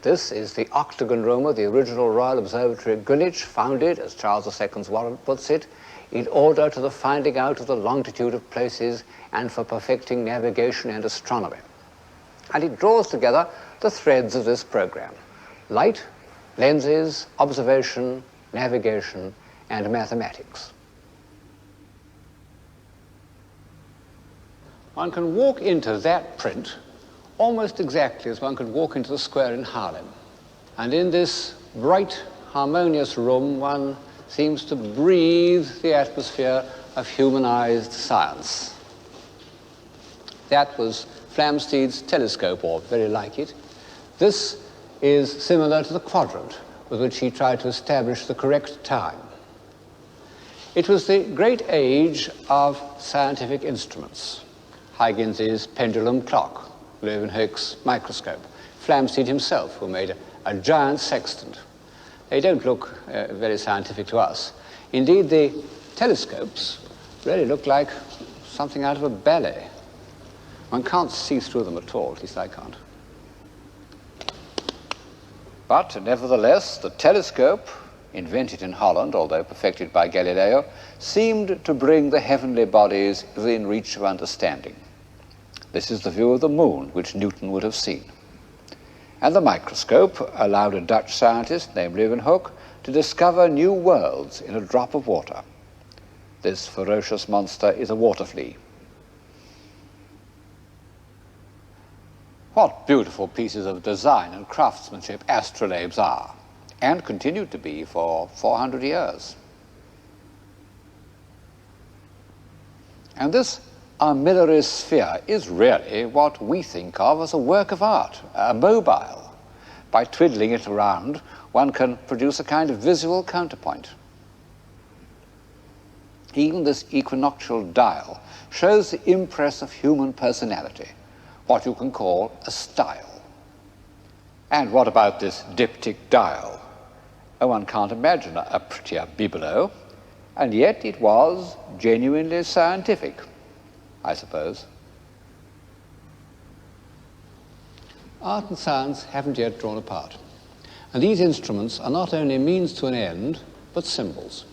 This is the octagon room of the original Royal Observatory at Greenwich, founded, as Charles II's warrant puts it, in order to the finding out of the longitude of places and for perfecting navigation and astronomy. And it draws together the threads of this program: light, lenses, observation, navigation, and mathematics. One can walk into that print almost exactly as one could walk into the square in Harlem. And in this bright, harmonious room, one seems to breathe the atmosphere of humanized science. That was Flamsteed's telescope, or very like it. This is similar to the quadrant with which he tried to establish the correct time. It was the great age of scientific instruments. Huygens's pendulum clock, Leeuwenhoek's microscope, Flamsteed himself, who made a giant sextant. They don't look very scientific to us. Indeed, the telescopes really look like something out of a ballet. One can't see through them at all, at least I can't. But nevertheless, the telescope, invented in Holland, although perfected by Galileo, seemed to bring the heavenly bodies within reach of understanding. This is the view of the moon, which Newton would have seen. And the microscope allowed a Dutch scientist named Leeuwenhoek to discover new worlds in a drop of water. This ferocious monster is a water flea. What beautiful pieces of design and craftsmanship astrolabes are, and continue to be for 400 years. And this armillary sphere is really what we think of as a work of art, a mobile. By twiddling it around, one can produce a kind of visual counterpoint. Even this equinoctial dial shows the impress of human personality, what you can call a style. And what about this diptych dial? Oh, one can't imagine a prettier bibelot, and yet it was genuinely scientific, I suppose. art and science haven't yet drawn apart. And these instruments are not only means to an end, but symbols.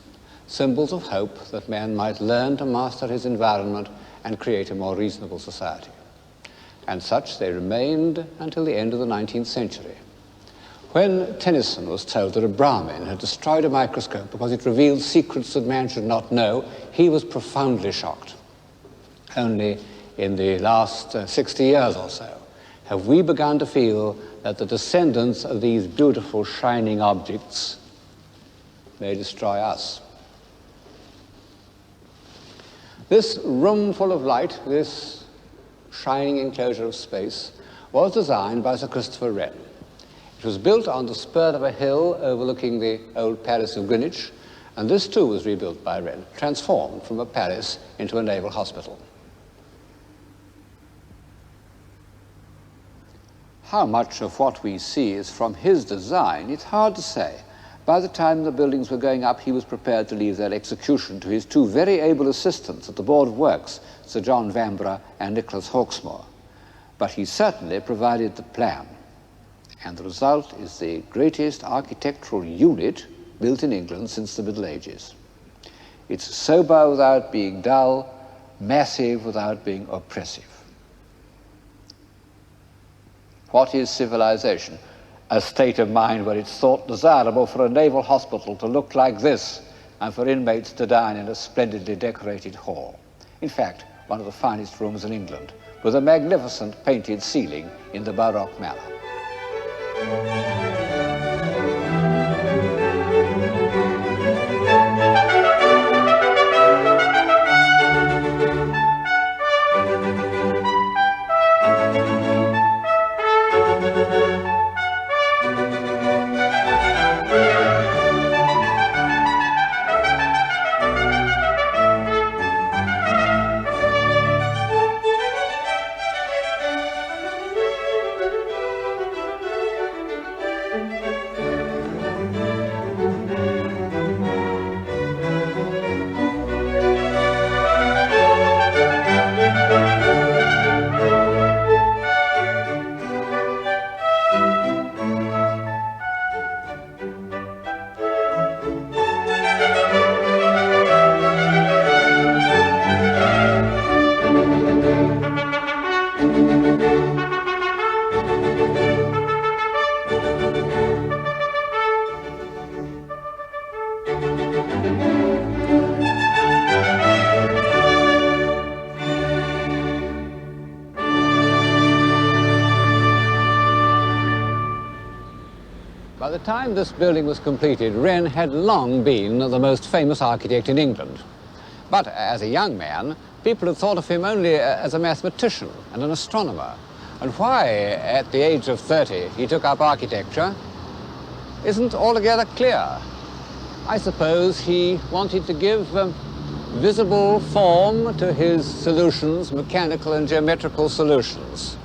Symbols of hope that man might learn to master his environment and create a more reasonable society. And such they remained until the end of the 19th century. When Tennyson was told that a Brahmin had destroyed a microscope because it revealed secrets that man should not know, he was profoundly shocked. Only in the last 60 years or so have we begun to feel that the descendants of these beautiful shining objects may destroy us. This room full of light, this shining enclosure of space, was designed by Sir Christopher Wren. It was built on the spur of a hill overlooking the old Palace of Greenwich, and this too was rebuilt by Wren, transformed from a palace into a naval hospital. How much of what we see is from his design, it's hard to say. By the time the buildings were going up, he was prepared to leave their execution to his two very able assistants at the Board of Works, Sir John Vanbrugh and Nicholas Hawksmoor. But he certainly provided the plan. And the result is the greatest architectural unit built in England since the Middle Ages. It's sober without being dull, massive without being oppressive. What is civilization? A state of mind where it's thought desirable for a naval hospital to look like this and for inmates to dine in a splendidly decorated hall. In fact, one of the finest rooms in England, with a magnificent painted ceiling in the Baroque manner. By the time this building was completed, Wren had long been the most famous architect in England. But as a young man, people had thought of him only as a mathematician and an astronomer. And why, at the age of 30, he took up architecture isn't altogether clear. I suppose he wanted to give visible form to his solutions, mechanical and geometrical solutions.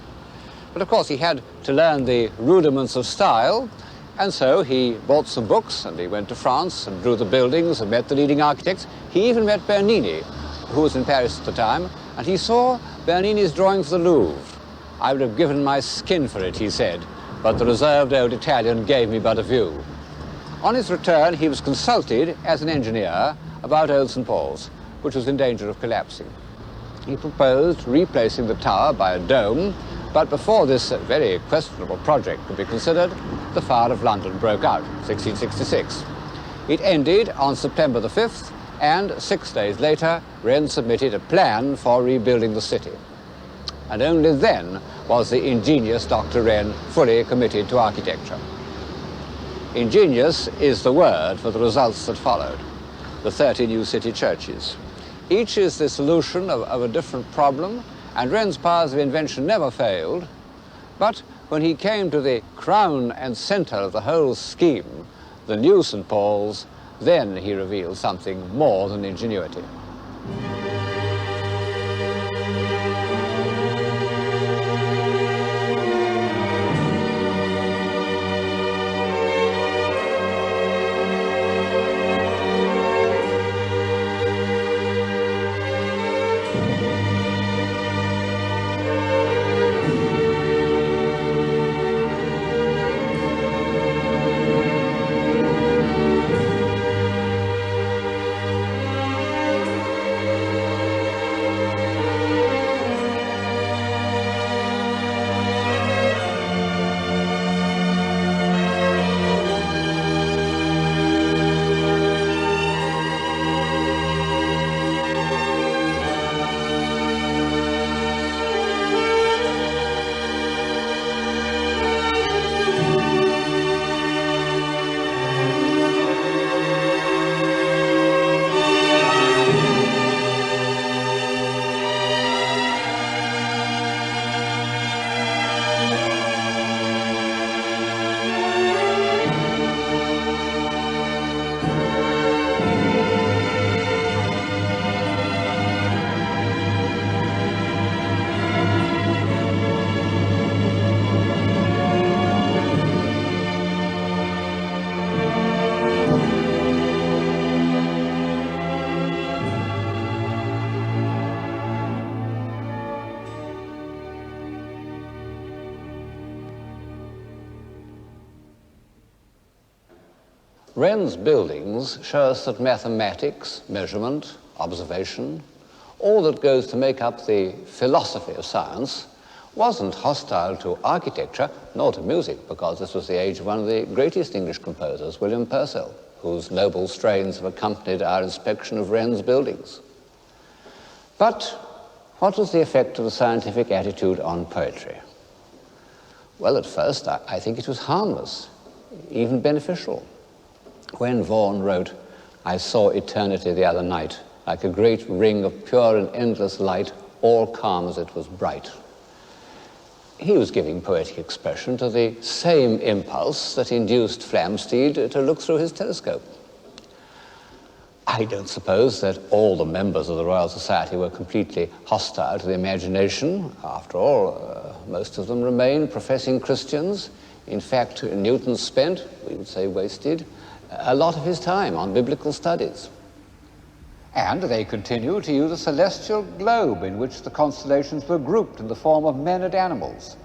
But of course he had to learn the rudiments of style, and so he bought some books and he went to France and drew the buildings and met the leading architects. He even met Bernini, who was in Paris at the time, and he saw Bernini's drawing for the Louvre. I would have given my skin for it, he said, but the reserved old Italian gave me but a view. On his return, he was consulted as an engineer about Old St. Paul's, which was in danger of collapsing. He proposed replacing the tower by a dome, but before this very questionable project could be considered, the fire of London broke out, 1666. It ended on September the 5th, and 6 days later, Wren submitted a plan for rebuilding the city. And only then was the ingenious Dr. Wren fully committed to architecture. Ingenious is the word for the results that followed, the 30 new city churches. Each is the solution of a different problem, and Wren's powers of invention never failed. But when he came to the crown and center of the whole scheme, the new St. Paul's, then he revealed something more than ingenuity. Wren's buildings show us that mathematics, measurement, observation, all that goes to make up the philosophy of science, wasn't hostile to architecture nor to music, because this was the age of one of the greatest English composers, William Purcell, whose noble strains have accompanied our inspection of Wren's buildings. But what was the effect of the scientific attitude on poetry? Well, at first, I think it was harmless, even beneficial. When Vaughan wrote, "I saw eternity the other night, like a great ring of pure and endless light, all calm as it was bright," he was giving poetic expression to the same impulse that induced Flamsteed to look through his telescope. I don't suppose that all the members of the Royal Society were completely hostile to the imagination. After all, most of them remained professing Christians. In fact, Newton spent, we would say wasted, a lot of his time on biblical studies. And they continue to use a celestial globe in which the constellations were grouped in the form of men and animals.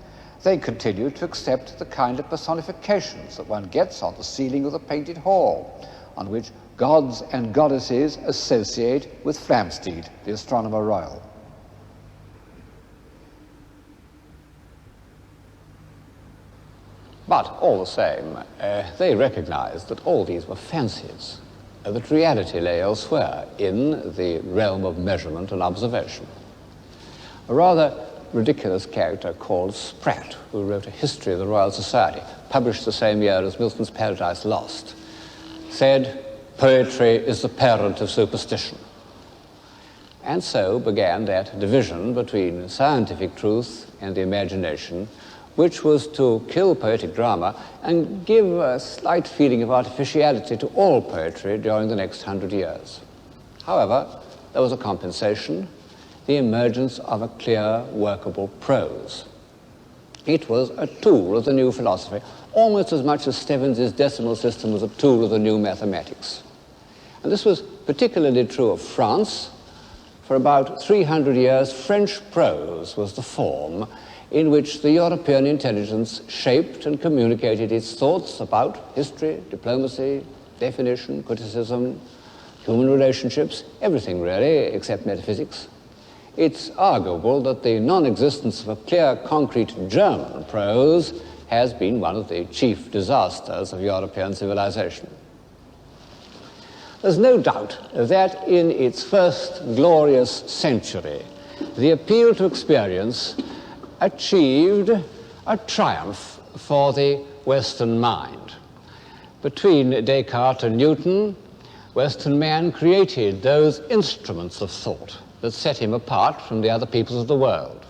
They continue to accept the kind of personifications that one gets on the ceiling of the painted hall, on which gods and goddesses associate with Flamsteed, the astronomer royal. But all the same, they recognized that all these were fancies, that reality lay elsewhere in the realm of measurement and observation. A rather ridiculous character called Spratt, who wrote a history of the Royal Society, published the same year as Milton's Paradise Lost, said, "Poetry is the parent of superstition." And so began that division between scientific truth and the imagination, which was to kill poetic drama and give a slight feeling of artificiality to all poetry during the next 100 years. However, there was a compensation, the emergence of a clear, workable prose. It was a tool of the new philosophy, almost as much as Stevens's decimal system was a tool of the new mathematics. And this was particularly true of France. For about 300 years, French prose was the form in which the European intelligence shaped and communicated its thoughts about history, diplomacy, definition, criticism, human relationships, everything really, except metaphysics. It's arguable that the non-existence of a clear, concrete German prose has been one of the chief disasters of European civilization. There's no doubt that in its first glorious century, the appeal to experience achieved a triumph for the Western mind. Between Descartes and Newton, Western man created those instruments of thought that set him apart from the other peoples of the world.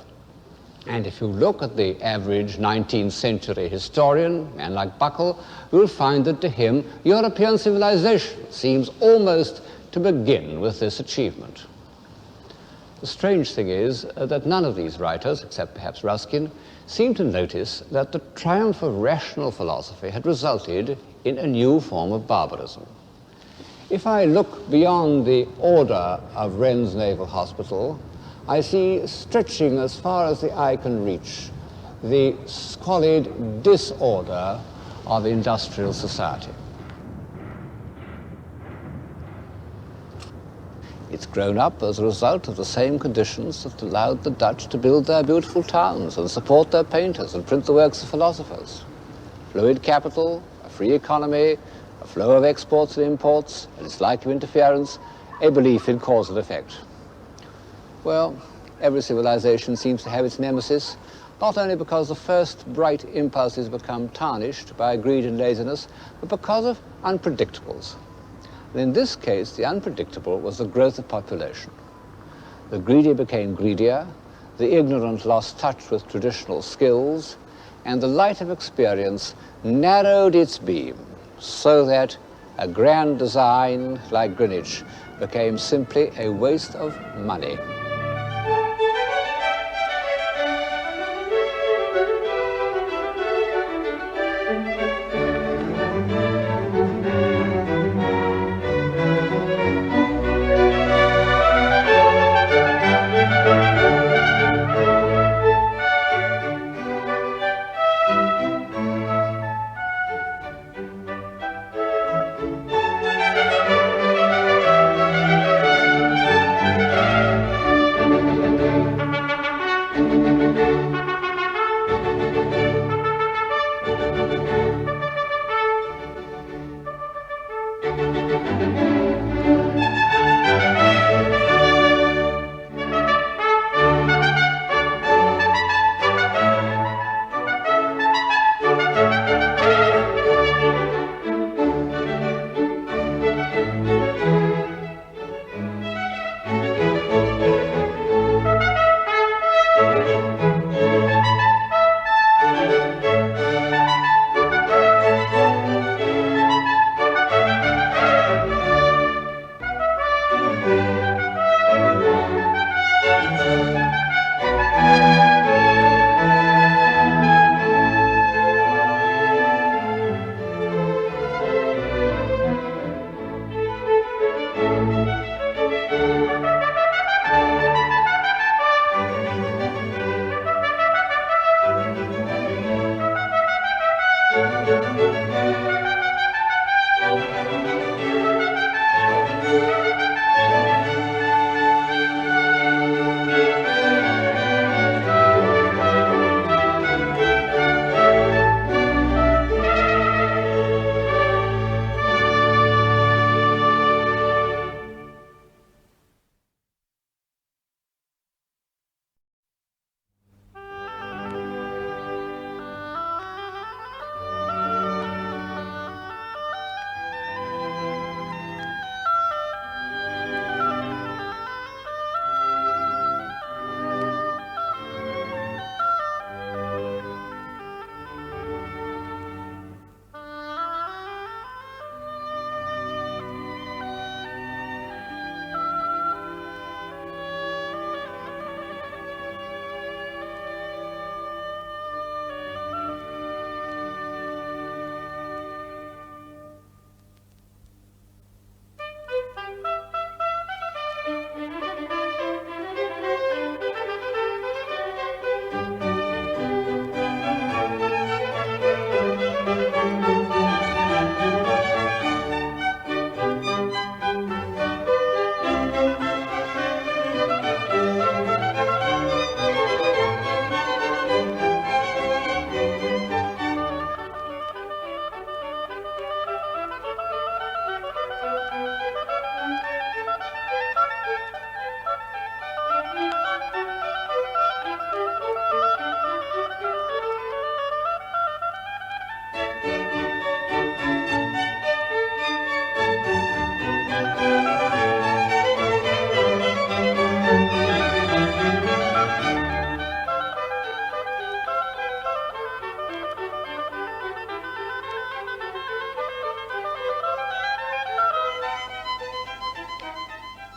And if you look at the average 19th century historian, a man like Buckle, you'll find that to him, European civilization seems almost to begin with this achievement. The strange thing is that none of these writers, except perhaps Ruskin, seem to notice that the triumph of rational philosophy had resulted in a new form of barbarism. If I look beyond the order of Wren's Naval Hospital, I see stretching as far as the eye can reach the squalid disorder of industrial society. It's grown up as a result of the same conditions that allowed the Dutch to build their beautiful towns and support their painters and print the works of philosophers. Fluid capital, a free economy, a flow of exports and imports, and its lack of interference, a belief in cause and effect. Well, every civilization seems to have its nemesis, not only because the first bright impulses become tarnished by greed and laziness, but because of unpredictables. And in this case, the unpredictable was the growth of population. The greedy became greedier, the ignorant lost touch with traditional skills, and the light of experience narrowed its beam so that a grand design like Greenwich became simply a waste of money.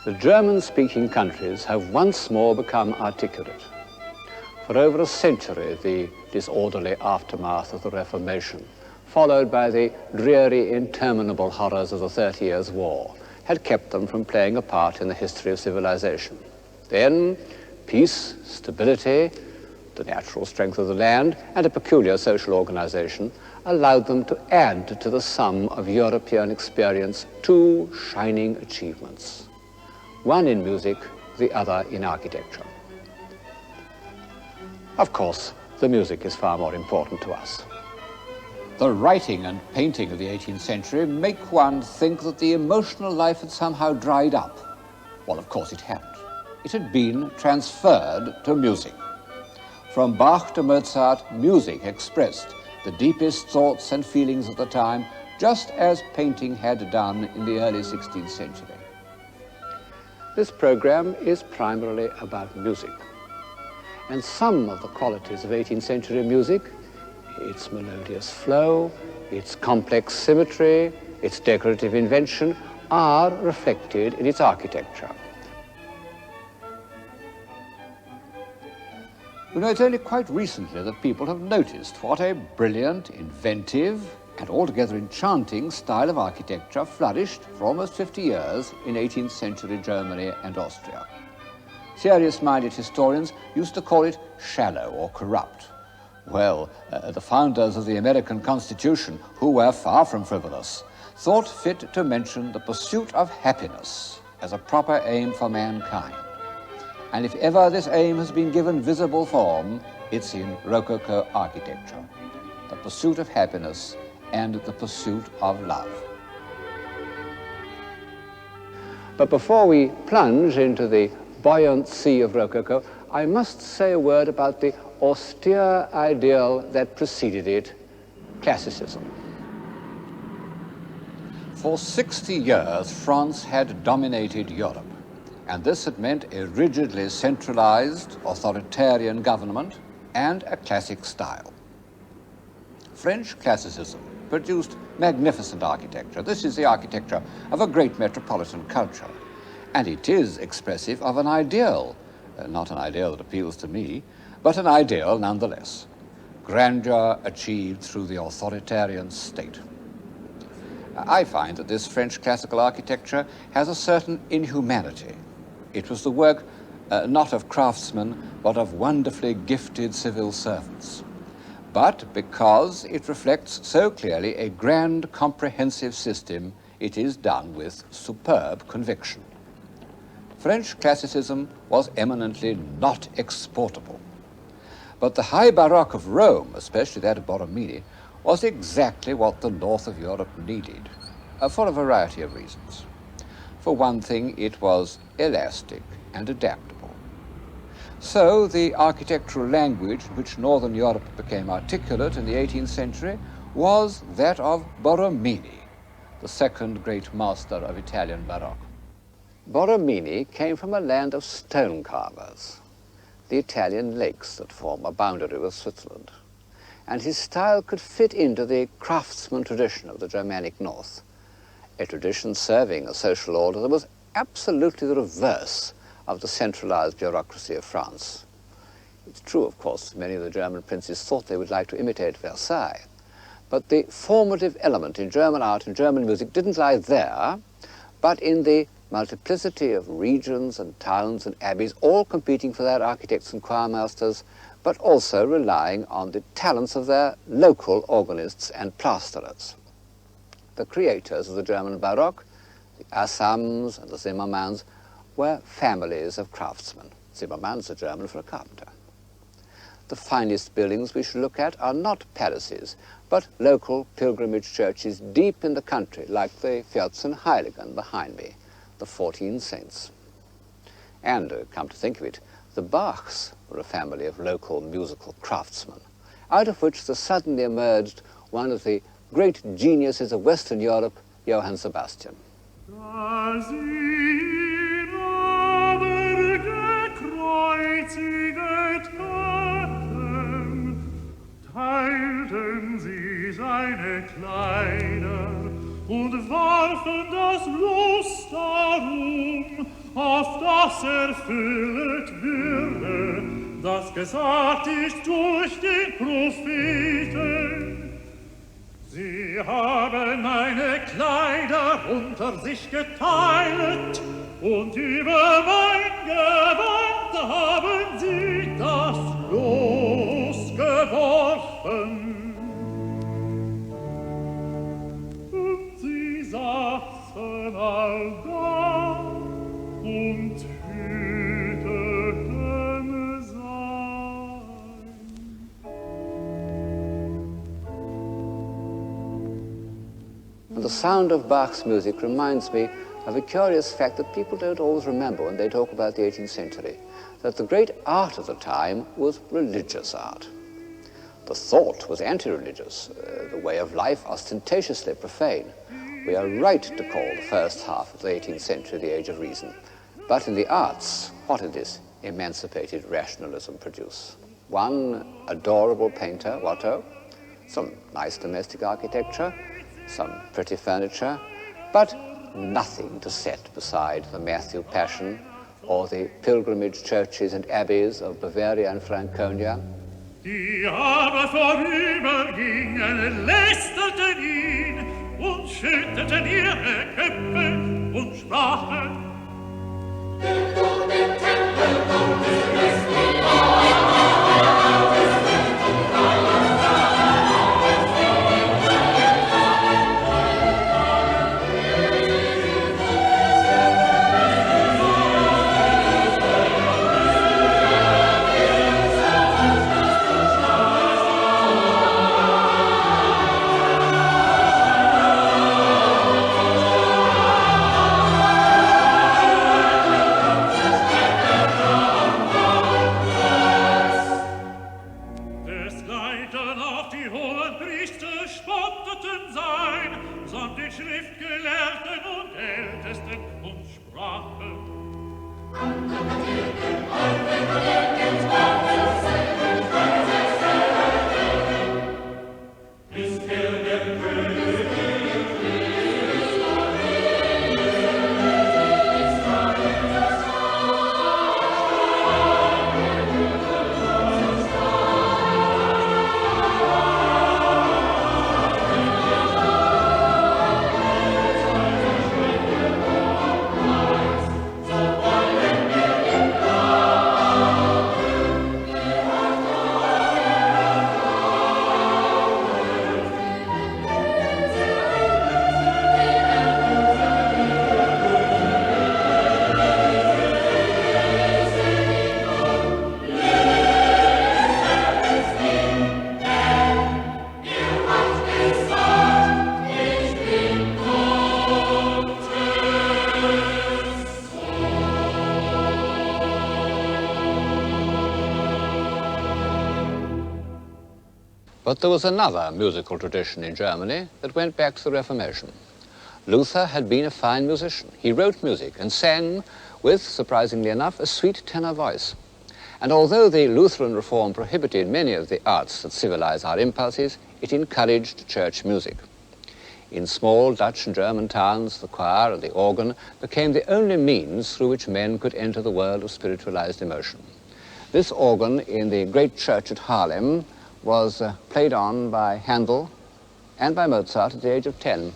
the German-speaking countries have once more become articulate. For over a century, the disorderly aftermath of the Reformation, followed by the dreary, interminable horrors of the 30 Years' War, had kept them from playing a part in the history of civilization. Then, peace, stability, the natural strength of the land, and a peculiar social organization allowed them to add to the sum of European experience two shining achievements, one in music, the other in architecture. Of course, the music is far more important to us. The writing and painting of the 18th century make one think that the emotional life had somehow dried up. Well, of course it hadn't. It had been transferred to music. From Bach to Mozart, music expressed the deepest thoughts and feelings of the time, just as painting had done in the early 16th century. This program is primarily about music. And some of the qualities of 18th century music, its melodious flow, its complex symmetry, its decorative invention, are reflected in its architecture. You know, it's only quite recently that people have noticed what a brilliant, inventive, and altogether enchanting style of architecture flourished for almost 50 years in 18th century Germany and Austria. Serious-minded historians used to call it shallow or corrupt. Well, the founders of the American Constitution, who were far from frivolous, thought fit to mention the pursuit of happiness as a proper aim for mankind. And if ever this aim has been given visible form, it's in Rococo architecture. The pursuit of happiness and the pursuit of love. But before we plunge into the buoyant sea of Rococo, I must say a word about the austere ideal that preceded it, classicism. For 60 years, France had dominated Europe, and this had meant a rigidly centralized, authoritarian government and a classic style. French classicism produced magnificent architecture. This is the architecture of a great metropolitan culture, and it is expressive of an ideal, not an ideal that appeals to me, but an ideal nonetheless. Grandeur achieved through the authoritarian state. I find that this French classical architecture has a certain inhumanity. It was the work not of craftsmen, but of wonderfully gifted civil servants. But because it reflects so clearly a grand, comprehensive system, it is done with superb conviction. French classicism was eminently not exportable. But the high Baroque of Rome, especially that of Borromini, was exactly what the north of Europe needed, for a variety of reasons. For one thing, it was elastic and adaptable. So the architectural language in which northern Europe became articulate in the 18th century was that of Borromini, the second great master of Italian Baroque. Borromini came from a land of stone carvers, the Italian lakes that form a boundary with Switzerland, and his style could fit into the craftsman tradition of the Germanic north, a tradition serving a social order that was absolutely the reverse of the centralized bureaucracy of France. It's true, of course, many of the German princes thought they would like to imitate Versailles, but the formative element in German art and German music didn't lie there, but in the multiplicity of regions and towns and abbeys, all competing for their architects and choirmasters, but also relying on the talents of their local organists and plasterers. The creators of the German Baroque, the Assams and the Zimmermanns, were families of craftsmen. Zimmermann's a German for a carpenter. The finest buildings we should look at are not palaces, but local pilgrimage churches deep in the country, like the Vierzehnheiligen behind me, the 14 saints. And, come to think of it, the Bachs were a family of local musical craftsmen, out of which there suddenly emerged one of the great geniuses of Western Europe, Johann Sebastian. Teilten sie seine Kleider und warfen das Los darum, auf das erfüllet würde, das gesagt ist durch den Propheten. Sie haben meine Kleider unter sich geteilt, und über mein Gewand haben sie das Los geworfen. Und sie saßen all da und hüteten sein. The sound of Bach's music reminds me of a curious fact that people don't always remember when they talk about the 18th century, that the great art of the time was religious art. The thought was anti-religious, the way of life ostentatiously profane. We are right to call the first half of the 18th century the Age of Reason. But in the arts, what did this emancipated rationalism produce? One adorable painter, Watteau, some nice domestic architecture, some pretty furniture, but nothing to set beside the Matthew Passion or the pilgrimage churches and abbeys of Bavaria and Franconia. Die aber vorübergingen, lästerten ihn und schütteten ihre Köpfe und sprachen: Nimm du den Tempel Gottes, lässt ihn But there was another musical tradition in Germany that went back to the Reformation. Luther had been a fine musician. He wrote music and sang with, surprisingly enough, a sweet tenor voice. And although the Lutheran reform prohibited many of the arts that civilize our impulses, it encouraged church music. In small Dutch and German towns, the choir and the organ became the only means through which men could enter the world of spiritualized emotion. This organ in the great church at Haarlem was played on by Handel and by Mozart at the age of 10.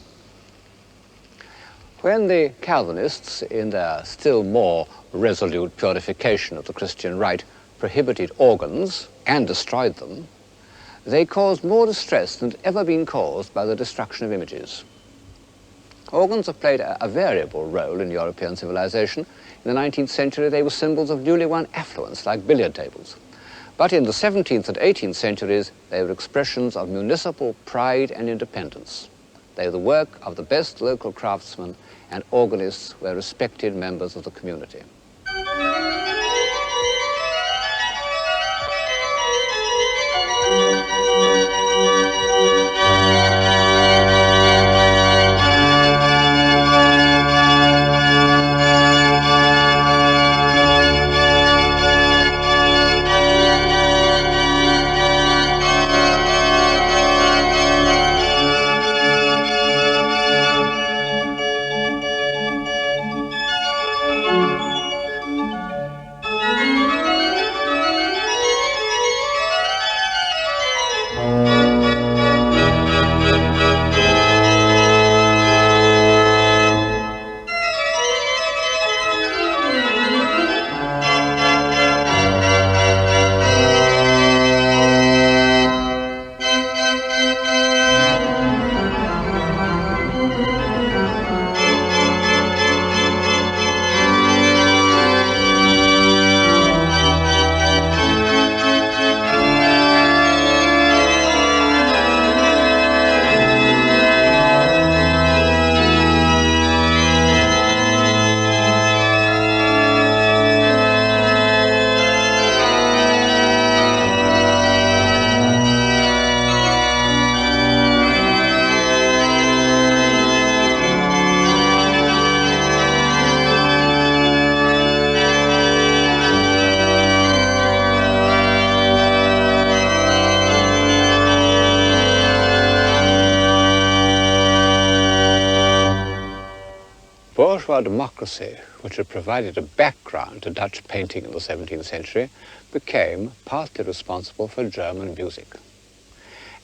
When the Calvinists, in their still more resolute purification of the Christian rite, prohibited organs and destroyed them, they caused more distress than had ever been caused by the destruction of images. Organs have played a variable role in European civilization. In the 19th century, they were symbols of newly won affluence, like billiard tables. But in the 17th and 18th centuries, they were expressions of municipal pride and independence. They were the work of the best local craftsmen, and organists were respected members of the community. bourgeois democracy, which had provided a background to Dutch painting in the 17th century, became partly responsible for German music.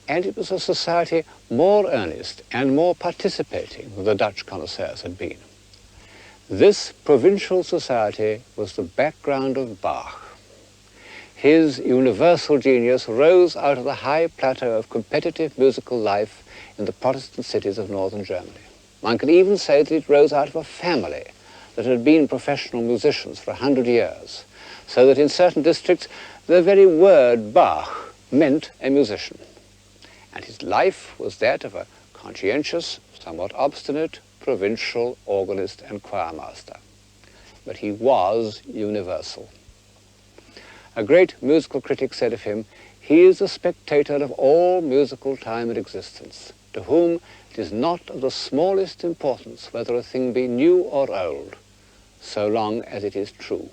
And it was a society more earnest and more participating than the Dutch connoisseurs had been. This provincial society was the background of Bach. His universal genius rose out of the high plateau of competitive musical life in the Protestant cities of northern Germany. One can even say that it rose out of a family that had been professional musicians for 100 years, so that in certain districts the very word Bach meant a musician. And his life was that of a conscientious, somewhat obstinate, provincial organist and choirmaster. But he was universal. A great musical critic said of him, "He is the spectator of all musical time and existence, to whom it is not of the smallest importance whether a thing be new or old, so long as it is true."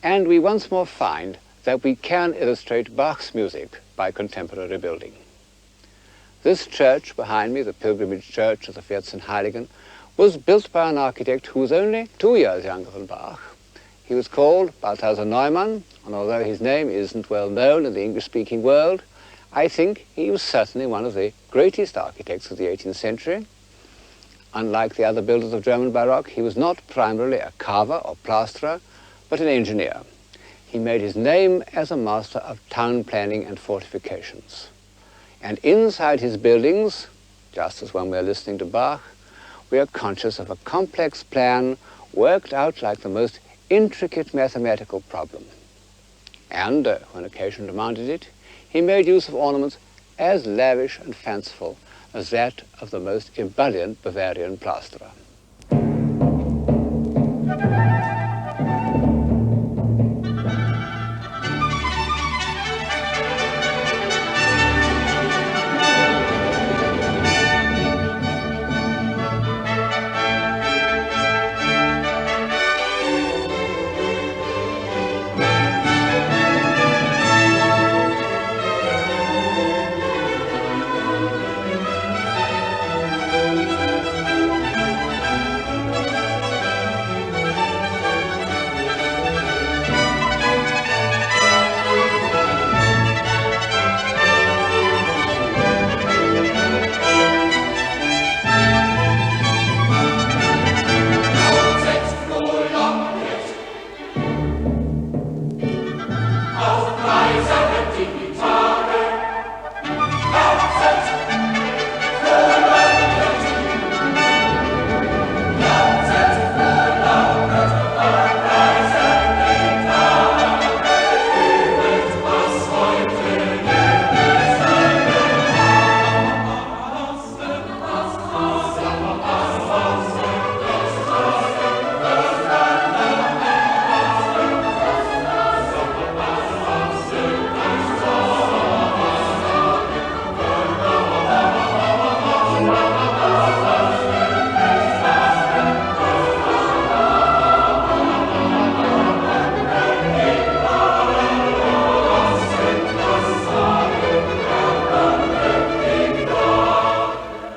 And we once more find that we can illustrate Bach's music by contemporary building. This church behind me, the pilgrimage church of the Vierzehnheiligen, was built by an architect who was only 2 years younger than Bach. He was called Balthasar Neumann, and although his name isn't well known in the English-speaking world, I think he was certainly one of the greatest architects of the 18th century. Unlike the other builders of German Baroque, he was not primarily a carver or plasterer, but an engineer. He made his name as a master of town planning and fortifications. And inside his buildings, just as when we're listening to Bach, we are conscious of a complex plan worked out like the most intricate mathematical problem. And, when occasion demanded it, he made use of ornaments as lavish and fanciful as that of the most ebullient Bavarian plasterer.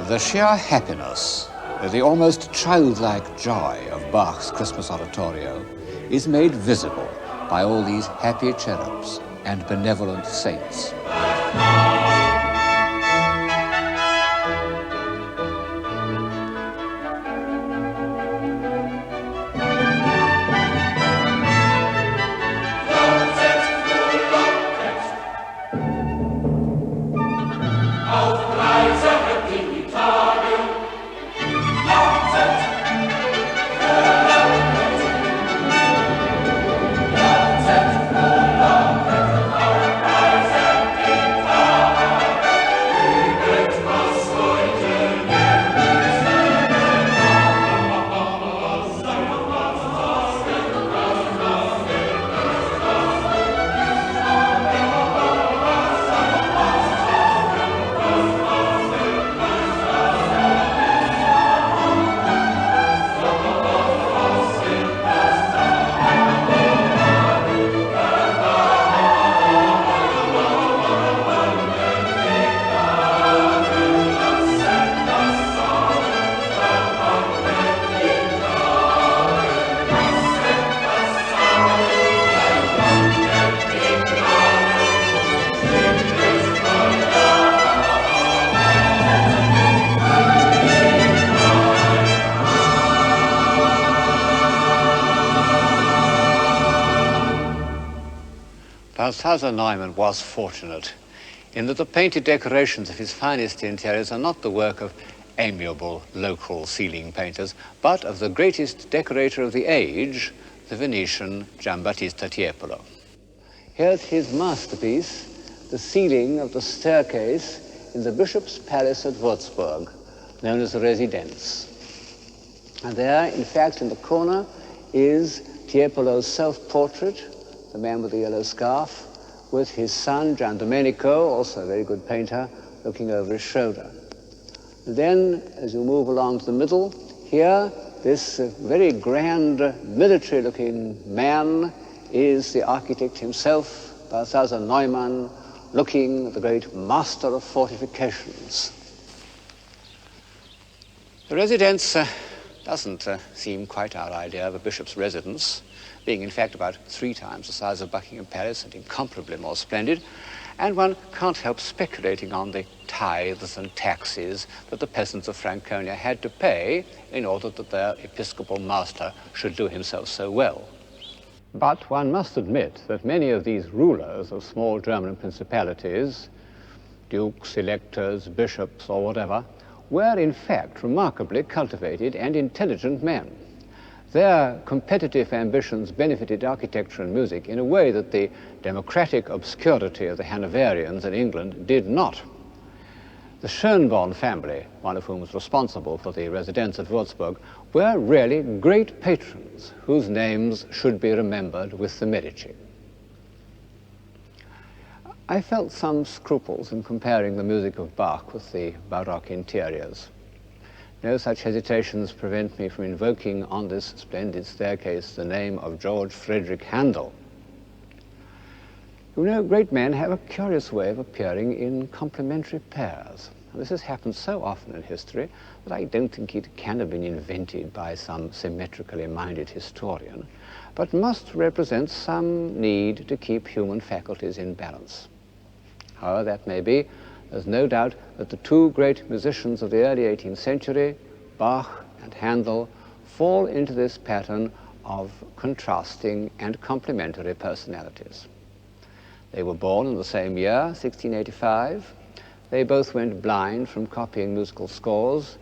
The sheer happiness, the almost childlike joy of Bach's Christmas oratorio is made visible by all these happy cherubs and benevolent saints. Balthasar Neumann was fortunate in that the painted decorations of his finest interiors are not the work of amiable local ceiling painters, but of the greatest decorator of the age, the Venetian Giambattista Tiepolo. Here's his masterpiece, the ceiling of the staircase in the Bishop's Palace at Würzburg, known as the Residence. And there, in fact, in the corner, is Tiepolo's self-portrait, the man with the yellow scarf, with his son, Gian Domenico, also a very good painter, looking over his shoulder. And then, as you move along to the middle, here, this very grand military-looking man is the architect himself, Balthasar Neumann, looking at the great master of fortifications. The residence doesn't seem quite our idea of a bishop's residence, being in fact about 3 times the size of Buckingham Palace and incomparably more splendid, and one can't help speculating on the tithes and taxes that the peasants of Franconia had to pay in order that their episcopal master should do himself so well. But one must admit that many of these rulers of small German principalities, dukes, electors, bishops, or whatever, were in fact remarkably cultivated and intelligent men. Their competitive ambitions benefited architecture and music in a way that the democratic obscurity of the Hanoverians in England did not. The Schönborn family, one of whom was responsible for the residence at Würzburg, were really great patrons whose names should be remembered with the Medici. I felt some scruples in comparing the music of Bach with the Baroque interiors. No such hesitations prevent me from invoking on this splendid staircase the name of George Friedrich Handel. You know, great men have a curious way of appearing in complementary pairs. This has happened so often in history that I don't think it can have been invented by some symmetrically minded historian, but must represent some need to keep human faculties in balance. However that may be, there's no doubt that the 2 great musicians of the early 18th century, Bach and Handel, fall into this pattern of contrasting and complementary personalities. They were born in the same year, 1685. They both went blind from copying musical scores,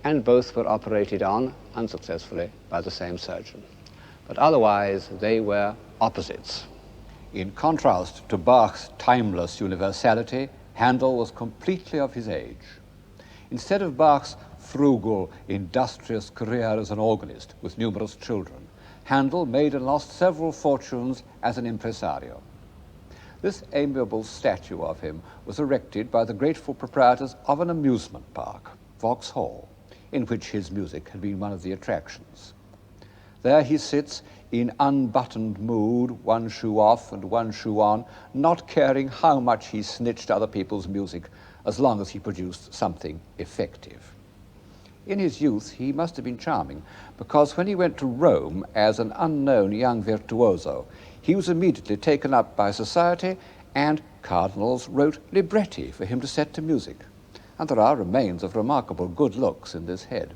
and both were operated on, unsuccessfully, by the same surgeon. But otherwise, they were opposites. In contrast to Bach's timeless universality, Handel was completely of his age. Instead of Bach's frugal, industrious career as an organist with numerous children, Handel made and lost several fortunes as an impresario. This amiable statue of him was erected by the grateful proprietors of an amusement park, Vauxhall, in which his music had been one of the attractions. There he sits in unbuttoned mood, one shoe off and one shoe on, not caring how much he snitched other people's music, as long as he produced something effective. In his youth, he must have been charming, because when he went to Rome as an unknown young virtuoso, he was immediately taken up by society, and cardinals wrote libretti for him to set to music. And there are remains of remarkable good looks in this head.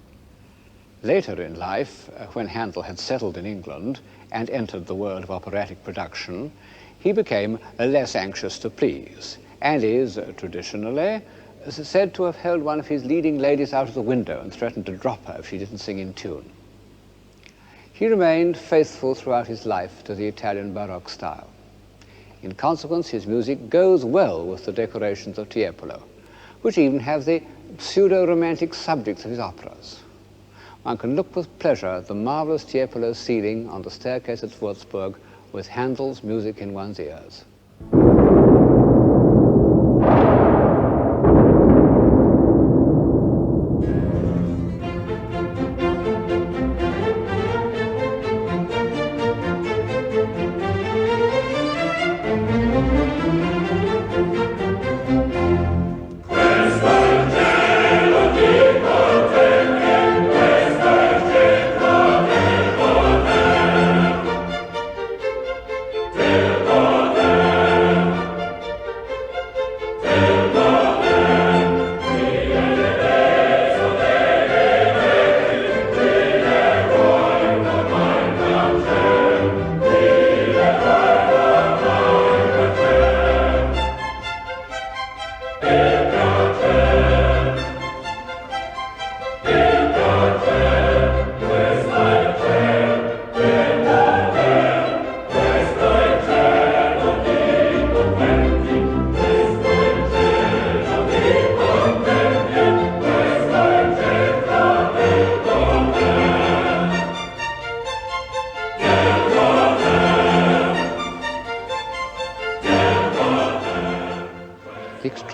Later in life, when Handel had settled in England and entered the world of operatic production, he became less anxious to please, and is traditionally said to have held one of his leading ladies out of the window and threatened to drop her if she didn't sing in tune. He remained faithful throughout his life to the Italian Baroque style. In consequence, his music goes well with the decorations of Tiepolo, which even have the pseudo-romantic subjects of his operas. One can look with pleasure at the marvelous Tiepolo ceiling on the staircase at Würzburg with Handel's music in one's ears. Till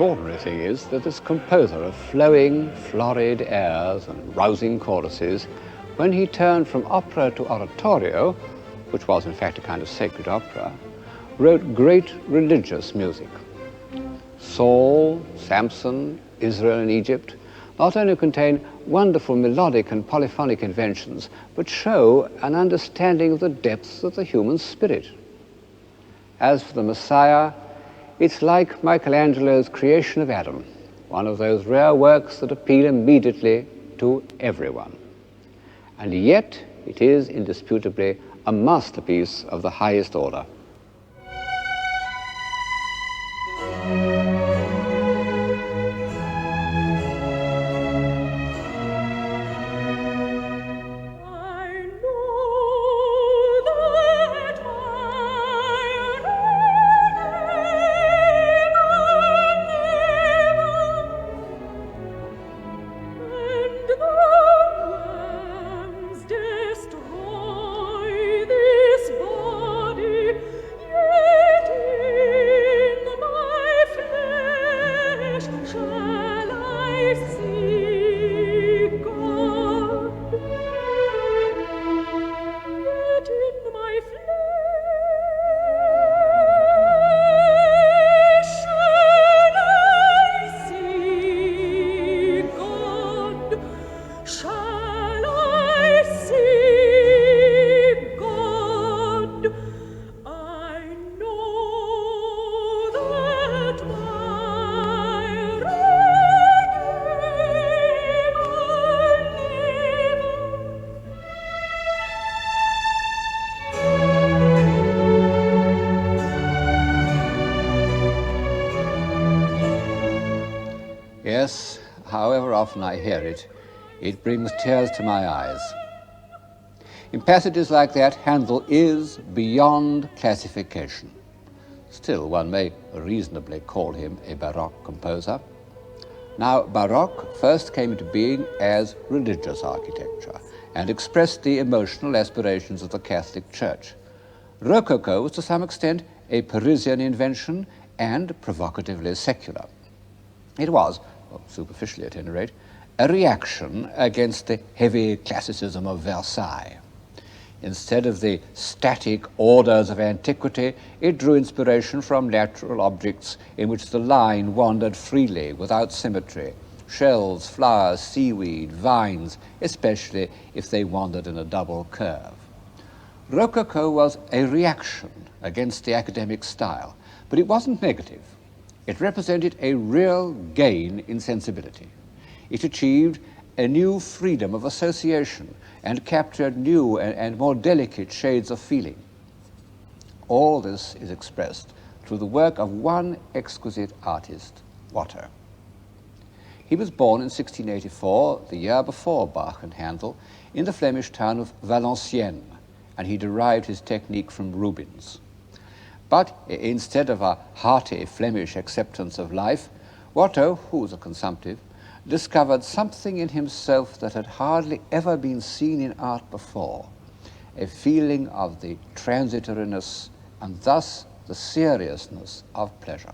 extraordinary thing is that this composer of flowing, florid airs and rousing choruses, when he turned from opera to oratorio, which was in fact a kind of sacred opera, wrote great religious music. Saul, Samson, Israel and Egypt not only contain wonderful melodic and polyphonic inventions, but show an understanding of the depths of the human spirit. As for the Messiah, it's like Michelangelo's creation of Adam, one of those rare works that appeal immediately to everyone. And yet, it is indisputably a masterpiece of the highest order. Yes, however often I hear it, it brings tears to my eyes. In passages like that, Handel is beyond classification. Still, one may reasonably call him a Baroque composer. Now, Baroque first came into being as religious architecture and expressed the emotional aspirations of the Catholic Church. Rococo was to some extent a Parisian invention and provocatively secular. It was, well, superficially at any rate, a reaction against the heavy classicism of Versailles. Instead of the static orders of antiquity, it drew inspiration from natural objects in which the line wandered freely, without symmetry. Shells, flowers, seaweed, vines, especially if they wandered in a double curve. Rococo was a reaction against the academic style, but it wasn't negative. It represented a real gain in sensibility. It achieved a new freedom of association and captured new and more delicate shades of feeling. All this is expressed through the work of one exquisite artist, Watteau. He was born in 1684, the year before Bach and Handel, in the Flemish town of Valenciennes, and he derived his technique from Rubens. But instead of a hearty Flemish acceptance of life, Watteau, who was a consumptive, discovered something in himself that had hardly ever been seen in art before, a feeling of the transitoriness and thus the seriousness of pleasure.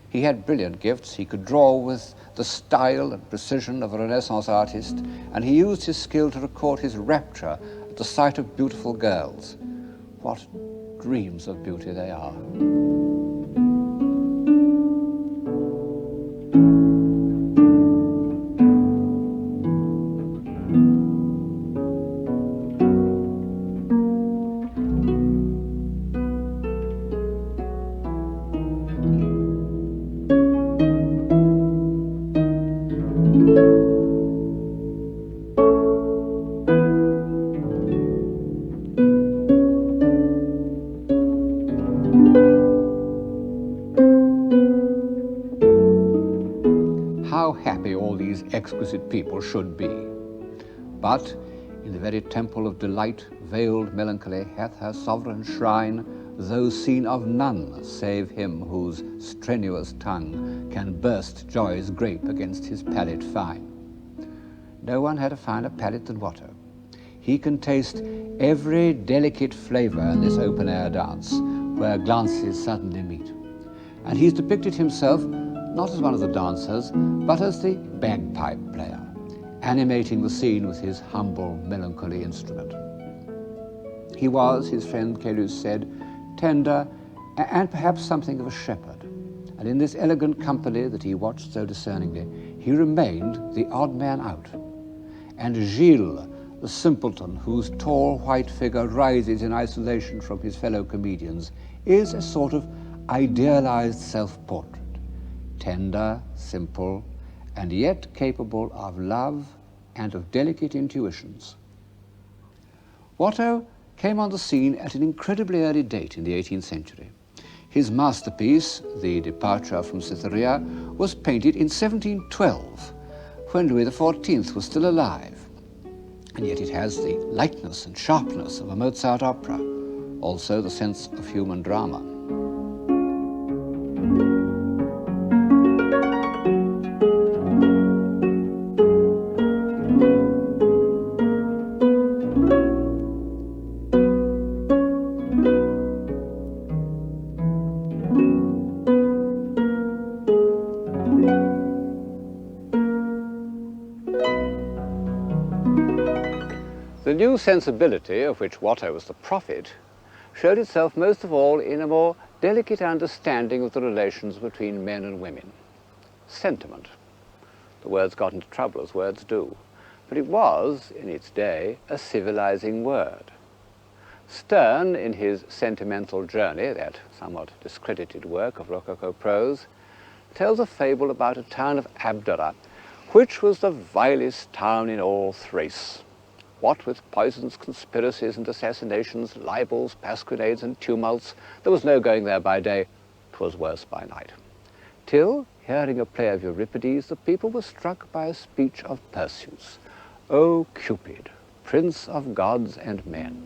He had brilliant gifts. He could draw with the style and precision of a Renaissance artist, and he used his skill to record his rapture at the sight of beautiful girls. What dreams of beauty they are. How happy all these exquisite people should be. But in the very temple of delight, veiled melancholy hath her sovereign shrine, though seen of none save him whose strenuous tongue can burst joy's grape against his palate fine. No one had a finer palate than Watteau. He can taste every delicate flavor in this open-air dance, where glances suddenly meet. And he's depicted himself not as one of the dancers, but as the bagpipe player, animating the scene with his humble, melancholy instrument. He was, his friend Caylus said, tender and perhaps something of a shepherd, and in this elegant company that he watched so discerningly, he remained the odd man out. And Gilles, the simpleton whose tall white figure rises in isolation from his fellow comedians, is a sort of idealized self-portrait, tender, simple, and yet capable of love and of delicate intuitions. Watteau came on the scene at an incredibly early date in the 18th century. His masterpiece, The Departure from Cytherea, was painted in 1712, when Louis XIV was still alive, and yet it has the lightness and sharpness of a Mozart opera, also the sense of human drama. The new sensibility of which Watteau was the prophet showed itself most of all in a more delicate understanding of the relations between men and women. Sentiment. The words got into trouble, as words do, but it was, in its day, a civilizing word. Sterne, in his Sentimental Journey, that somewhat discredited work of Rococo prose, tells a fable about a town of Abdera, which was the vilest town in all Thrace. What with poisons, conspiracies and assassinations, libels, pasquinades and tumults, there was no going there by day, 'twas worse by night. Till, hearing a play of Euripides, the people were struck by a speech of Perseus. O Cupid, prince of gods and men.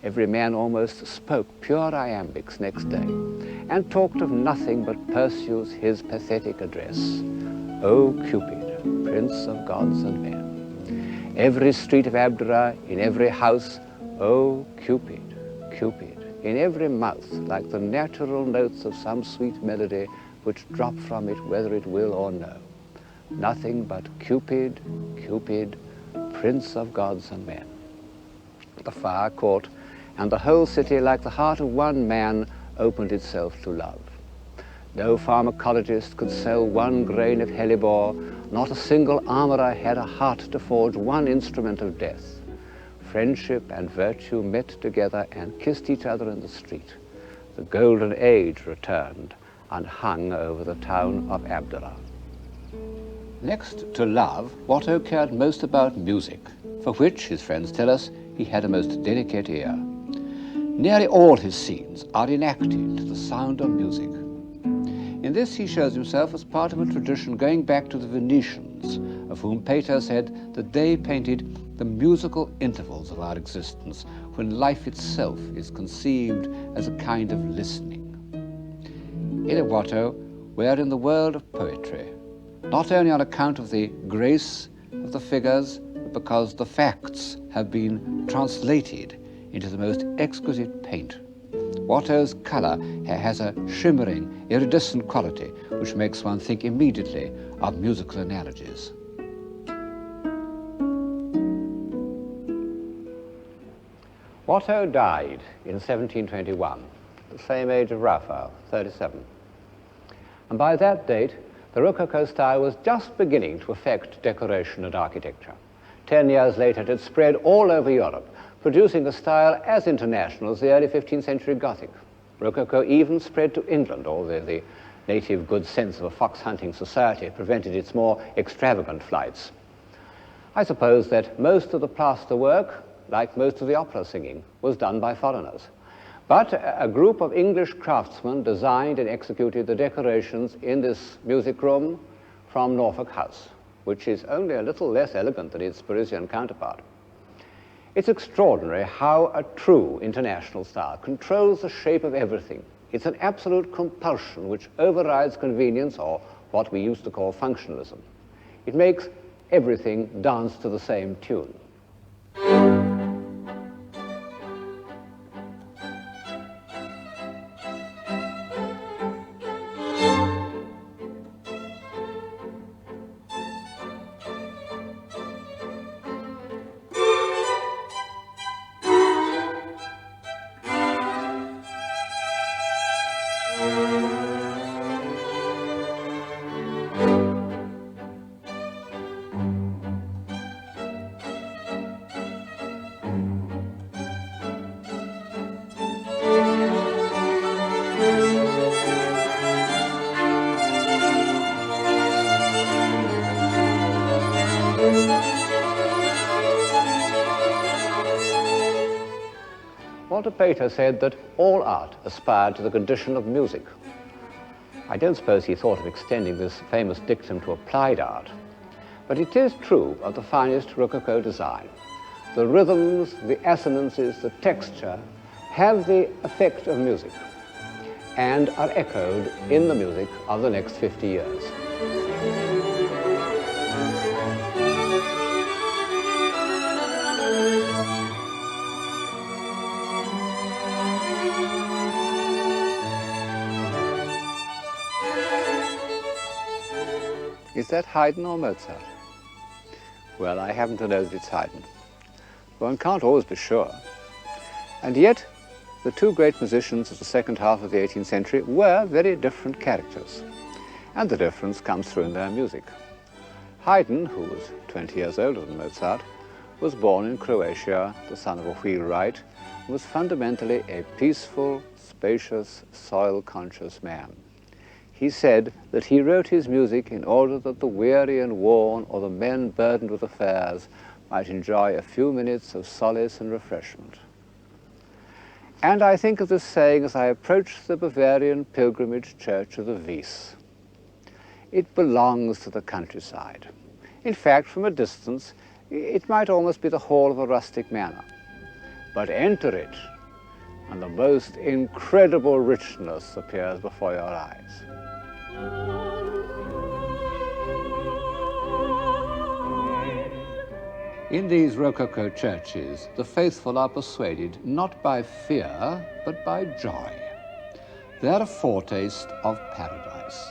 Every man almost spoke pure iambics next day, and talked of nothing but Perseus, his pathetic address. O Cupid, prince of gods and men. Every street of Abdera, in every house, O Cupid, Cupid, in every mouth, like the natural notes of some sweet melody which drop from it whether it will or no. Nothing but Cupid, Cupid, prince of gods and men. The fire caught, and the whole city, like the heart of one man, opened itself to love. No pharmacologist could sell one grain of hellebore, not a single armorer had a heart to forge one instrument of death. Friendship and virtue met together and kissed each other in the street. The golden age returned and hung over the town of Abdera. Next to love, Watteau cared most about music, for which, his friends tell us, he had a most delicate ear. Nearly all his scenes are enacted to the sound of music. In this he shows himself as part of a tradition going back to the Venetians, of whom Pater said that they painted the musical intervals of our existence, when life itself is conceived as a kind of listening. In a Watteau, we are in the world of poetry, not only on account of the grace of the figures, but because the facts have been translated into the most exquisite paint. Watteau's colour has a shimmering, iridescent quality which makes one think immediately of musical analogies. Watteau died in 1721, the same age of Raphael, 37. And by that date, the Rococo style was just beginning to affect decoration and architecture. 10 years later, it had spread all over Europe, producing a style as international as the early 15th century Gothic. Rococo even spread to England, although the native good sense of a fox-hunting society prevented its more extravagant flights. I suppose that most of the plaster work, like most of the opera singing, was done by foreigners. But a group of English craftsmen designed and executed the decorations in this music room from Norfolk House, which is only a little less elegant than its Parisian counterpart. It's extraordinary how a true international style controls the shape of everything. It's an absolute compulsion which overrides convenience, or what we used to call functionalism. It makes everything dance to the same tune. Walter Pater said that all art aspired to the condition of music. I don't suppose he thought of extending this famous dictum to applied art, but it is true of the finest Rococo design. The rhythms, the assonances, the texture have the effect of music and are echoed in the music of the next 50 years. Is that Haydn or Mozart? Well, I happen to know that it's Haydn. One can't always be sure. And yet, the two great musicians of the second half of the 18th century were very different characters. And the difference comes through in their music. Haydn, who was 20 years older than Mozart, was born in Croatia, the son of a wheelwright, and was fundamentally a peaceful, spacious, soil-conscious man. He said that he wrote his music in order that the weary and worn or the men burdened with affairs might enjoy a few minutes of solace and refreshment. And I think of this saying as I approach the Bavarian pilgrimage church of the Wies. It belongs to the countryside. In fact, from a distance, it might almost be the hall of a rustic manor. But enter it, and the most incredible richness appears before your eyes. In these Rococo churches, the faithful are persuaded not by fear, but by joy. They're a foretaste of paradise.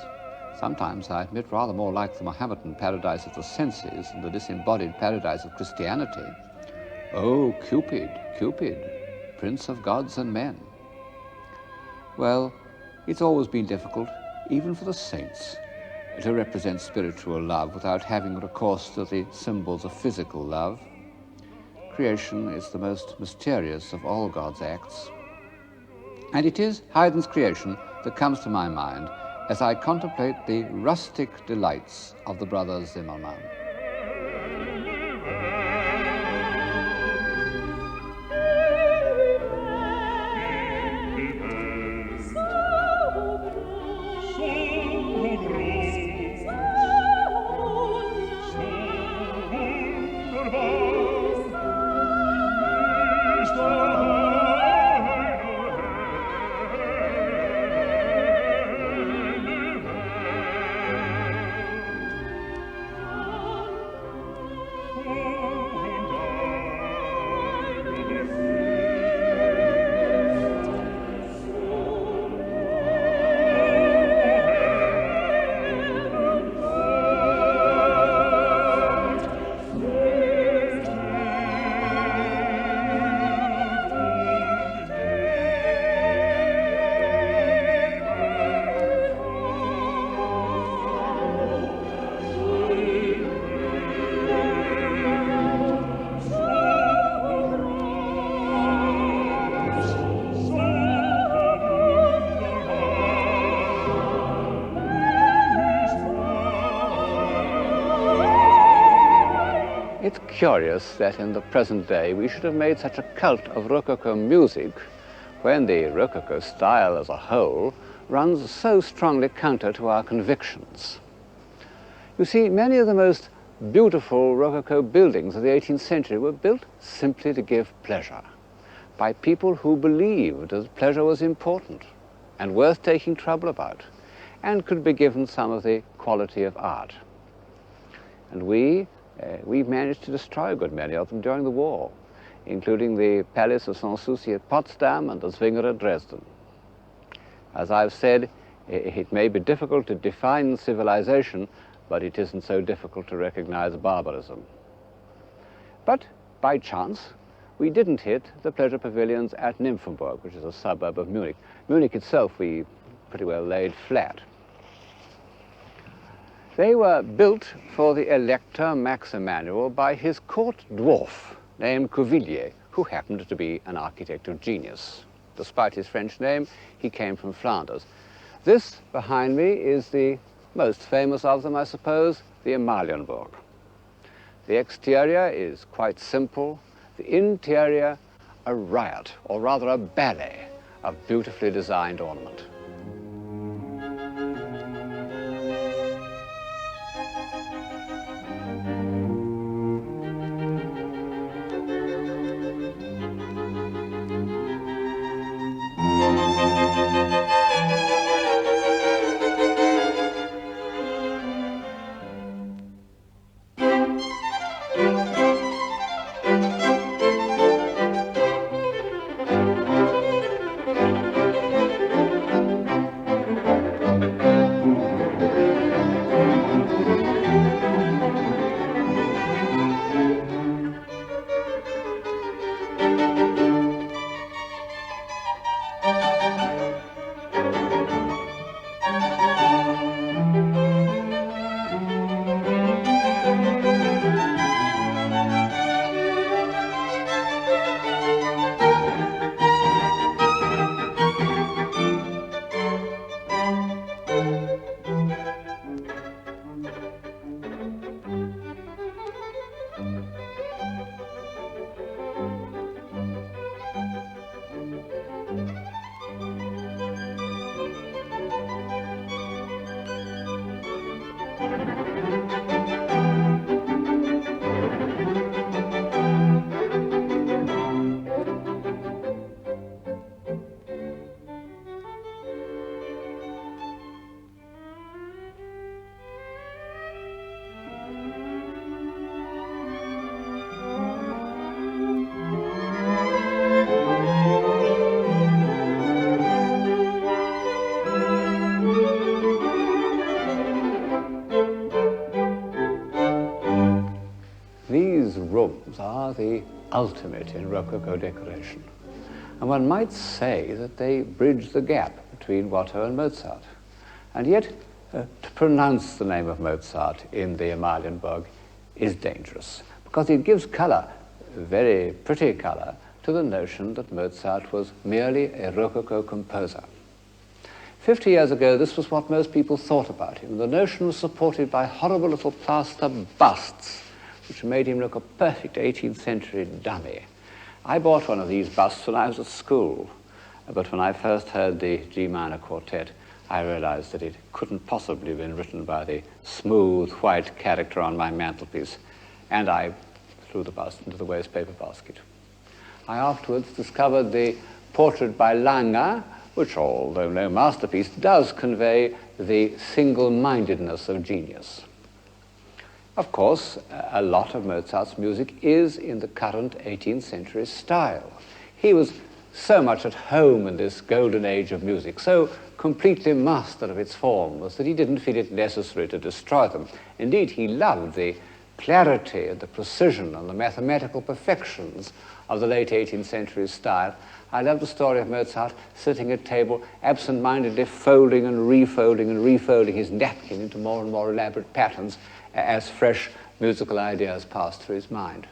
Sometimes, I admit, rather more like the Mohammedan paradise of the senses and the disembodied paradise of Christianity. Oh, Cupid, Cupid, prince of gods and men. Well, it's always been difficult, even for the saints, to represent spiritual love without having recourse to the symbols of physical love. Creation is the most mysterious of all God's acts. And it is Haydn's creation that comes to my mind as I contemplate the rustic delights of the brothers Zimmermann. It's curious that in the present day we should have made such a cult of Rococo music when the Rococo style as a whole runs so strongly counter to our convictions. You see, many of the most beautiful Rococo buildings of the 18th century were built simply to give pleasure by people who believed that pleasure was important and worth taking trouble about and could be given some of the quality of art. And we've managed to destroy a good many of them during the war, including the Palace of Sanssouci at Potsdam and the Zwinger at Dresden. As I've said, it may be difficult to define civilization, but it isn't so difficult to recognize barbarism. But by chance, we didn't hit the pleasure pavilions at Nymphenburg, which is a suburb of Munich. Munich itself we pretty well laid flat. They were built for the Elector Max Emanuel by his court dwarf named Cuvillier, who happened to be an architect of genius. Despite his French name, he came from Flanders. This behind me is the most famous of them, I suppose, the Amalienburg. The exterior is quite simple. The interior a riot, or rather a ballet, of beautifully designed ornament. These rooms are the ultimate in Rococo decoration. And one might say that they bridge the gap between Watteau and Mozart. And yet, to pronounce the name of Mozart in the Amalienburg is dangerous, because it gives color, very pretty color, to the notion that Mozart was merely a Rococo composer. 50 years ago, this was what most people thought about him. The notion was supported by horrible little plaster busts, which made him look a perfect 18th century dummy. I bought one of these busts when I was at school, but when I first heard the G minor quartet, I realized that it couldn't possibly have been written by the smooth white character on my mantelpiece, and I threw the bust into the waste paper basket. I afterwards discovered the portrait by Lange, which, although no masterpiece, does convey the single-mindedness of genius. Of course, a lot of Mozart's music is in the current 18th century style. He was so much at home in this golden age of music, so completely master of its forms, that he didn't feel it necessary to destroy them. Indeed, he loved the clarity and the precision and the mathematical perfections of the late 18th century style. I love the story of Mozart sitting at table, absent-mindedly folding and refolding his napkin into more and more elaborate patterns as fresh musical ideas passed through his mind.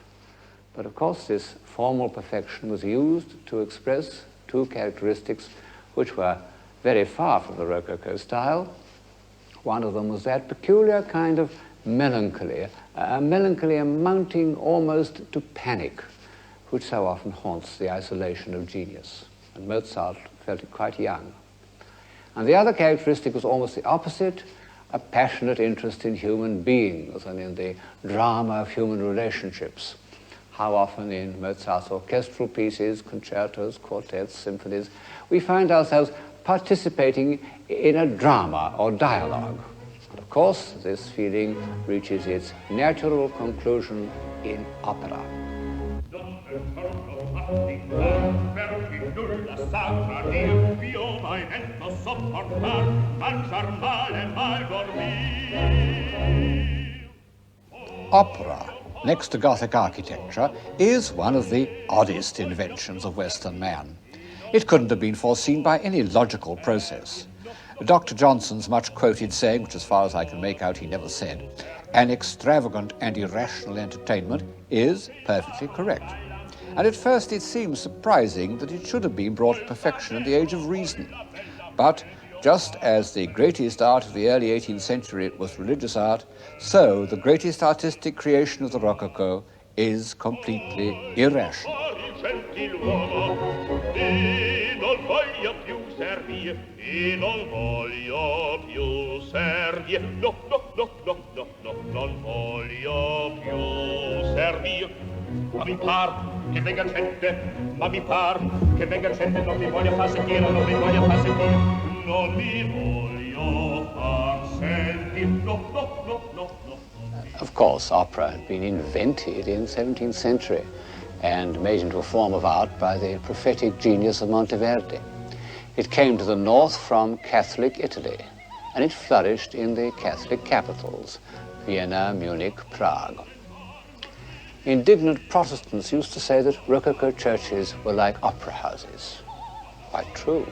But of course, this formal perfection was used to express two characteristics which were very far from the Rococo style. One of them was that peculiar kind of melancholy, a melancholy amounting almost to panic, which so often haunts the isolation of genius. And Mozart felt it quite young. And the other characteristic was almost the opposite, a passionate interest in human beings and in the drama of human relationships. How often in Mozart's orchestral pieces, concertos, quartets, symphonies, we find ourselves participating in a drama or dialogue. And of course, this feeling reaches its natural conclusion in opera. Opera, next to Gothic architecture, is one of the oddest inventions of Western man. It couldn't have been foreseen by any logical process. Dr. Johnson's much-quoted saying, which as far as I can make out he never said, "An extravagant and irrational entertainment," is perfectly correct. And at first it seems surprising that it should have been brought to perfection in the age of reason. But just as the greatest art of the early 18th century was religious art, so the greatest artistic creation of the Rococo is completely irrational. gentiluomo, e non voglio più servire, e non voglio più servire, no, no, no, no, no, no, non voglio più servire. Ma mi par che venga gente, ma mi par che venga gente, non mi voglio far sentire, non mi voglio far sentire, non mi voglio far sentire, no, no, no, no, no. Of course, opera had been invented in the 17th century and made into a form of art by the prophetic genius of Monteverdi. It came to the north from Catholic Italy, and it flourished in the Catholic capitals, Vienna, Munich, Prague. Indignant Protestants used to say that Rococo churches were like opera houses. Quite true,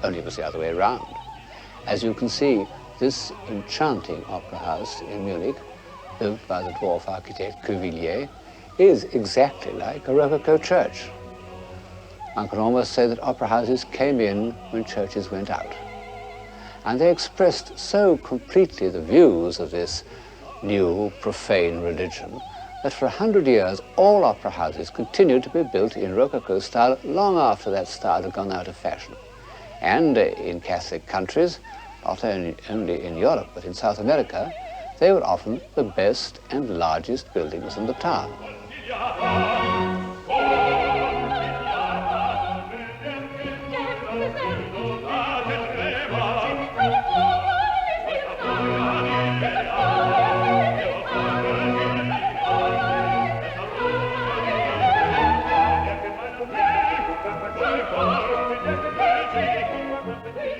only it was the other way around. As you can see, this enchanting opera house in Munich, built by the dwarf architect Cuvillier, is exactly like a Rococo church. One can almost say that opera houses came in when churches went out. And they expressed so completely the views of this new profane religion that for 100 years all opera houses continued to be built in Rococo style long after that style had gone out of fashion. And in Catholic countries, not only in Europe but in South America, they were often the best and largest buildings in the town.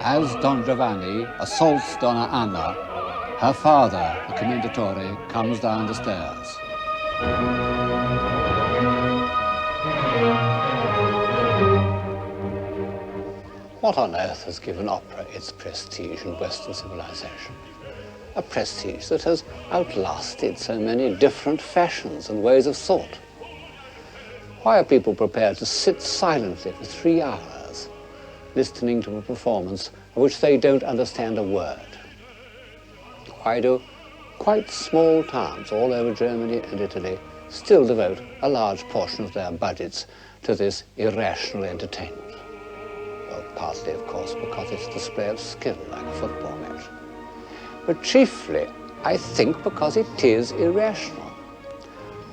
As Don Giovanni assaults Donna Anna, her father, the commendatore, comes down the stairs. What on earth has given opera its prestige in Western civilization? A prestige that has outlasted so many different fashions and ways of thought. Why are people prepared to sit silently for 3 hours, listening to a performance of which they don't understand a word? Why do quite small towns all over Germany and Italy still devote a large portion of their budgets to this irrational entertainment? Well, partly, of course, because it's a display of skill, like a football match. But chiefly, I think, because it is irrational.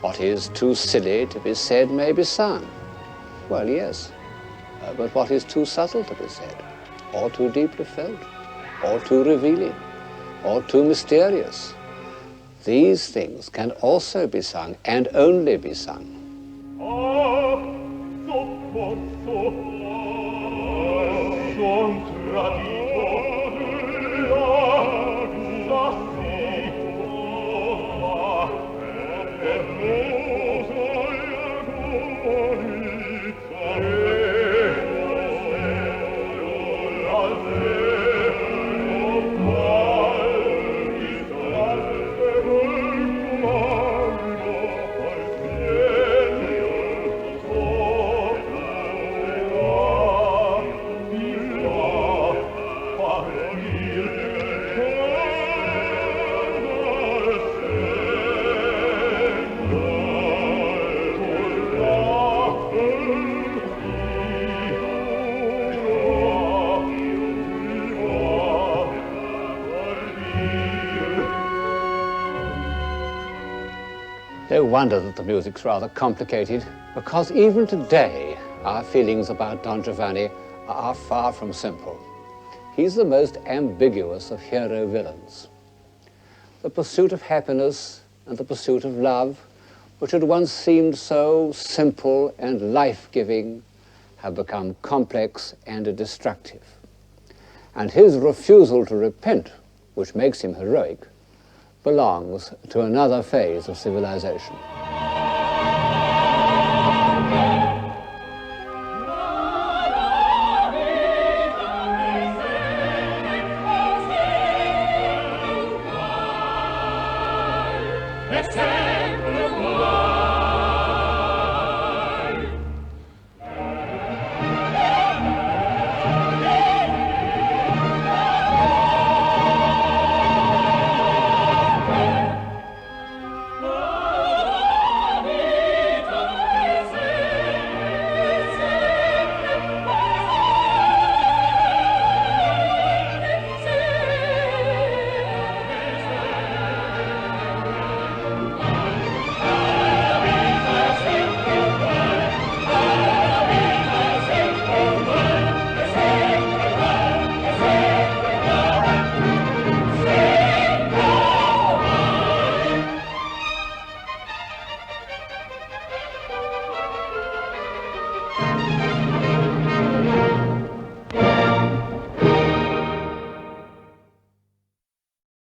What is too silly to be said may be sung. Well, yes, but what is too subtle to be said, or too deeply felt, or too revealing, or too mysterious? These things can also be sung, and only be sung. No wonder that the music's rather complicated, because even today our feelings about Don Giovanni are far from simple. He's the most ambiguous of hero villains. The pursuit of happiness and the pursuit of love, which had once seemed so simple and life-giving, have become complex and destructive. And his refusal to repent, which makes him heroic, belongs to another phase of civilization. Let's